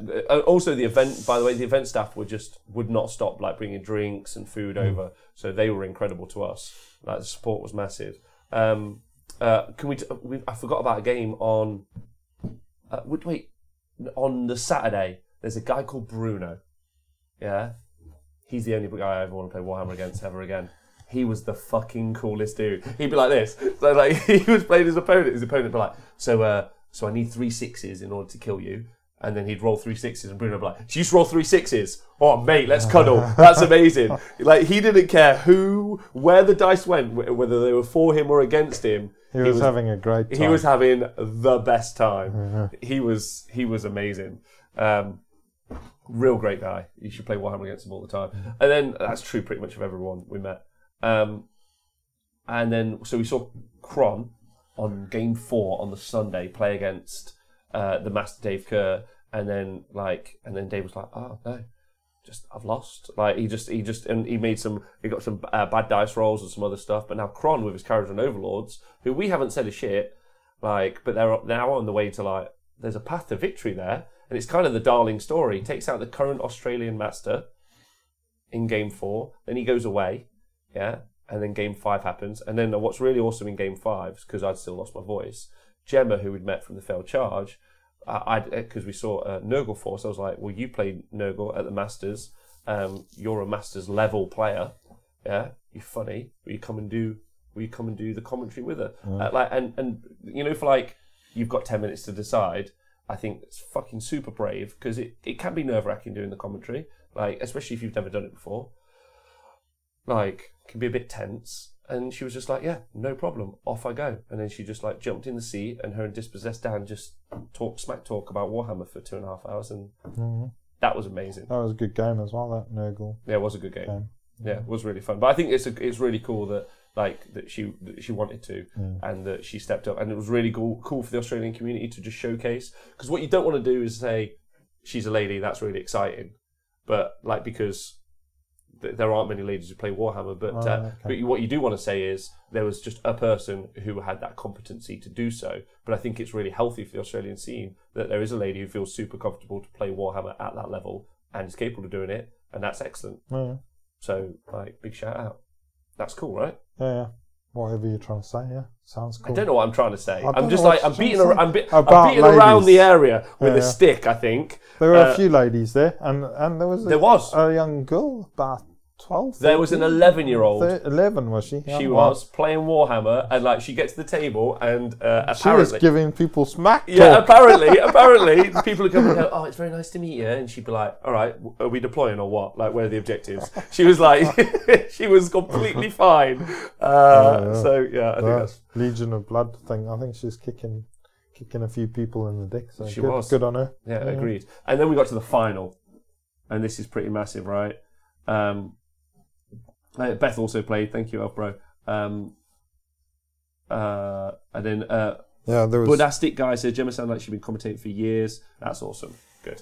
Speaker 1: Also, the event, by the way, the event staff would not stop like bringing drinks and food over, so they were incredible to us. Like the support was massive. I forgot about a game on. On the Saturday, there's a guy called Bruno. Yeah, he's the only guy I ever want to play Warhammer against ever again. He was the fucking coolest dude. He'd be like this. So like he was playing his opponent. His opponent would be like, so I need 3 6s in order to kill you. And then he'd roll 3 6s, and Bruno would be like, so you just roll 3 6s. Oh mate, let's cuddle. That's amazing. Like he didn't care where the dice went, whether they were for him or against him.
Speaker 2: He was having a great time.
Speaker 1: He was having the best time. He was amazing. Real great guy. You should play Warhammer against him all the time. And then that's true pretty much of everyone we met. And then so we saw Kron on game 4 on the Sunday play against the Master Dave Kerr, and then Dave was like, oh no, I've lost. Like he got some bad dice rolls and some other stuff, but now Kron with his Carriage and Overlords, who we haven't said a shit, but they're now on the way to there's a path to victory there, and it's kind of the darling story. He takes out the current Australian master in game 4, then he goes away. Yeah, and then game 5 happens, and then what's really awesome in game 5, because I'd still lost my voice, Gemma, who we'd met from the Failed Charge, because we saw Nurgle Force, I was like, well, you played Nurgle at the Masters, you're a Masters level player, yeah, you're funny, will you come and do the commentary with her? And you know, for you've got 10 minutes to decide, I think it's fucking super brave, because it can be nerve-wracking doing the commentary, especially if you've never done it before. Can be a bit tense, and she was just like, yeah, no problem, off I go. And then she just jumped in the seat, and her and Dispossessed Dan just smack talk about Warhammer for 2.5 hours, and that was amazing.
Speaker 2: That was a good game as well, that Nurgle.
Speaker 1: Yeah, it was a good game. Yeah, it was really fun. But I think it's really cool that that she wanted to, and that she stepped up, and it was really cool for the Australian community to just showcase, because what you don't want to do is say she's a lady, that's really exciting, but because there aren't many ladies who play Warhammer, but what you do want to say is there was just a person who had that competency to do so. But I think it's really healthy for the Australian scene that there is a lady who feels super comfortable to play Warhammer at that level and is capable of doing it, and that's excellent. So, big shout out. That's cool, right?
Speaker 2: Yeah. Whatever you're trying to say, yeah, sounds cool.
Speaker 1: I don't know what I'm trying to say. I'm just I'm beating around the area with a stick. I think
Speaker 2: there were a few ladies there, and there was a young girl about 12. 13,
Speaker 1: there was an 11-year-old.
Speaker 2: 11 was she?
Speaker 1: She was playing Warhammer, and she gets to the table, and apparently
Speaker 2: she was giving people smack talk.
Speaker 1: Yeah, apparently people would come and go, "Oh, it's very nice to meet you," and she'd be like, "All right, are we deploying or what? Where are the objectives?" She was she was completely fine. So yeah, I think that's
Speaker 2: Legion of Blood thing. I think she's kicking a few people in the dick. So
Speaker 1: she was
Speaker 2: good on her.
Speaker 1: Yeah, agreed. And then we got to the final, and this is pretty massive, right? Beth also played. Thank you, Elf Bro. And then
Speaker 2: there was
Speaker 1: Budastic guy said Gemma sounded like she'd been commentating for years. That's awesome. Good.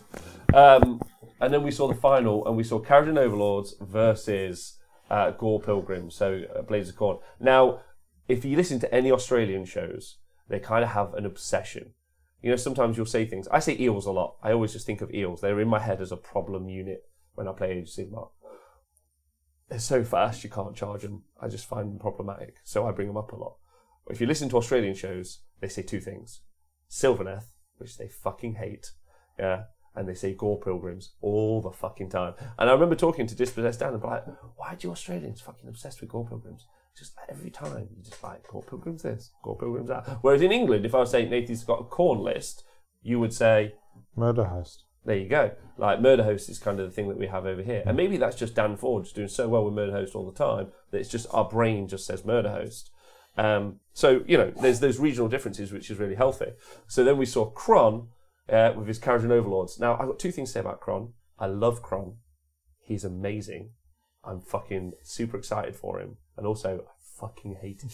Speaker 1: And then we saw the final, and we saw Carriage and Overlords versus Gore Pilgrims. So Blades of Corn. Now, if you listen to any Australian shows, they kind of have an obsession. You know, sometimes you'll say things. I say eels a lot. I always just think of eels. They're in my head as a problem unit when I play Age of Sigmar. They're so fast, you can't charge them. I just find them problematic, so I bring them up a lot. But if you listen to Australian shows, they say 2 things. Sylvaneth, which they fucking hate, yeah, and they say Gore Pilgrims all the fucking time. And I remember talking to Dispossessed Dan and be like, why are you Australians fucking obsessed with Gore Pilgrims? just every time, you just like, Gore Pilgrims this, Gore Pilgrims that. Whereas in England, if I was saying Nathan's got a corn list, you would say...
Speaker 2: Murder Host.
Speaker 1: There you go. Like, Murder Host is kind of the thing that we have over here. And maybe that's just Dan Ford just doing so well with Murder Host all the time that it's just our brain just says Murder Host. So, you know, there's those regional differences, which is really healthy. So then we saw Kron with his Kharadron Overlords. Now, I've got two things to say about Kron. I love Kron. He's amazing. I'm fucking super excited for him. And also, I fucking hate him.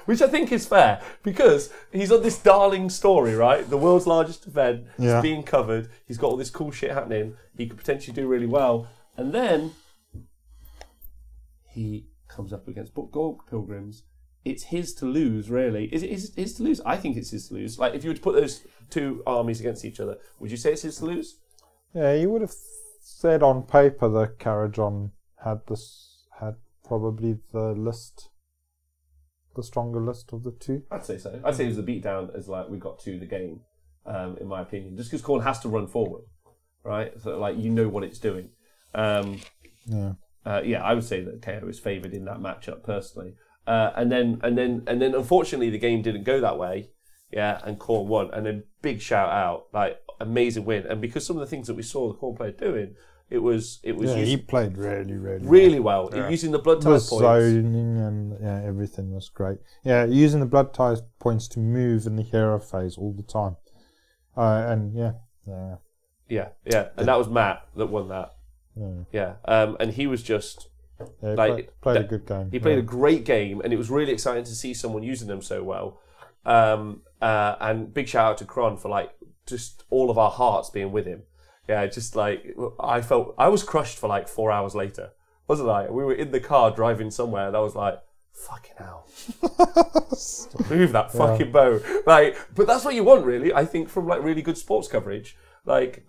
Speaker 1: Which I think is fair, because he's on this darling story, right? The world's largest event, it's being covered, he's got all this cool shit happening, he could potentially do really well, and then he comes up against Gore Pilgrims. It's his to lose, really. Is it his to lose? I think it's his to lose. Like, if you were to put those two armies against each other, would you say it's his to lose?
Speaker 2: Yeah, you would have said on paper that Kharadron had probably the stronger list of the two.
Speaker 1: I'd say so. I'd say it was a beatdown as like we got to the game, in my opinion. Just because Khorne has to run forward, right? So like you know what it's doing. I would say that KO is favoured in that matchup personally. And then unfortunately the game didn't go that way. Yeah, and Khorne won. And then big shout out, like amazing win. And because some of the things that we saw the Khorne player doing, it was
Speaker 2: he played really
Speaker 1: well. Yeah. Using the blood ties points.
Speaker 2: Zoning and everything was great. Yeah, using the blood ties points to move in the hero phase all the time. And that was Matt that won that. And he was just played a good game.
Speaker 1: He played a great game, and it was really exciting to see someone using them so well. And big shout out to Kron for like just all of our hearts being with him. Yeah, just like I was crushed for like 4 hours later, wasn't I? We were in the car driving somewhere, and I was like, "Fucking hell, move that fucking bow!" Like, but that's what you want, really. I think from like really good sports coverage, like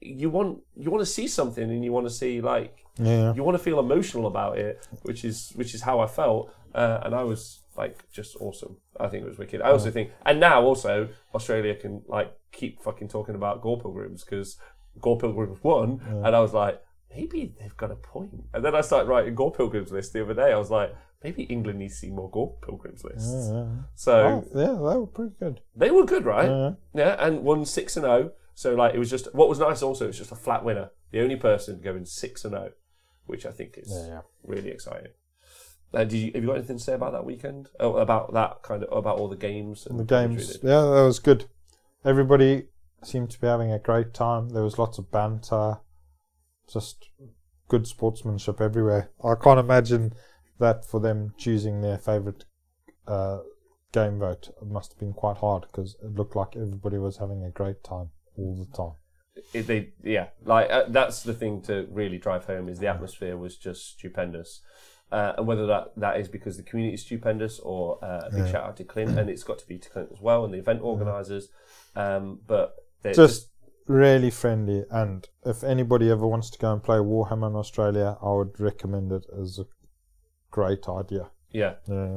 Speaker 1: you want to see something, and you want to see you want to feel emotional about it, which is how I felt, and I was like just awesome. I think it was wicked. I also think, and now also Australia can like keep fucking talking about Gore Pilgrims because Gore Pilgrims won, and I was like, maybe they've got a point. And then I started writing Gore Pilgrims lists the other day. I was like, maybe England needs to see more Gore Pilgrims lists. So
Speaker 2: they were pretty good.
Speaker 1: They were good, right? Yeah, and won 6-0. So like it was just what was nice. Also, it was just a flat winner. The only person going 6-0, which I think is really exciting. Have you got anything to say about that weekend? Oh, about that about all the games? And
Speaker 2: the games, that was good. Everybody seemed to be having a great time. There was lots of banter, just good sportsmanship everywhere. I can't imagine that for them choosing their favourite game vote. It must have been quite hard because it looked like everybody was having a great time all the time.
Speaker 1: That's the thing to really drive home is the atmosphere was just stupendous. And whether that is because the community is stupendous or a big shout out to Clint, and it's got to be to Clint as well, and the event organisers. But
Speaker 2: just really friendly, and if anybody ever wants to go and play Warhammer in Australia, I would recommend it as a great idea.
Speaker 1: Yeah.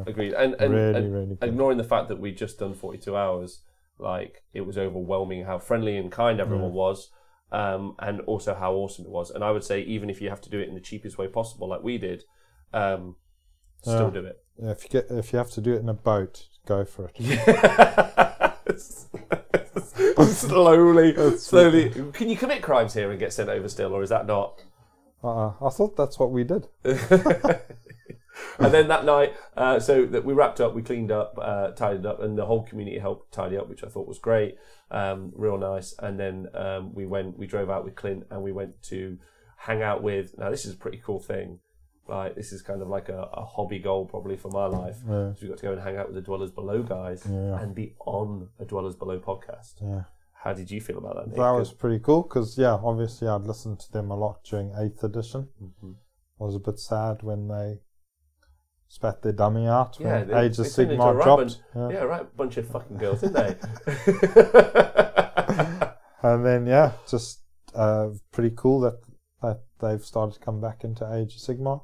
Speaker 1: Agreed. And
Speaker 2: really good.
Speaker 1: Ignoring the fact that we'd just done 42 hours, like it was overwhelming how friendly and kind everyone was, and also how awesome it was. And I would say even if you have to do it in the cheapest way possible, like we did. Still do it.
Speaker 2: Yeah, if you have to do it in a boat, go for it.
Speaker 1: slowly. Can you commit crimes here and get sent over still, or is that not?
Speaker 2: I thought that's what we did.
Speaker 1: And then that night, so that we wrapped up, we cleaned up, tidied up, and the whole community helped tidy up, which I thought was great, real nice. And then we drove out with Clint, and we went to hang out with. Now this is a pretty cool thing. Like this is kind of like a hobby goal probably for my life. So we got to go and hang out with the Dwellers Below guys and be on a Dwellers Below podcast. Yeah. How did you feel about that, Nick?
Speaker 2: That was pretty cool because obviously I'd listened to them a lot during 8th edition. I was a bit sad when they spat their dummy out when Age of Sigmar dropped.
Speaker 1: Bunch of fucking girls, didn't they?
Speaker 2: And then just pretty cool that they've started to come back into Age of Sigmar.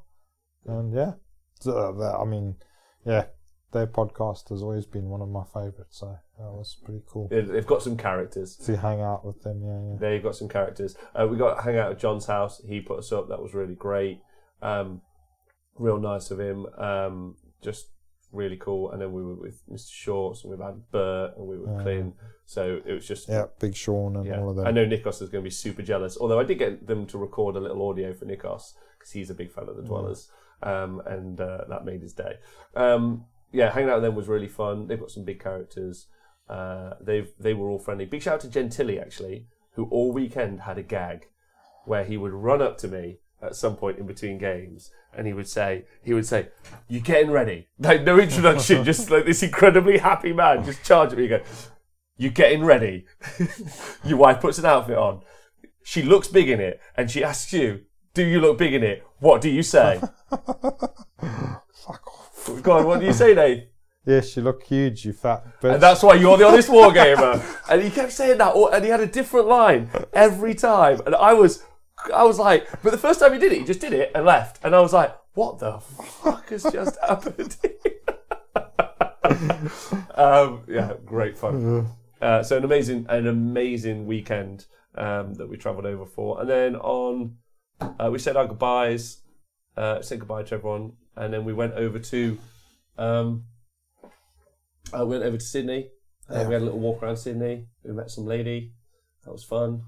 Speaker 2: And their podcast has always been one of my favourites, so that was pretty cool.
Speaker 1: They've got some characters.
Speaker 2: To hang out with them,
Speaker 1: They've got some characters. We got to hang out at John's house. He put us up. That was really great. Real nice of him. Just really cool. And then we were with Mr. Shorts, and we had Bert, and we were Clint. So it was just
Speaker 2: Big Sean and all of them.
Speaker 1: I know Nikos is going to be super jealous. Although I did get them to record a little audio for Nikos because he's a big fan of the Dwellers, and that made his day. Hanging out with them was really fun. They've got some big characters. They were all friendly. Big shout out to Gentili actually, who all weekend had a gag where he would run up to me at some point in between games, and he would say, "You getting ready?" Like no introduction, just like this incredibly happy man, just charge at me. You go, "You getting ready?" Your wife puts an outfit on. She looks big in it, and she asks you, "Do you look big in it?" What do you say?
Speaker 2: Fuck off.
Speaker 1: Go on, what do you say, Dave?
Speaker 2: Yes, you look huge, you fat bitch.
Speaker 1: And that's why you're the honest wargamer. And he kept saying that, and he had a different line every time. And I was like, but the first time he did it, he just did it and left. And I was like, what the fuck has just happened? Great fun. So an amazing weekend that we travelled over for. And then we said our goodbyes, said goodbye to everyone, and then we went over to Sydney. We had a little walk around Sydney. We met some lady. That was fun.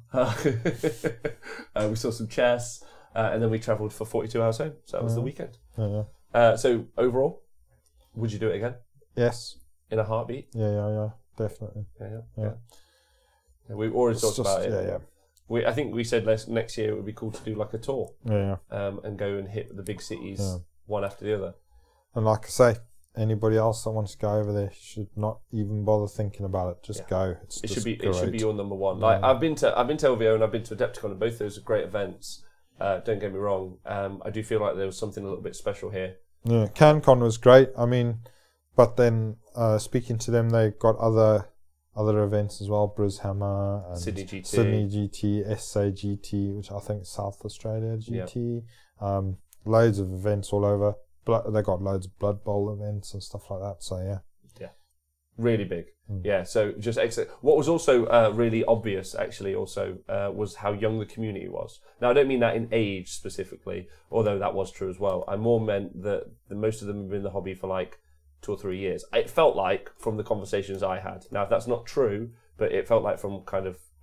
Speaker 1: We saw some chess, and then we travelled for 42 hours home. So that was the weekend. So overall, would you do it again?
Speaker 2: Yes.
Speaker 1: In a heartbeat?
Speaker 2: Yeah, definitely.
Speaker 1: Yeah. We've already talked about it. I think we said next year it would be cool to do like a tour. And go and hit the big cities one after the other.
Speaker 2: And like I say, anybody else that wants to go over there should not even bother thinking about it. Just go.
Speaker 1: It should be your number one. Like I've been to LVO and I've been to Adepticon, and both those are great events. Don't get me wrong. I do feel like there was something a little bit special here.
Speaker 2: Yeah, Cancon was great. I mean, but then speaking to them, they got other events as well. Brishammer and
Speaker 1: Sydney GT,
Speaker 2: SA GT, which I think is South Australia GT. Loads of events all over. They got loads of Blood Bowl events and stuff like that. So yeah,
Speaker 1: really big. So just excellent. What was also really obvious, actually, also was how young the community was. Now, I don't mean that in age specifically, although that was true as well. I more meant that most of them have been in the hobby for like 2 or 3 years. It felt like from the conversations I had. Now, if that's not true, but it felt like from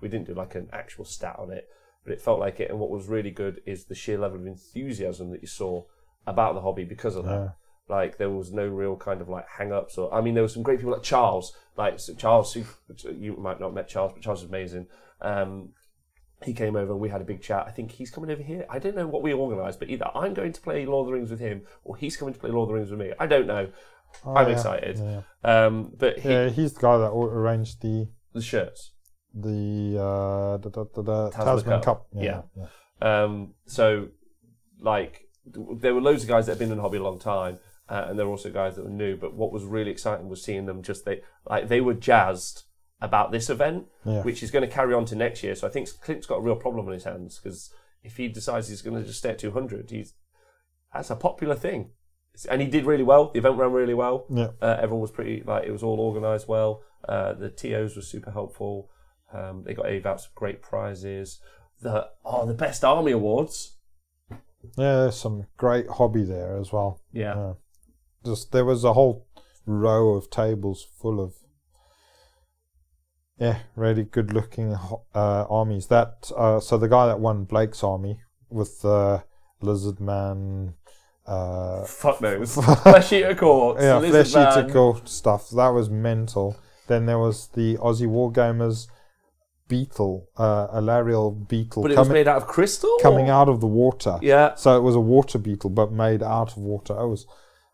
Speaker 1: we didn't do like an actual stat on it, but it felt like it. And what was really good is the sheer level of enthusiasm that you saw about the hobby because of that. Like there was no real kind of like hang-ups, or I mean there were some great people like Charles. Charles, you might not have met Charles, but Charles is amazing. He came over and we had a big chat. I think he's coming over here. I don't know what we organised, but either I'm going to play Lord of the Rings with him or he's coming to play Lord of the Rings with me. I don't know. I'm excited. But
Speaker 2: he's the guy that arranged the
Speaker 1: shirts.
Speaker 2: The Tasman Cup.
Speaker 1: So like there were loads of guys that had been in the hobby a long time, and there were also guys that were new. But what was really exciting was seeing them they were jazzed about this event, which is going to carry on to next year. So I think Clint's got a real problem on his hands, because if he decides he's going to just stay at 200, that's a popular thing. And he did really well. The event ran really well. Everyone was pretty it was all organised well. The TOs were super helpful. They got out some great prizes. The best army awards.
Speaker 2: Yeah, there's some great hobby there as well.
Speaker 1: Just
Speaker 2: there was a whole row of tables full of really good looking armies. So the guy that won Blake's army with the Lizard Man,
Speaker 1: fuck knows, Flesh Eater Court,
Speaker 2: Flesh Eater Court stuff. That was mental. Then there was the Aussie Wargamers beetle, a Lariel beetle.
Speaker 1: But it was made out of crystal?
Speaker 2: Coming out of the water.
Speaker 1: Yeah.
Speaker 2: So it was a water beetle, but made out of water.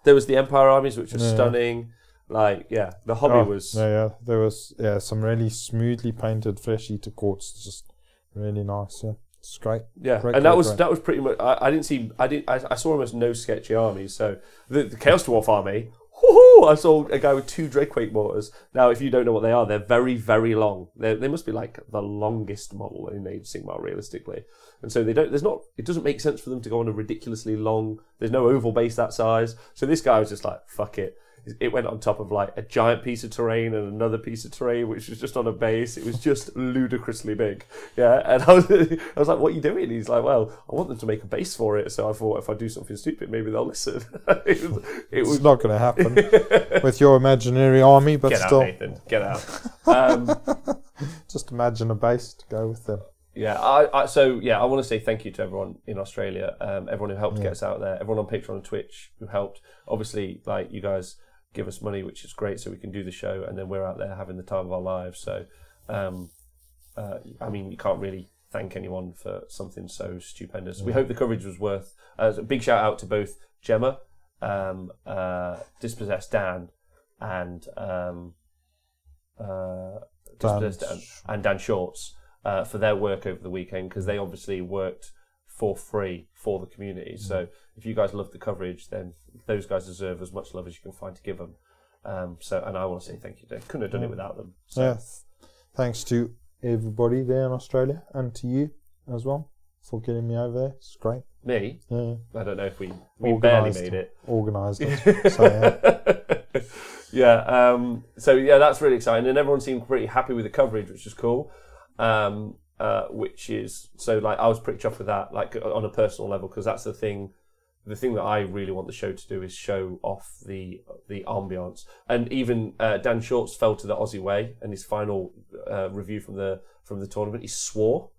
Speaker 1: There was the Empire armies, which was stunning. The hobby was...
Speaker 2: There was some really smoothly painted Flesh Eater Courts. Just really nice, It's great.
Speaker 1: Yeah,
Speaker 2: great,
Speaker 1: and
Speaker 2: great,
Speaker 1: that was pretty much... I saw almost no sketchy armies. So the Chaos Dwarf army... I saw a guy with 2 Drakequake mortars. Now, if you don't know what they are, they're very, very long. They must be like the longest model in Age of Sigmar, realistically. And so it doesn't make sense for them to go on a ridiculously long. There's no oval base that size. So this guy was just like, fuck it. it went on top of like a giant piece of terrain and another piece of terrain, which was just on a base. It was just ludicrously big. Yeah, and I was like, "What are you doing?" He's like, "Well, I want them to make a base for it, so I thought if I do something stupid, maybe they'll listen."
Speaker 2: It's not going to happen with your imaginary army, but
Speaker 1: get
Speaker 2: still,
Speaker 1: out, Nathan, get out.
Speaker 2: Just imagine a base to go with them.
Speaker 1: Yeah, I want to say thank you to everyone in Australia, everyone who helped get us out there, everyone on Patreon and Twitch who helped. Obviously, like, you guys give us money, which is great, so we can do the show, and then we're out there having the time of our lives. So, I mean, you can't really thank anyone for something so stupendous. We hope the coverage was worth. A big shout out to both Gemma, Dispossessed Dan, and Dispossessed Dan and Dan Shorts. For their work over the weekend, because they obviously worked for free for the community. So if you guys love the coverage, then those guys deserve as much love as you can find to give them. And I want to say thank you. They couldn't have done it without them. So.
Speaker 2: Yes. Thanks to everybody there in Australia and to you as well for getting me over there. It's great.
Speaker 1: Me?
Speaker 2: Yeah.
Speaker 1: I don't know if we barely made it.
Speaker 2: Organised it. So,
Speaker 1: yeah. So yeah, that's really exciting, and everyone seemed pretty happy with the coverage, which is cool. Which is, so like, I was pretty chuffed with that, like, on a personal level, because that's the thing that I really want the show to do is show off the ambiance. And even Dan Shorts fell to the Aussie way, and his final review from the tournament, he swore.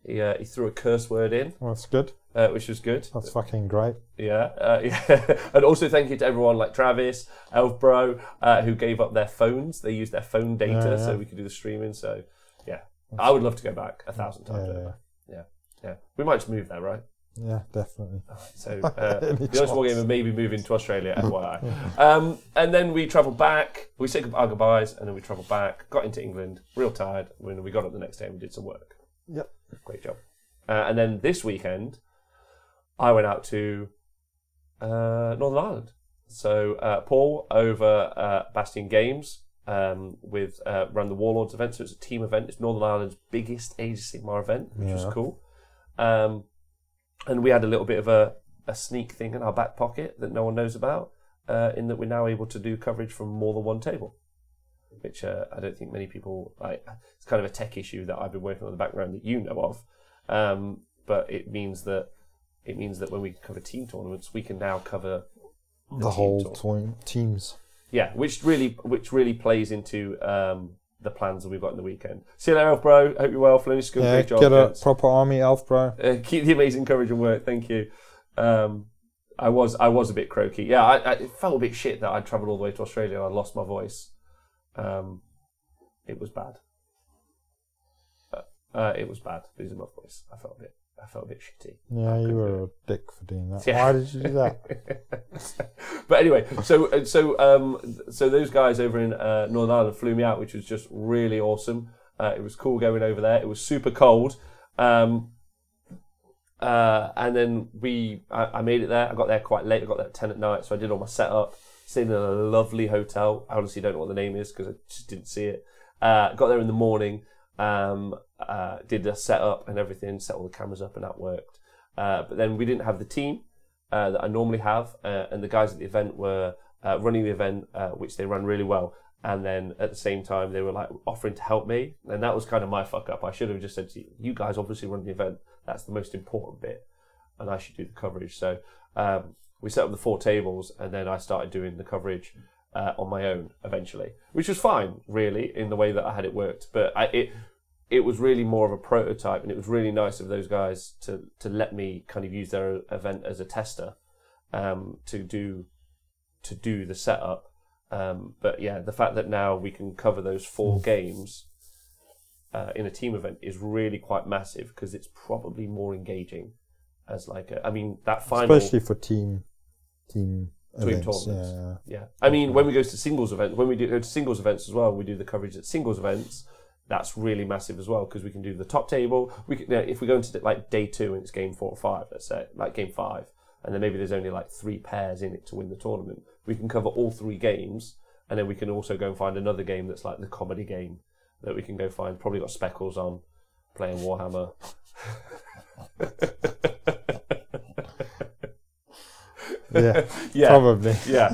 Speaker 1: He threw a curse word in.
Speaker 2: Well, that's good.
Speaker 1: Which was good.
Speaker 2: That's fucking great.
Speaker 1: Yeah, yeah. And also thank you to everyone like Travis, Elfbro, who gave up their phones. They used their phone data so we could do the streaming. So yeah, I would love to go back 1,000 times over. Yeah. We might just move there, right?
Speaker 2: Yeah, definitely.
Speaker 1: So the Honest Wargamer may be moving to Australia, FYI. And then we travelled back. We said our goodbyes, and then we travelled back. Got into England, real tired. When we got up the next day, and we did some work.
Speaker 2: Yep.
Speaker 1: Great job. And then this weekend, I went out to Northern Ireland. So Paul over Bastion Games ran the Warlords event. So it's a team event. It's Northern Ireland's biggest Age of Sigmar event, which is cool. And we had a little bit of a sneak thing in our back pocket that no one knows about, in that we're now able to do coverage from more than one table, which I don't think many people like. It's kind of a tech issue that I've been working on in the background that you know of, but it means that when we cover team tournaments, we can now cover
Speaker 2: the whole teams.
Speaker 1: Yeah, which really plays into the plans that we've got in the weekend. See you later, Elf Bro. Hope you're well. Flinnish, good, great job.
Speaker 2: Get a proper army, Elf Bro.
Speaker 1: Keep the amazing coverage and work. Thank you. I was a bit croaky. Yeah, I felt a bit shit that I travelled all the way to Australia and I lost my voice. It was bad. It was bad losing my voice. I felt a bit shitty.
Speaker 2: Yeah, you were a dick for doing that. Yeah. Why did you do that?
Speaker 1: But anyway, so those guys over in Northern Ireland flew me out, which was just really awesome. It was cool going over there. It was super cold, and then I made it there. I got there quite late. I got there at 10 at night, so I did all my setup. Stayed in a lovely hotel. I honestly don't know what the name is because I just didn't see it. Got there in the morning. Did the setup and everything, set all the cameras up, and that worked. But then we didn't have the team that I normally have, and the guys at the event were running the event, which they ran really well. And then at the same time, they were like offering to help me, and that was kind of my fuck up. I should have just said to you, you guys obviously run the event. That's the most important bit, and I should do the coverage. So we set up the 4 tables, and then I started doing the coverage on my own eventually, which was fine, really, in the way that I had it worked. But it was really more of a prototype, and it was really nice of those guys to let me kind of use their event as a tester to do the setup. But yeah, the fact that now we can cover those 4 games in a team event is really quite massive, because it's probably more engaging as like that final,
Speaker 2: especially for team events,
Speaker 1: tournaments. Yeah. I mean, when we go to singles events, go to singles events as well, we do the coverage at singles events. That's really massive as well, because we can do the top table. We can, if we go into like day 2 and it's game 4 or 5, let's say, like game 5, and then maybe there's only like 3 pairs in it to win the tournament. We can cover all 3 games, and then we can also go and find another game that's like the comedy game that we can go find. Probably got Speckles on, playing Warhammer.
Speaker 2: Yeah, probably.
Speaker 1: Yeah.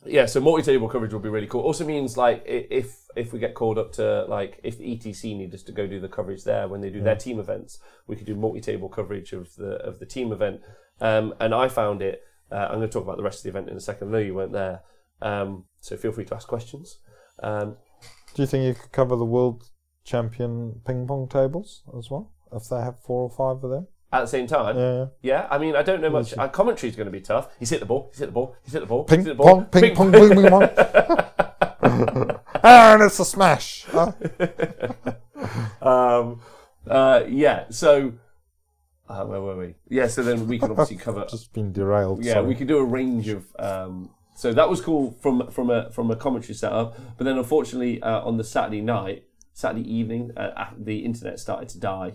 Speaker 1: Yeah, so multi-table coverage will be really cool. Also means like if we get called up to like if the ETC need us to go do the coverage there when they do their team events, we could do multi-table coverage of the team event. And I found it. I'm going to talk about the rest of the event in a second. I know you weren't there, so feel free to ask questions.
Speaker 2: Do you think you could cover the world champion ping pong tables as well if they have 4 or 5 of them?
Speaker 1: At the same time? Yeah. I mean, I don't know much. Commentary is going to be tough. He's hit the ball, he's hit the ball, he's hit the ball.
Speaker 2: Ping pong, ping pong, ping pong. And it's a smash.
Speaker 1: Yeah, so... where were we? Yeah, so then we can obviously cover...
Speaker 2: Just been derailed.
Speaker 1: Yeah, we can do a range of... so that was cool from a commentary setup, but then unfortunately on the Saturday evening, the internet started to die.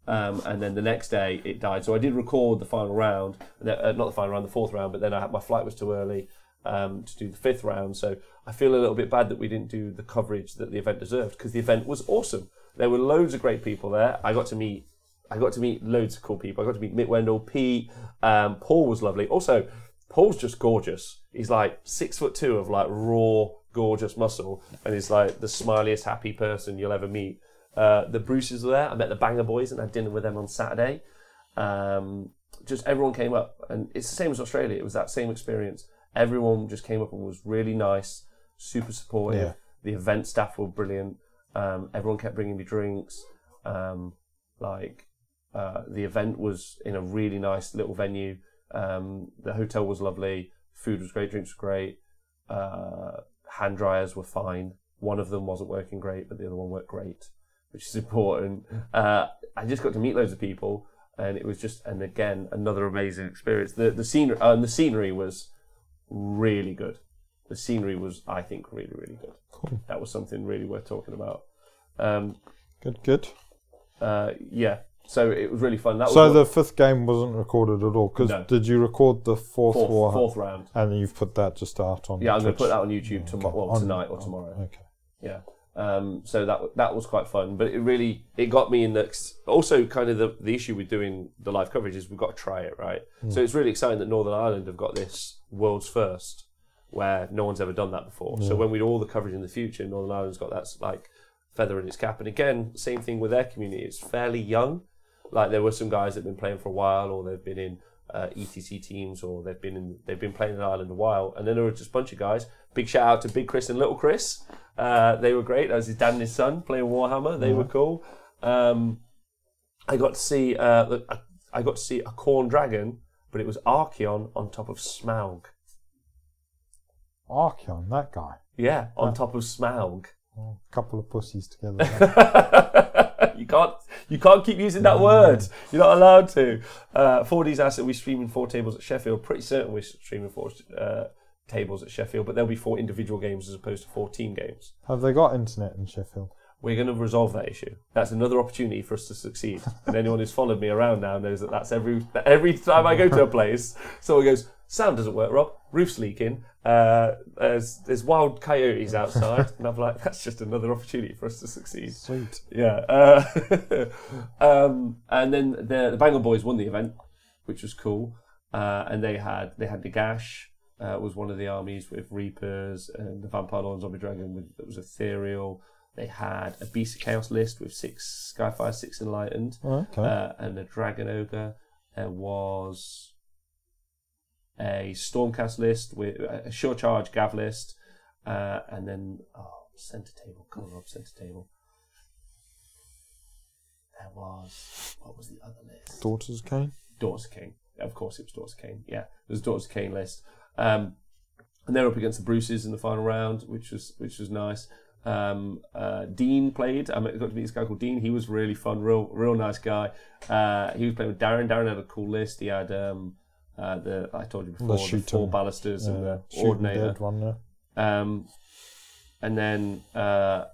Speaker 1: And then the next day it died. So I did record the final round, not the final round, the 4th round, but then my flight was too early to do the 5th round. So I feel a little bit bad that we didn't do the coverage that the event deserved, because the event was awesome. There were loads of great people there. I got to meet loads of cool people. I got to meet Mick Wendell, Pete, Paul was lovely. Also, Paul's just gorgeous. He's like 6'2" of like raw, gorgeous muscle, and he's like the smiliest, happy person you'll ever meet. The Bruces were there. I met the Banger Boys and had dinner with them on Saturday. Just everyone came up, and it's the same as Australia. It was that same experience. Everyone just came up and was really nice, super supportive. Yeah. The event staff were brilliant. Everyone kept bringing me drinks. The event was in a really nice little venue. The hotel was lovely. Food was great. Drinks were great. Hand dryers were fine. One of them wasn't working great, but the other one worked great, which is important. I just got to meet loads of people, and it was just, and again, another amazing experience. The scenery was really good. The scenery was, I think, really, really good.
Speaker 2: Cool.
Speaker 1: That was something really worth talking about.
Speaker 2: Good.
Speaker 1: Yeah. So it was really fun.
Speaker 2: So the 5th game wasn't recorded at all? Because did you record the 4th
Speaker 1: round?
Speaker 2: And you've put that just out on
Speaker 1: Yeah, I'm going
Speaker 2: Twitch?
Speaker 1: to put that on YouTube tonight or tomorrow.
Speaker 2: Okay.
Speaker 1: Yeah. So that was quite fun, but it got me in the... Also, kind of the issue with doing the live coverage is we've got to try it, right? So it's really exciting that Northern Ireland have got this world's first, where no one's ever done that before. So when we do all the coverage in the future, Northern Ireland's got that like feather in its cap. And again, same thing with their community. It's fairly young. Like there were some guys that have been playing for a while, or they've been in ETC teams, or they've been playing in Ireland a while. And then there were just a bunch of guys. Big shout out to Big Chris and Little Chris. They were great. That was his dad and his son playing Warhammer. They were cool. I got to see a Khorne dragon, but it was Archeon on top of Smaug.
Speaker 2: Archeon, that guy.
Speaker 1: Yeah, on top of Smaug.
Speaker 2: A couple of pussies together.
Speaker 1: You can't keep using that word. You're not allowed to. 4D's asked that we streaming 4 tables at Sheffield. Pretty certain we're streaming 4 tables at Sheffield, but there'll be 4 individual games as opposed to 4 team games.
Speaker 2: Have they got internet in Sheffield?
Speaker 1: We're going to resolve that issue. That's another opportunity for us to succeed. And anyone who's followed me around now knows that that's every time I go to a place, someone goes, "Sound doesn't work, Rob. Roof's leaking. There's wild coyotes outside." And I'm like, that's just another opportunity for us to succeed.
Speaker 2: Sweet.
Speaker 1: Yeah. And then the Banger Boys won the event, which was cool. And they had Nagash. Was one of the armies with Reapers, and the Vampire Lord and Zombie Dragon that was ethereal. They had a Beast of Chaos list with 6 Skyfire, 6 Enlightened, and a Dragon Ogre. There was a Stormcast list with a Sure Charge Gav list, and then centre table. Come on, Rob, centre table. There was, what was the other list?
Speaker 2: Daughters of Cain.
Speaker 1: Daughters of Cain. Of course, it was Daughters of Cain. Yeah, it was Daughters of Cain list. And they're up against the Bruces in the final round, which was nice. Dean played. I got to meet this guy called Dean. He was really fun, real nice guy. He was playing with Darren. Darren had a cool list. He had I told you before, the 4 ballisters and the Ordinator.
Speaker 2: One,
Speaker 1: and then it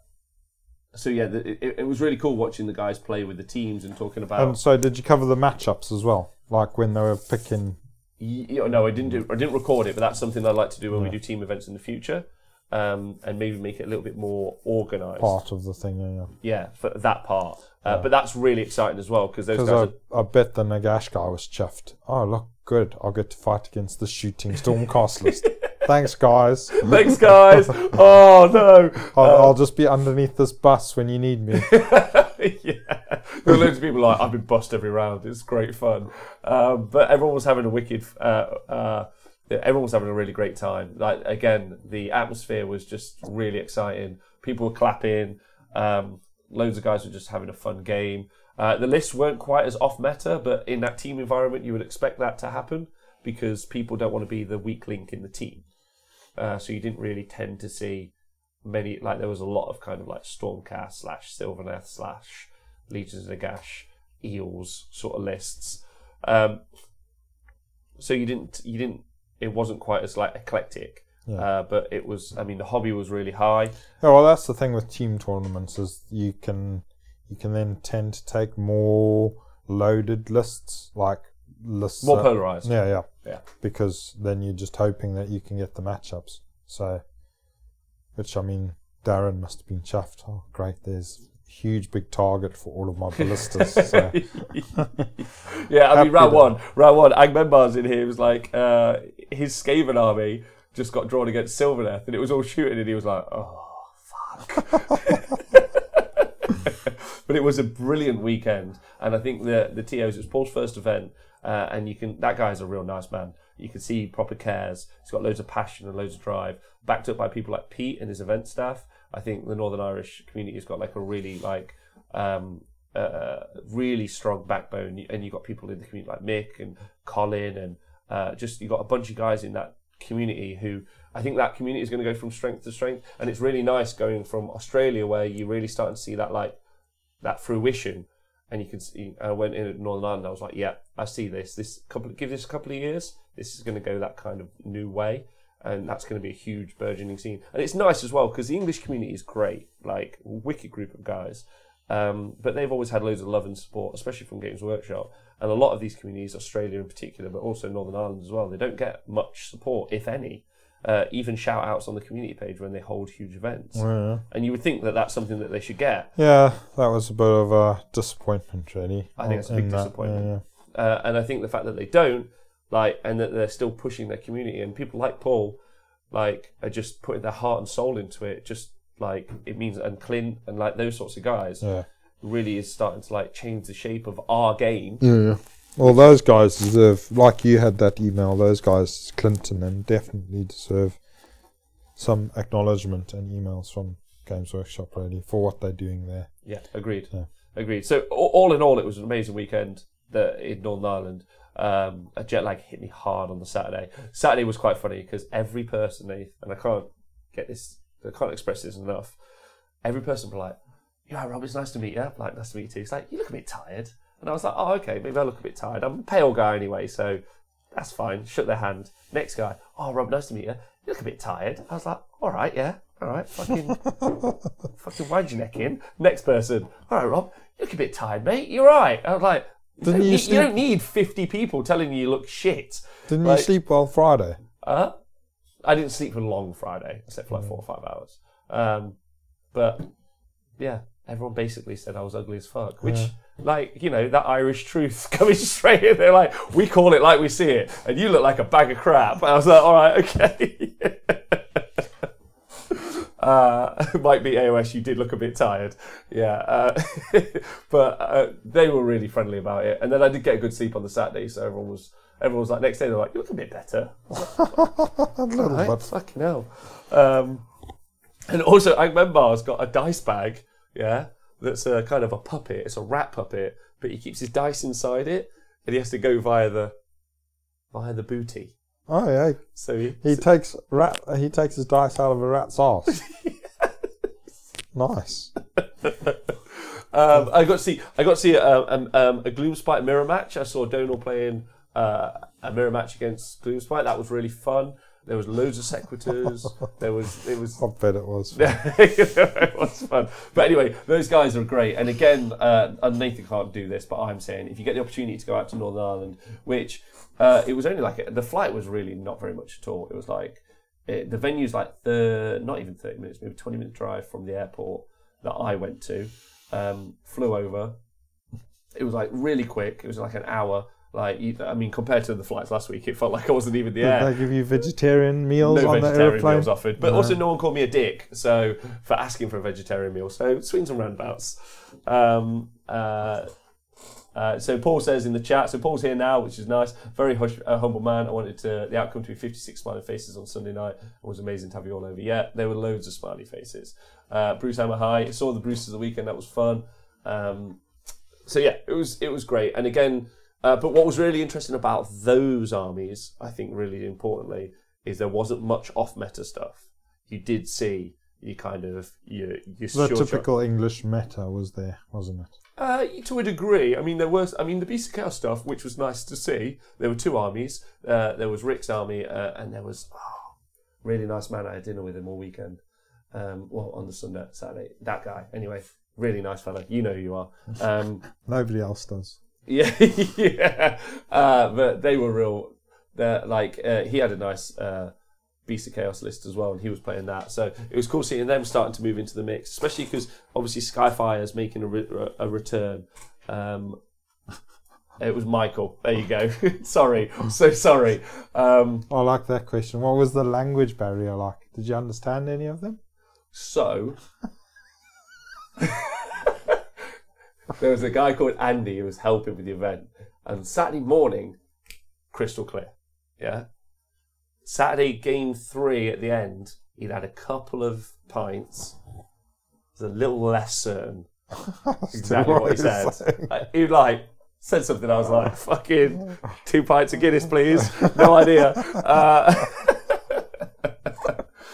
Speaker 1: was really cool watching the guys play with the teams and talking about.
Speaker 2: And so, did you cover the matchups as well, like when they were picking?
Speaker 1: No, I didn't record it, but that's something I'd like to do when we do team events in the future, and maybe make it a little bit more organised.
Speaker 2: Part of the thing,
Speaker 1: yeah, for that part. But that's really exciting as well because those guys.
Speaker 2: I bet the Nagash guy was chuffed. Oh look, good. I'll get to fight against the shooting Stormcast list. Thanks, guys.
Speaker 1: Thanks, guys. Oh, no.
Speaker 2: I'll just be underneath this bus when you need me.
Speaker 1: Yeah. There were loads of people like, I've been bussed every round. It's great fun. But everyone was having a everyone was having a really great time. Like, again, the atmosphere was just really exciting. People were clapping. Loads of guys were just having a fun game. The lists weren't quite as off meta, but in that team environment, you would expect that to happen because people don't want to be the weak link in the team. So you didn't really tend to see many, like there was a lot of kind of like Stormcast / Sylvaneth / Legions of Nagash, Eels sort of lists. So you didn't, it wasn't quite as like eclectic. Yeah. But it was, I mean, the hobby was really high.
Speaker 2: Yeah, well, that's the thing with team tournaments is you can then tend to take more loaded lists, like lists
Speaker 1: more polarized.
Speaker 2: Yeah. Because then you're just hoping that you can get the matchups. So, which I mean, Darren must have been chuffed. Oh, great! There's a huge big target for all of my ballistas. So.
Speaker 1: Yeah, I mean, round one, Agamemnon's in here. It was like his Skaven army just got drawn against Sylvaneth, and it was all shooting, and he was like, "Oh, fuck." But it was a brilliant weekend, and I think the TOs, it was Paul's first event, and that guy's a real nice man. You can see he proper cares. He's got loads of passion and loads of drive, backed up by people like Pete and his event staff. I think the Northern Irish community has got like a really really strong backbone, and you've got people in the community like Mick and Colin, and you've got a bunch of guys in that community who I think that community is going to go from strength to strength, and it's really nice going from Australia where you're really starting to see that fruition, and you can see. I went in at Northern Ireland, I was like, yeah, I see this. Give this a couple of years, this is going to go that kind of new way, and that's going to be a huge burgeoning scene. And it's nice as well because the English community is great, like wicked group of guys, but they've always had loads of love and support, especially from Games Workshop. And a lot of these communities, Australia in particular, but also Northern Ireland as well, they don't get much support, if any. Even shout outs on the community page when they hold huge events.
Speaker 2: Yeah.
Speaker 1: And you would think that that's something that they should get.
Speaker 2: Yeah, that was a bit of a disappointment, really.
Speaker 1: I think it's a big disappointment. Yeah. And I think the fact that they don't, and that they're still pushing their community, and people like Paul, are just putting their heart and soul into it, just it means, and Clint and those sorts of guys, really is starting to change the shape of our game.
Speaker 2: Yeah. Well, those guys deserve, like you had that email, those guys, Clinton, and definitely deserve some acknowledgement and emails from Games Workshop, really, for what they're doing there.
Speaker 1: Yeah, agreed. Yeah. Agreed. So, all in all, it was an amazing weekend in Northern Ireland. A jet lag hit me hard on the Saturday. Saturday was quite funny because every person, and I can't express this enough, every person was like, "Yeah, Rob, it's nice to meet you." Like, "Nice to meet you too." It's like, "You look a bit tired." And I was like, "Oh, okay, maybe I look a bit tired. I'm a pale guy anyway, so that's fine." Shook their hand. Next guy, "Oh, Rob, nice to meet you. You look a bit tired." I was like, "All right, yeah, all right, fucking wind your neck in." Next person, "All right, Rob, you look a bit tired, mate. You're right." I was like, you don't need 50 people telling you look shit.
Speaker 2: Didn't you sleep well Friday?
Speaker 1: I didn't sleep for long Friday. I slept for 4 or 5 hours. But yeah, everyone basically said I was ugly as fuck, which, that Irish truth coming straight in. They're like, "We call it like we see it, and you look like a bag of crap." And I was like, "All right, okay." Might be AOS, you did look a bit tired. Yeah. But they were really friendly about it. And then I did get a good sleep on the Saturday, so everyone was like, next day they're like, "You look a bit better."
Speaker 2: A little bit.
Speaker 1: Fucking hell. And also, Agamemnon's got a dice bag, that's a kind of a puppet. It's a rat puppet, but he keeps his dice inside it, and he has to go via the booty.
Speaker 2: Oh yeah.
Speaker 1: So
Speaker 2: he takes his dice out of a rat's arse. Nice.
Speaker 1: I got to see a Gloomspite mirror match. I saw Donal playing a mirror match against Gloomspite. That was really fun. There was loads of sequiturs. It was.
Speaker 2: I bet it was.
Speaker 1: It was fun. But anyway, those guys are great. And again, and Nathan can't do this, but I'm saying if you get the opportunity to go out to Northern Ireland, which it was only the flight was really not very much at all. It was the venue's not even 30 minutes, maybe 20-minute drive from the airport that I went to. Flew over. It was really quick. It was an hour. I mean, compared to the flights last week, it felt like I wasn't even in the air.
Speaker 2: Did they give you vegetarian meals on the airplane? No vegetarian
Speaker 1: meals offered. But also no one called me a dick for asking for a vegetarian meal. So swings and roundabouts. So Paul says in the chat, so Paul's here now, which is nice. Very humble man. I wanted the outcome to be 56 smiley faces on Sunday night. It was amazing to have you all over. Yeah, there were loads of smiley faces. Bruce Hammer, hi. I saw the Bruces the weekend. That was fun. So yeah, it was great. And again, but what was really interesting about those armies, I think really importantly, is there wasn't much off-meta stuff. You did see your
Speaker 2: the typical English meta was there, wasn't it?
Speaker 1: To a degree. I mean, the Beast of Chaos stuff, which was nice to see. There were two armies. There was Rick's army, and there was really nice man. I had dinner with him all weekend. On the Saturday. That guy. Anyway, really nice fella. You know who you are.
Speaker 2: Nobody else does.
Speaker 1: Yeah, yeah. But they were real. He had a nice Beast of Chaos list as well, and he was playing that. So it was cool seeing them starting to move into the mix, especially because obviously Skyfire's making a return. It was Michael. There you go. Sorry, so sorry.
Speaker 2: I like that question. What was the language barrier like? Did you understand any of them?
Speaker 1: So there was a guy called Andy who was helping with the event, and Saturday morning, crystal clear. Yeah. Saturday game 3 at the end, he'd had a couple of pints. Was a little less certain exactly what he said. He said something. I was like, "Fucking 2 pints of Guinness, please." No idea.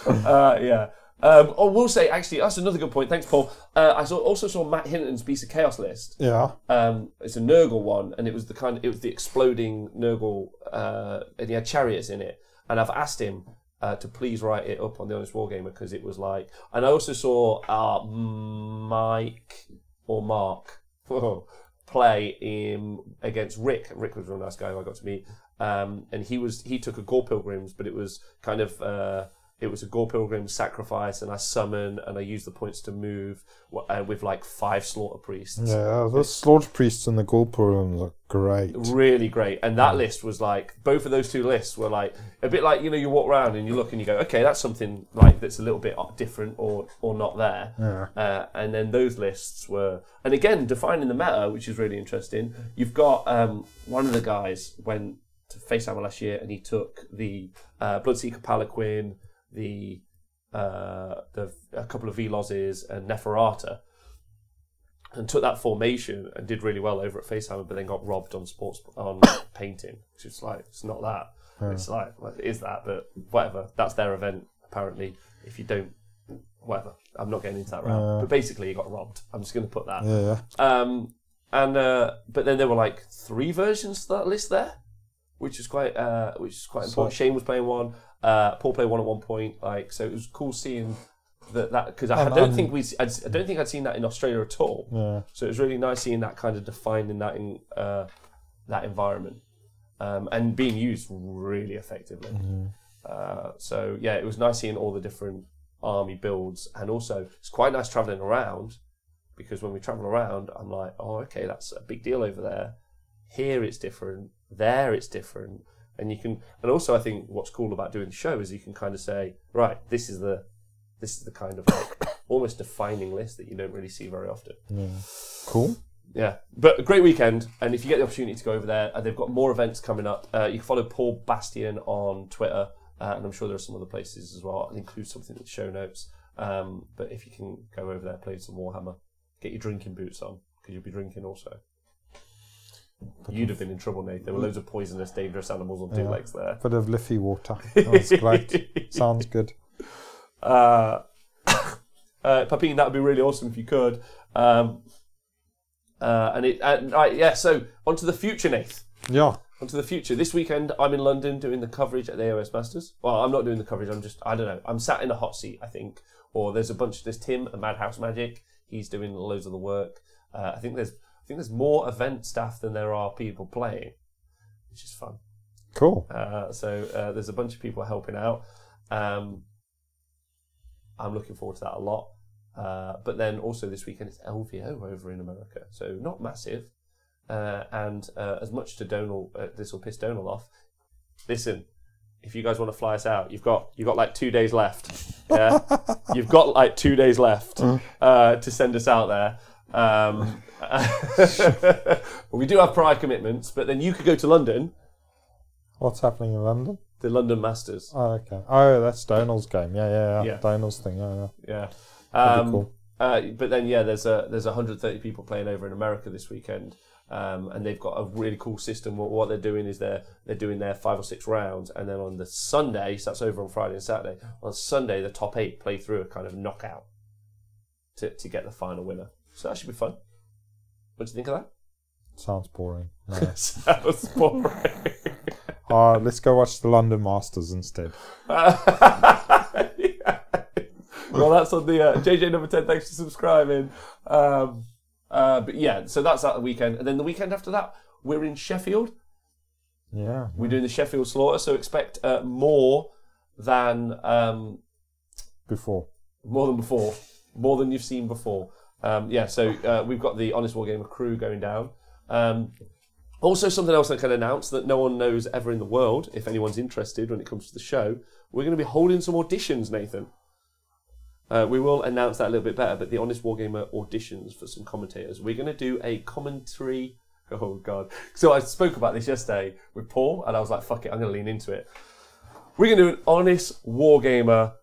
Speaker 1: Yeah. We'll say actually that's another good point. Thanks, Paul. I also saw Matt Hinton's Beast of Chaos list.
Speaker 2: Yeah. It's
Speaker 1: a Nurgle one, and it was the exploding Nurgle, and he had chariots in it. And I've asked him to please write it up on the Honest Wargamer because it was like. And I also saw Mike or Mark play against Rick. Rick was a real nice guy who I got to meet. And he took a Gore Pilgrims, but it was kind of it was a Gore Pilgrim sacrifice, and I summon and I use the points to move with 5 Slaughter Priests.
Speaker 2: Yeah, the Slaughter Priests and the Gore Pilgrims are great.
Speaker 1: Really great. And that list was both of those two lists were a bit like, you walk around and you look and you go, okay, that's something that's a little bit different or not there.
Speaker 2: Yeah.
Speaker 1: And then those lists were, and again, defining the meta, which is really interesting. You've got one of the guys went to Facehammer last year and he took the Bloodseeker Palanquin, a couple of Velozes and Neferata, and took that formation and did really well over at Facehammer, but then got robbed on painting, which is it's not that. Yeah. It's it is that, but whatever. That's their event apparently. If you don't, whatever. I'm not getting into that route. But basically, he got robbed. I'm just going to put that.
Speaker 2: Yeah.
Speaker 1: But then there were 3 versions to that list there, which is quite important. Shane was playing one. Paul played one at one point. So it was cool seeing that because I don't think I'd seen that in Australia at all.
Speaker 2: Yeah.
Speaker 1: So it was really nice seeing that kind of defining that in that environment and being used really effectively.
Speaker 2: Mm-hmm.
Speaker 1: So yeah, it was nice seeing all the different army builds, and also it's quite nice traveling around because when we travel around, I'm like, oh, okay, that's a big deal over there. Here it's different. There it's different. And you can, and also I think what's cool about doing the show is you can kind of say, right, this is the kind of almost defining list that you don't really see very often.
Speaker 2: Yeah. Cool.
Speaker 1: Yeah, but a great weekend. And if you get the opportunity to go over there, they've got more events coming up. You can follow Paul Bastian on Twitter, and I'm sure there are some other places as well. I'll include something in the show notes. But if you can go over there, play some Warhammer, get your drinking boots on because you'll be drinking also. You'd have been in trouble, Nate. There were loads of poisonous, dangerous animals on 2 legs there.
Speaker 2: Bit of Liffey water. That's great. Sounds good.
Speaker 1: Papine, that would be really awesome if you could. So onto the future, Nate.
Speaker 2: Yeah.
Speaker 1: Onto the future. This weekend, I'm in London doing the coverage at the AOS Masters. Well, I'm not doing the coverage. I don't know. I'm sat in a hot seat, I think. Or there's Tim at Madhouse Magic. He's doing loads of the work. I think there's more event staff than there are people playing, which is fun.
Speaker 2: Cool.
Speaker 1: So there's a bunch of people helping out. I'm looking forward to that a lot. But then also this weekend it's LVO over in America. So not massive. and as much to Donal, this will piss Donal off. Listen, if you guys want to fly us out, you've got like 2 days left. Yeah, you've got like 2 days left to send us out there. We do have prior commitments, but then you could go to London.
Speaker 2: What's happening in London?
Speaker 1: The London Masters.
Speaker 2: Oh, okay. Oh, that's Donal's game. Yeah. Donal's thing.
Speaker 1: Yeah.
Speaker 2: That'd be cool.
Speaker 1: But then, there's 130 people playing over in America this weekend, and they've got a really cool system. What they're doing is they're doing their 5 or 6 rounds, and then on the Sunday, so that's over on Friday and Saturday. On Sunday, the top 8 play through a kind of knockout to get the final winner. So that should be fun. What do you think of that?
Speaker 2: Sounds boring. No.
Speaker 1: Sounds boring.
Speaker 2: Let's go watch the London Masters instead.
Speaker 1: Well, that's on the JJ number 10. Thanks for subscribing. But yeah, so that's at the weekend, and then the weekend after that, we're in Sheffield.
Speaker 2: Yeah,
Speaker 1: we're doing the Sheffield Slaughter, so expect more than
Speaker 2: before.
Speaker 1: More than before. More than you've seen before. So we've got the Honest Wargamer crew going down. Also, something else I can announce that no one knows ever in the world, if anyone's interested when it comes to the show, we're going to be holding some auditions, Nathan. We will announce that a little bit better, but the Honest Wargamer auditions for some commentators. We're going to do a commentary. Oh, God. So I spoke about this yesterday with Paul, and I was like, fuck it, I'm going to lean into it. We're going to do an Honest Wargamer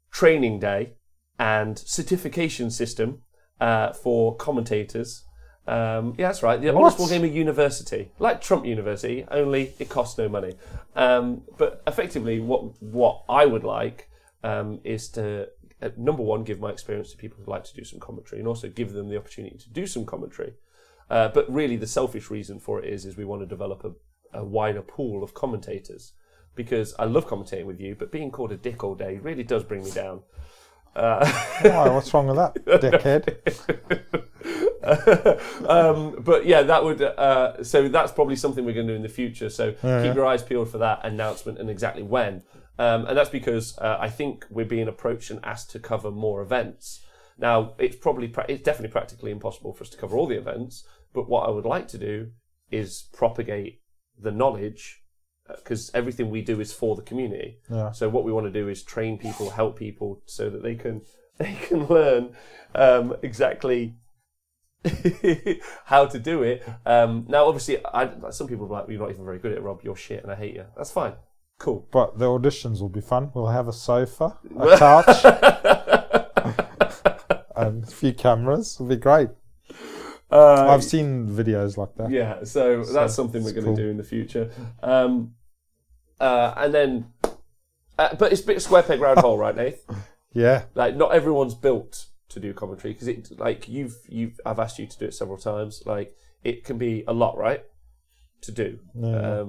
Speaker 1: training day and certification system for commentators. That's right. The Honest Wargamer University, like Trump University, only it costs no money. But effectively, what I would like is to, number one, give my experience to people who'd like to do some commentary, and also give them the opportunity to do some commentary. But really, the selfish reason for it is we want to develop a wider pool of commentators, because I love commentating with you, but being called a dick all day really does bring me down.
Speaker 2: Why? What's wrong with that, dickhead?
Speaker 1: But yeah, that would. So that's probably something we're going to do in the future. So keep your eyes peeled for that announcement and exactly when. And that's because I think we're being approached and asked to cover more events. Now, it's definitely practically impossible for us to cover all the events. But what I would like to do is propagate the knowledge, because everything we do is for the community. Yeah. So what we want to do is train people, help people, so that they can learn exactly how to do it. Now, obviously, some people are like, "You're not even very good at it, Rob. You're shit, and I hate you." That's fine. Cool.
Speaker 2: But the auditions will be fun. We'll have a sofa, a couch, and a few cameras. It'll be great. I've seen videos like that.
Speaker 1: Yeah, so that's something we're going to do in the future. And then, but it's a bit square peg round hole, right, Nath?
Speaker 2: Yeah.
Speaker 1: Like, not everyone's built to do commentary, because I've asked you to do it several times. Like, it can be a lot, right, to do. Yeah.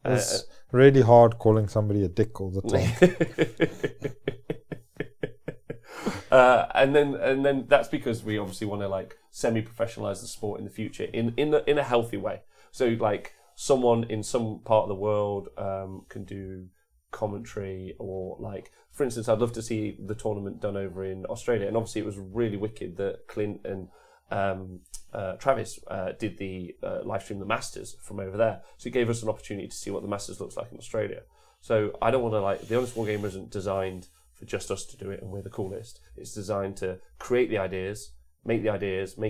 Speaker 2: It's really hard calling somebody a dick all the time.
Speaker 1: And then that's because we obviously want to like semi-professionalize the sport in the future in a healthy way. So like someone in some part of the world can do commentary, or like, for instance, I'd love to see the tournament done over in Australia. And obviously it was really wicked that Clint and Travis did the live stream the Masters from over there. So it gave us an opportunity to see what the Masters looks like in Australia. So I don't want to like, the Honest Wargamer isn't designed for just us to do it and we're the coolest. It's designed to create the ideas, make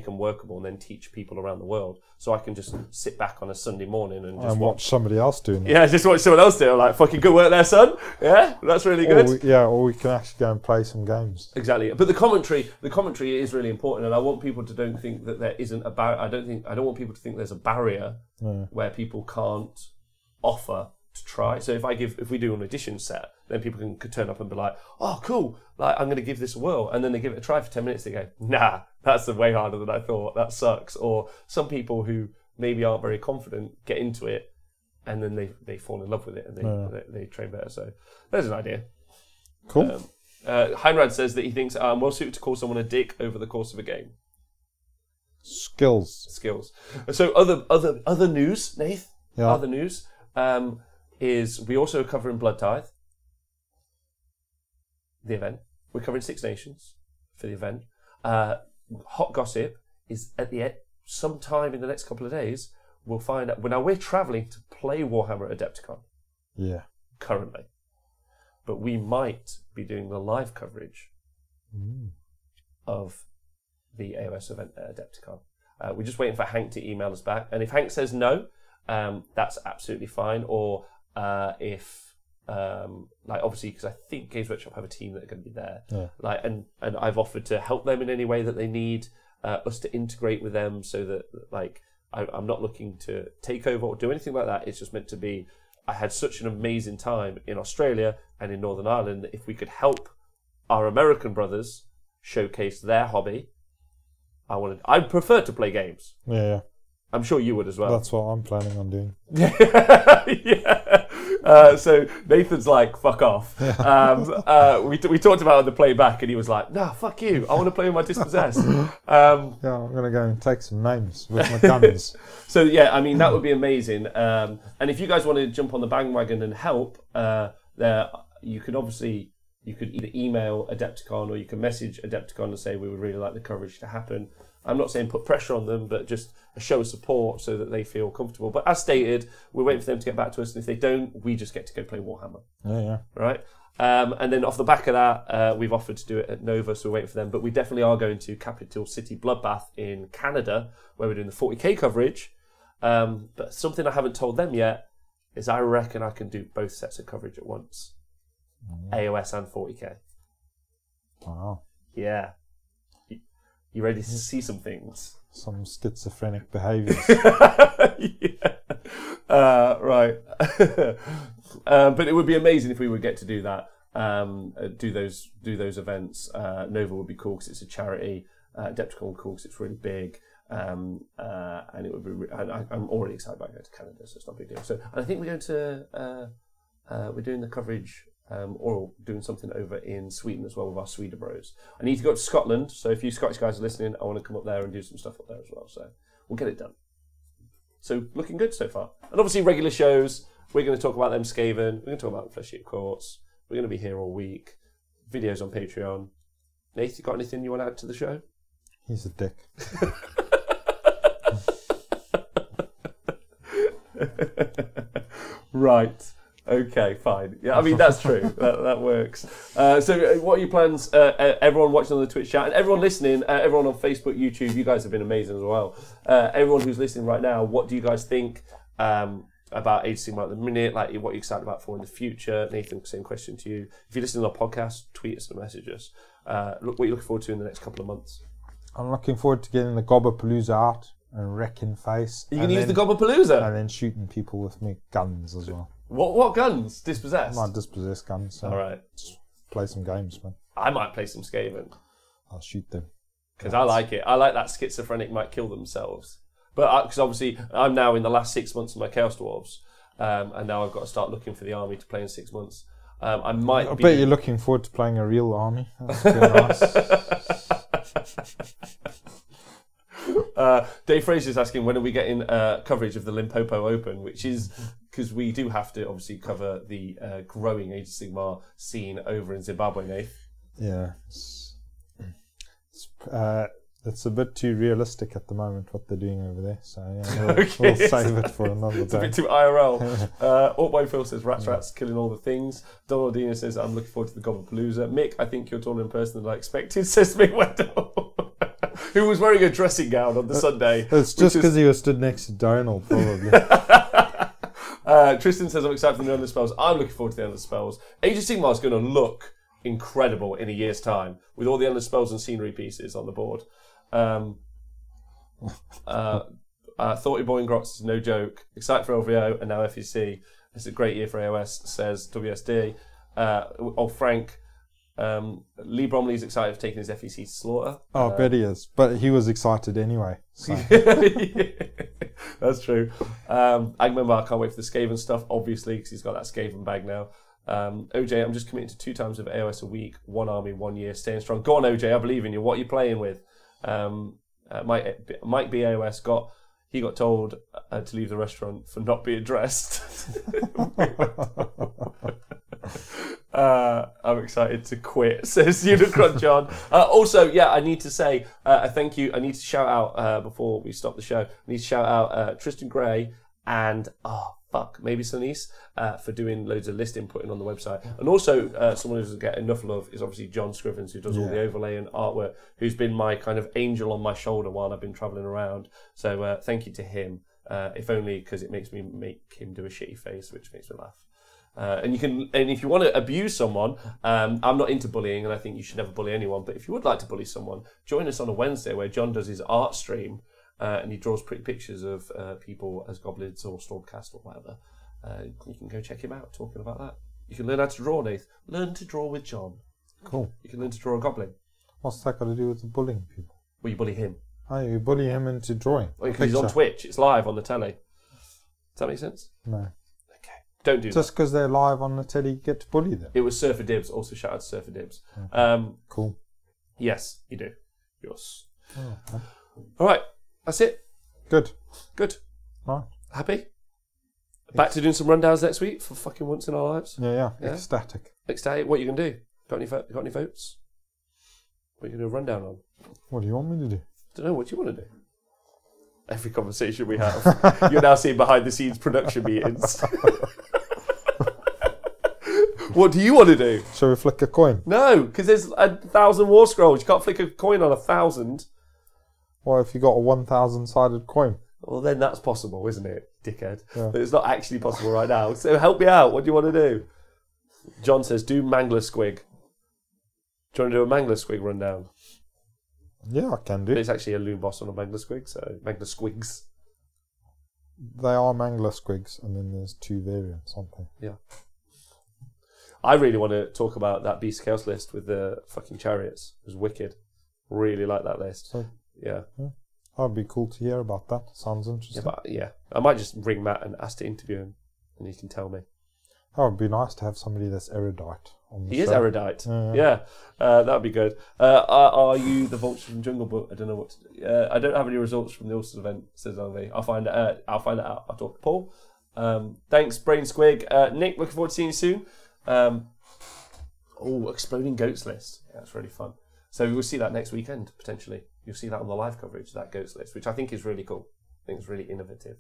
Speaker 1: them workable, and then teach people around the world. So I can just sit back on a Sunday morning and just
Speaker 2: watch somebody else doing it.
Speaker 1: Yeah, just watch someone else do it. Like, fucking good work there, son. Yeah, that's really good.
Speaker 2: Or we can actually go and play some games.
Speaker 1: Exactly. But the commentary is really important, and I want people to don't think that there isn't a barrier. I don't want people to think there's a barrier where people can't offer to try. So if we do an audition set, then people can turn up and be like, "Oh, cool! Like, I'm going to give this a whirl," and then they give it a try for 10 minutes. They go, "Nah, that's way harder than I thought. That sucks." Or some people who maybe aren't very confident get into it, and then they fall in love with it and they train better. So there's an idea.
Speaker 2: Cool.
Speaker 1: Heinrad says that he thinks I'm well suited to call someone a dick over the course of a game.
Speaker 2: Skills.
Speaker 1: So other news, Nath.
Speaker 2: Yeah.
Speaker 1: Other news is we also are covering Blood Tithe. The event. We're covering Six Nations for the event. Hot gossip is at the sometime in the next couple of days, we'll find out. Well, now we're travelling to play Warhammer at Adepticon.
Speaker 2: Yeah.
Speaker 1: Currently. But we might be doing the live coverage of the AOS event at Adepticon. We're just waiting for Hank to email us back. And if Hank says no, that's absolutely fine. Or if, like, obviously, because I think Games Workshop have a team that are going to be there.
Speaker 2: Yeah.
Speaker 1: Like, and I've offered to help them in any way that they need us to integrate with them so that, like, I'm not looking to take over or do anything like that. It's just meant to be, I had such an amazing time in Australia and in Northern Ireland that if we could help our American brothers showcase their hobby, I'd prefer to play games.
Speaker 2: Yeah.
Speaker 1: I'm sure you would as well.
Speaker 2: That's what I'm planning on doing.
Speaker 1: Yeah. So Nathan's like, fuck off. We talked about it on the playback and he was like, nah, fuck you. I want to play with my Dispossessed.
Speaker 2: Yeah, I'm going to go and take some names with my guns.
Speaker 1: So yeah, I mean, that would be amazing. And if you guys want to jump on the bandwagon and help, you could either email Adepticon or you can message Adepticon and say we would really like the coverage to happen. I'm not saying put pressure on them, but just a show of support so that they feel comfortable. But as stated, we're waiting for them to get back to us, and if they don't, we just get to go play Warhammer.
Speaker 2: Yeah.
Speaker 1: Right? And then off the back of that, we've offered to do it at Nova, so we're waiting for them. But we definitely are going to Capital City Bloodbath in Canada, where we're doing the 40k coverage. But something I haven't told them yet is I reckon I can do both sets of coverage at once. AOS and 40k.
Speaker 2: Wow.
Speaker 1: Yeah. You ready to see some things?
Speaker 2: Some schizophrenic behaviours.
Speaker 1: Yeah. Right. But it would be amazing if we would get to do that. Do those events. Nova would be cool because it's a charity. Adepticon would be cool because it's really big. And it would be. I'm already excited about going to Canada, so it's not a big deal. So I think we're going to. We're doing the coverage. Or doing something over in Sweden as well with our Sweden bros. I need to go to Scotland, so if you Scottish guys are listening, I want to come up there and do some stuff up there as well. So we'll get it done. So looking good so far. And obviously regular shows, we're going to talk about them Skaven, we're going to talk about Flesh Eater Courts, we're going to be here all week, videos on Patreon. Nath, you got anything you want to add to the show?
Speaker 2: He's a dick.
Speaker 1: Right. Okay, fine. Yeah, I mean, that's true. that works. So what are your plans? Everyone watching on the Twitch chat and everyone listening, everyone on Facebook, YouTube, you guys have been amazing as well. Everyone who's listening right now, what do you guys think about Age of Sigmar at the minute? Like, what are you excited about for in the future? Nathan, same question to you. If you're listening on our podcast, tweet us and message us. What are you looking forward to in the next couple of months?
Speaker 2: I'm looking forward to getting the Gobberpalooza out and wrecking face.
Speaker 1: Are you going to use the Gobberpalooza?
Speaker 2: And then shooting people with my guns as well.
Speaker 1: What guns? Dispossessed?
Speaker 2: My Dispossessed guns. So
Speaker 1: alright.
Speaker 2: Just play some games, man.
Speaker 1: I might play some Skaven.
Speaker 2: I'll shoot them.
Speaker 1: Because I like it. I like that schizophrenic might kill themselves. But because obviously I'm now in the last 6 months of my Chaos Dwarves. And now I've got to start looking for the army to play in 6 months. I
Speaker 2: bet you're looking forward to playing a real army. That's nice.
Speaker 1: Dave Fraser's asking when are we getting coverage of the Limpopo Open, which is because we do have to obviously cover the growing Age of Sigmar scene over in Zimbabwe, Nath.
Speaker 2: Yeah, it's a bit too realistic at the moment what they're doing over there. So yeah, we'll save it for another day.
Speaker 1: It's a bit too IRL. Altboy Phil says rats killing all the things. Donald Dina says I'm looking forward to the Gobberpalooza. Mick, I think you're taller in person than I expected, says Mick Wendell. Who was wearing a dressing gown on the Sunday.
Speaker 2: It's just because he was stood next to Donald, probably.
Speaker 1: Tristan says, I'm excited for the End of the Spells. I'm looking forward to the End of the Spells. Age of Sigmar is going to look incredible in a year's time with all the End of the Spells and scenery pieces on the board. Thoughty Boy and Grotz is no joke. Excited for LVO and now FEC. It's a great year for AOS, says WSD. Frank. Lee Bromley's excited for taking his FEC to slaughter.
Speaker 2: Oh, I bet he is. But he was excited anyway. So.
Speaker 1: That's true. Agmemar can't wait for the Skaven stuff, obviously, because he's got that Skaven bag now. OJ, I'm just committing to 2 times of AOS a week, 1 army, 1 year, staying strong. Go on, OJ, I believe in you. What are you playing with? Might be AOS. he got told to leave the restaurant for not being dressed. I'm excited to quit, says Unicron John. Also, yeah, I need to say a thank you. I need to shout out, before we stop the show, I need to shout out Tristan Gray and, maybe Sunise, for doing loads of list inputting on the website. And also, someone who doesn't get enough love is obviously John Scrivens, who does all the overlay and artwork, who's been my kind of angel on my shoulder while I've been travelling around. So thank you to him, if only because it makes me make him do a shitty face, which makes me laugh. And if you want to abuse someone, I'm not into bullying, and I think you should never bully anyone. But if you would like to bully someone, join us on a Wednesday where John does his art stream, and he draws pretty pictures of people as goblins or Stormcast or whatever. You can go check him out talking about that. You can learn how to draw, Nath. Learn to draw with John.
Speaker 2: Cool.
Speaker 1: You can learn to draw a goblin.
Speaker 2: What's that got to do with the bullying people?
Speaker 1: Well, you bully him.
Speaker 2: Oh, you bully him into drawing.
Speaker 1: Because he's on Twitch. It's live on the telly. Does that make sense?
Speaker 2: No.
Speaker 1: Don't do that.
Speaker 2: Just because they're live on the telly, you get to bully them.
Speaker 1: It was Surfer Dibs. Also, shout out to Surfer Dibs.
Speaker 2: Okay. Cool.
Speaker 1: Yes, you do. Yours.
Speaker 2: Oh, okay.
Speaker 1: All right. That's it.
Speaker 2: Good.
Speaker 1: Right. Happy?
Speaker 2: Yes.
Speaker 1: Back to doing some rundowns next week for fucking once in our lives.
Speaker 2: Yeah. Ecstatic.
Speaker 1: Ecstatic. What are you going to do? Got any votes? What are you going to do a rundown on?
Speaker 2: What do you want me to do?
Speaker 1: I don't know. What do you want to do? Every conversation we have, you're now seeing behind the scenes production meetings. What do you want to do?
Speaker 2: Shall we flick a coin?
Speaker 1: No, because there's 1,000 war scrolls. You can't flick a coin on 1,000.
Speaker 2: Well, if you got a 1,000-sided coin.
Speaker 1: Well, then that's possible, isn't it, dickhead?
Speaker 2: Yeah.
Speaker 1: But it's not actually possible right now. So help me out. What do you want to do? John says, do Mangler Squig. Do you want to do a Mangler Squig rundown?
Speaker 2: Yeah, I can do.
Speaker 1: But it's actually a loon boss on a Mangler Squig, so Mangler Squigs.
Speaker 2: They are Mangler Squigs, and then there's two variants, aren't they?
Speaker 1: Yeah. I really want to talk about that Beast Chaos list with the fucking chariots. It was wicked. Really like that list.
Speaker 2: So,
Speaker 1: yeah.
Speaker 2: That'd be cool to hear about that. Sounds interesting.
Speaker 1: Yeah, I might just ring Matt and ask to interview him, and he can tell me.
Speaker 2: That would be nice to have somebody that's erudite on the show.
Speaker 1: He is erudite.
Speaker 2: Yeah.
Speaker 1: That'd be good. Are you the vulture from Jungle Book? I don't know what to do. I don't have any results from the Ulster event, says Andy. I'll find it out. I'll talk to Paul. Thanks, Brain Squig. Nick, looking forward to seeing you soon. Exploding Goats list. Yeah, that's really fun. So we'll see that next weekend, potentially. You'll see that on the live coverage, that Goats list, which I think is really cool. I think it's really innovative.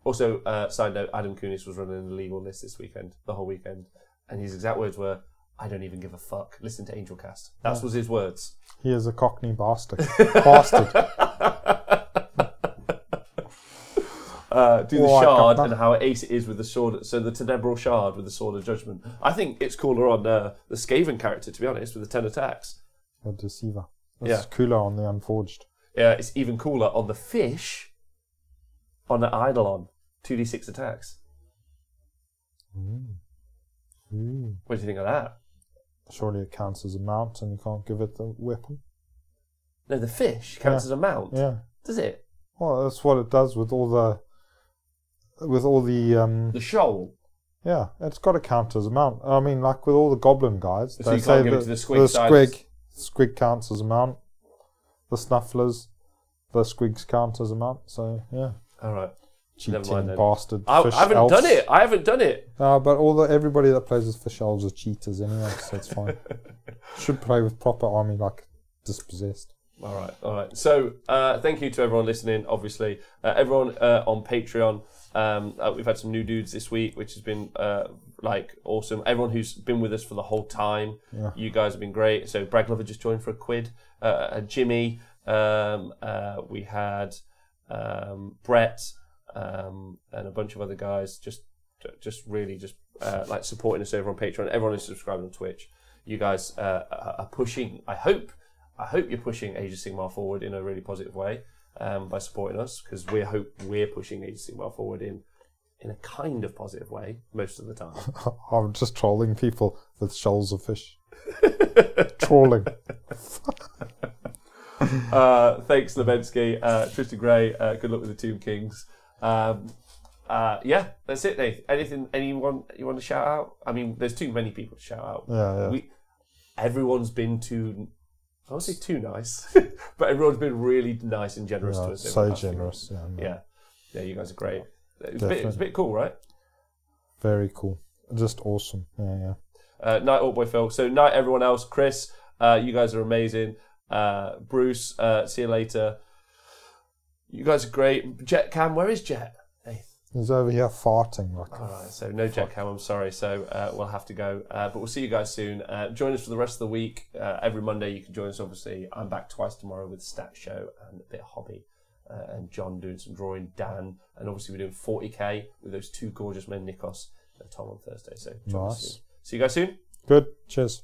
Speaker 1: Also, side note, Adam Kunis was running an illegal list this weekend, the whole weekend. And his exact words were, I don't even give a fuck. Listen to Angelcast. That was his words.
Speaker 2: He is a Cockney bastard.
Speaker 1: Do the shard and how ace it is with the sword. So the Tenebral shard with the sword of judgment. I think it's cooler on the Skaven character, to be honest, with the 10 attacks.
Speaker 2: The Deceiver. It's cooler on the Unforged.
Speaker 1: Yeah, it's even cooler on the fish on the Eidolon. 2d6 attacks. What do you think of that?
Speaker 2: Surely it counts as a mount and you can't give it the weapon.
Speaker 1: No, the fish counts as a mount.
Speaker 2: Yeah.
Speaker 1: Does it?
Speaker 2: Well, that's what it does with all the
Speaker 1: the shoal.
Speaker 2: Yeah, it's got to count as a mount. I mean, like with all the goblin guys,
Speaker 1: so
Speaker 2: they
Speaker 1: you
Speaker 2: say
Speaker 1: can't give it to the squig.
Speaker 2: Squig counts as a mount. The snufflers, the squigs count as a mount. So yeah.
Speaker 1: All right.
Speaker 2: Cheating bastard.
Speaker 1: I haven't done it.
Speaker 2: But everybody that plays with fish elves are cheaters anyway, so it's fine. Should play with proper army like Dispossessed.
Speaker 1: All right. So thank you to everyone listening. Obviously, everyone on Patreon. We've had some new dudes this week, which has been awesome. Everyone who's been with us for the whole time, you guys have been great. So Bragg Lover just joined for a quid. Jimmy, we had Brett, and a bunch of other guys just really supporting us over on Patreon. Everyone who's subscribed on Twitch. You guys are pushing. I hope you're pushing Age of Sigmar forward in a really positive way by supporting us, because we're pushing Age of Sigmar forward in a kind of positive way most of the time.
Speaker 2: I'm just trolling people with shoals of fish. Trolling.
Speaker 1: Thanks, Levensky, Tristan Gray. Good luck with the Tomb Kings. That's it, Nate. Anyone you want to shout out? I mean, there's too many people to shout out.
Speaker 2: Yeah.
Speaker 1: Everyone's been to. I won't say too nice, but everyone's been really nice and generous to us.
Speaker 2: So generous.
Speaker 1: Yeah, you guys are great. It was a bit cool, right?
Speaker 2: Very cool. Just awesome. Yeah.
Speaker 1: Night, Boy Phil. So night, everyone else. Chris, you guys are amazing. Bruce, see you later. You guys are great. Jet Cam, where is Jet? Hey.
Speaker 2: He's over here farting.
Speaker 1: All right, so no Jet Cam, I'm sorry. So we'll have to go. But we'll see you guys soon. Join us for the rest of the week. Every Monday you can join us, obviously. I'm back twice tomorrow with Stat Show and a bit of hobby. And John doing some drawing, Dan. And obviously we're doing 40k with those two gorgeous men, Nikos and Tom, on Thursday. So join us soon. See you guys soon.
Speaker 2: Good. Cheers.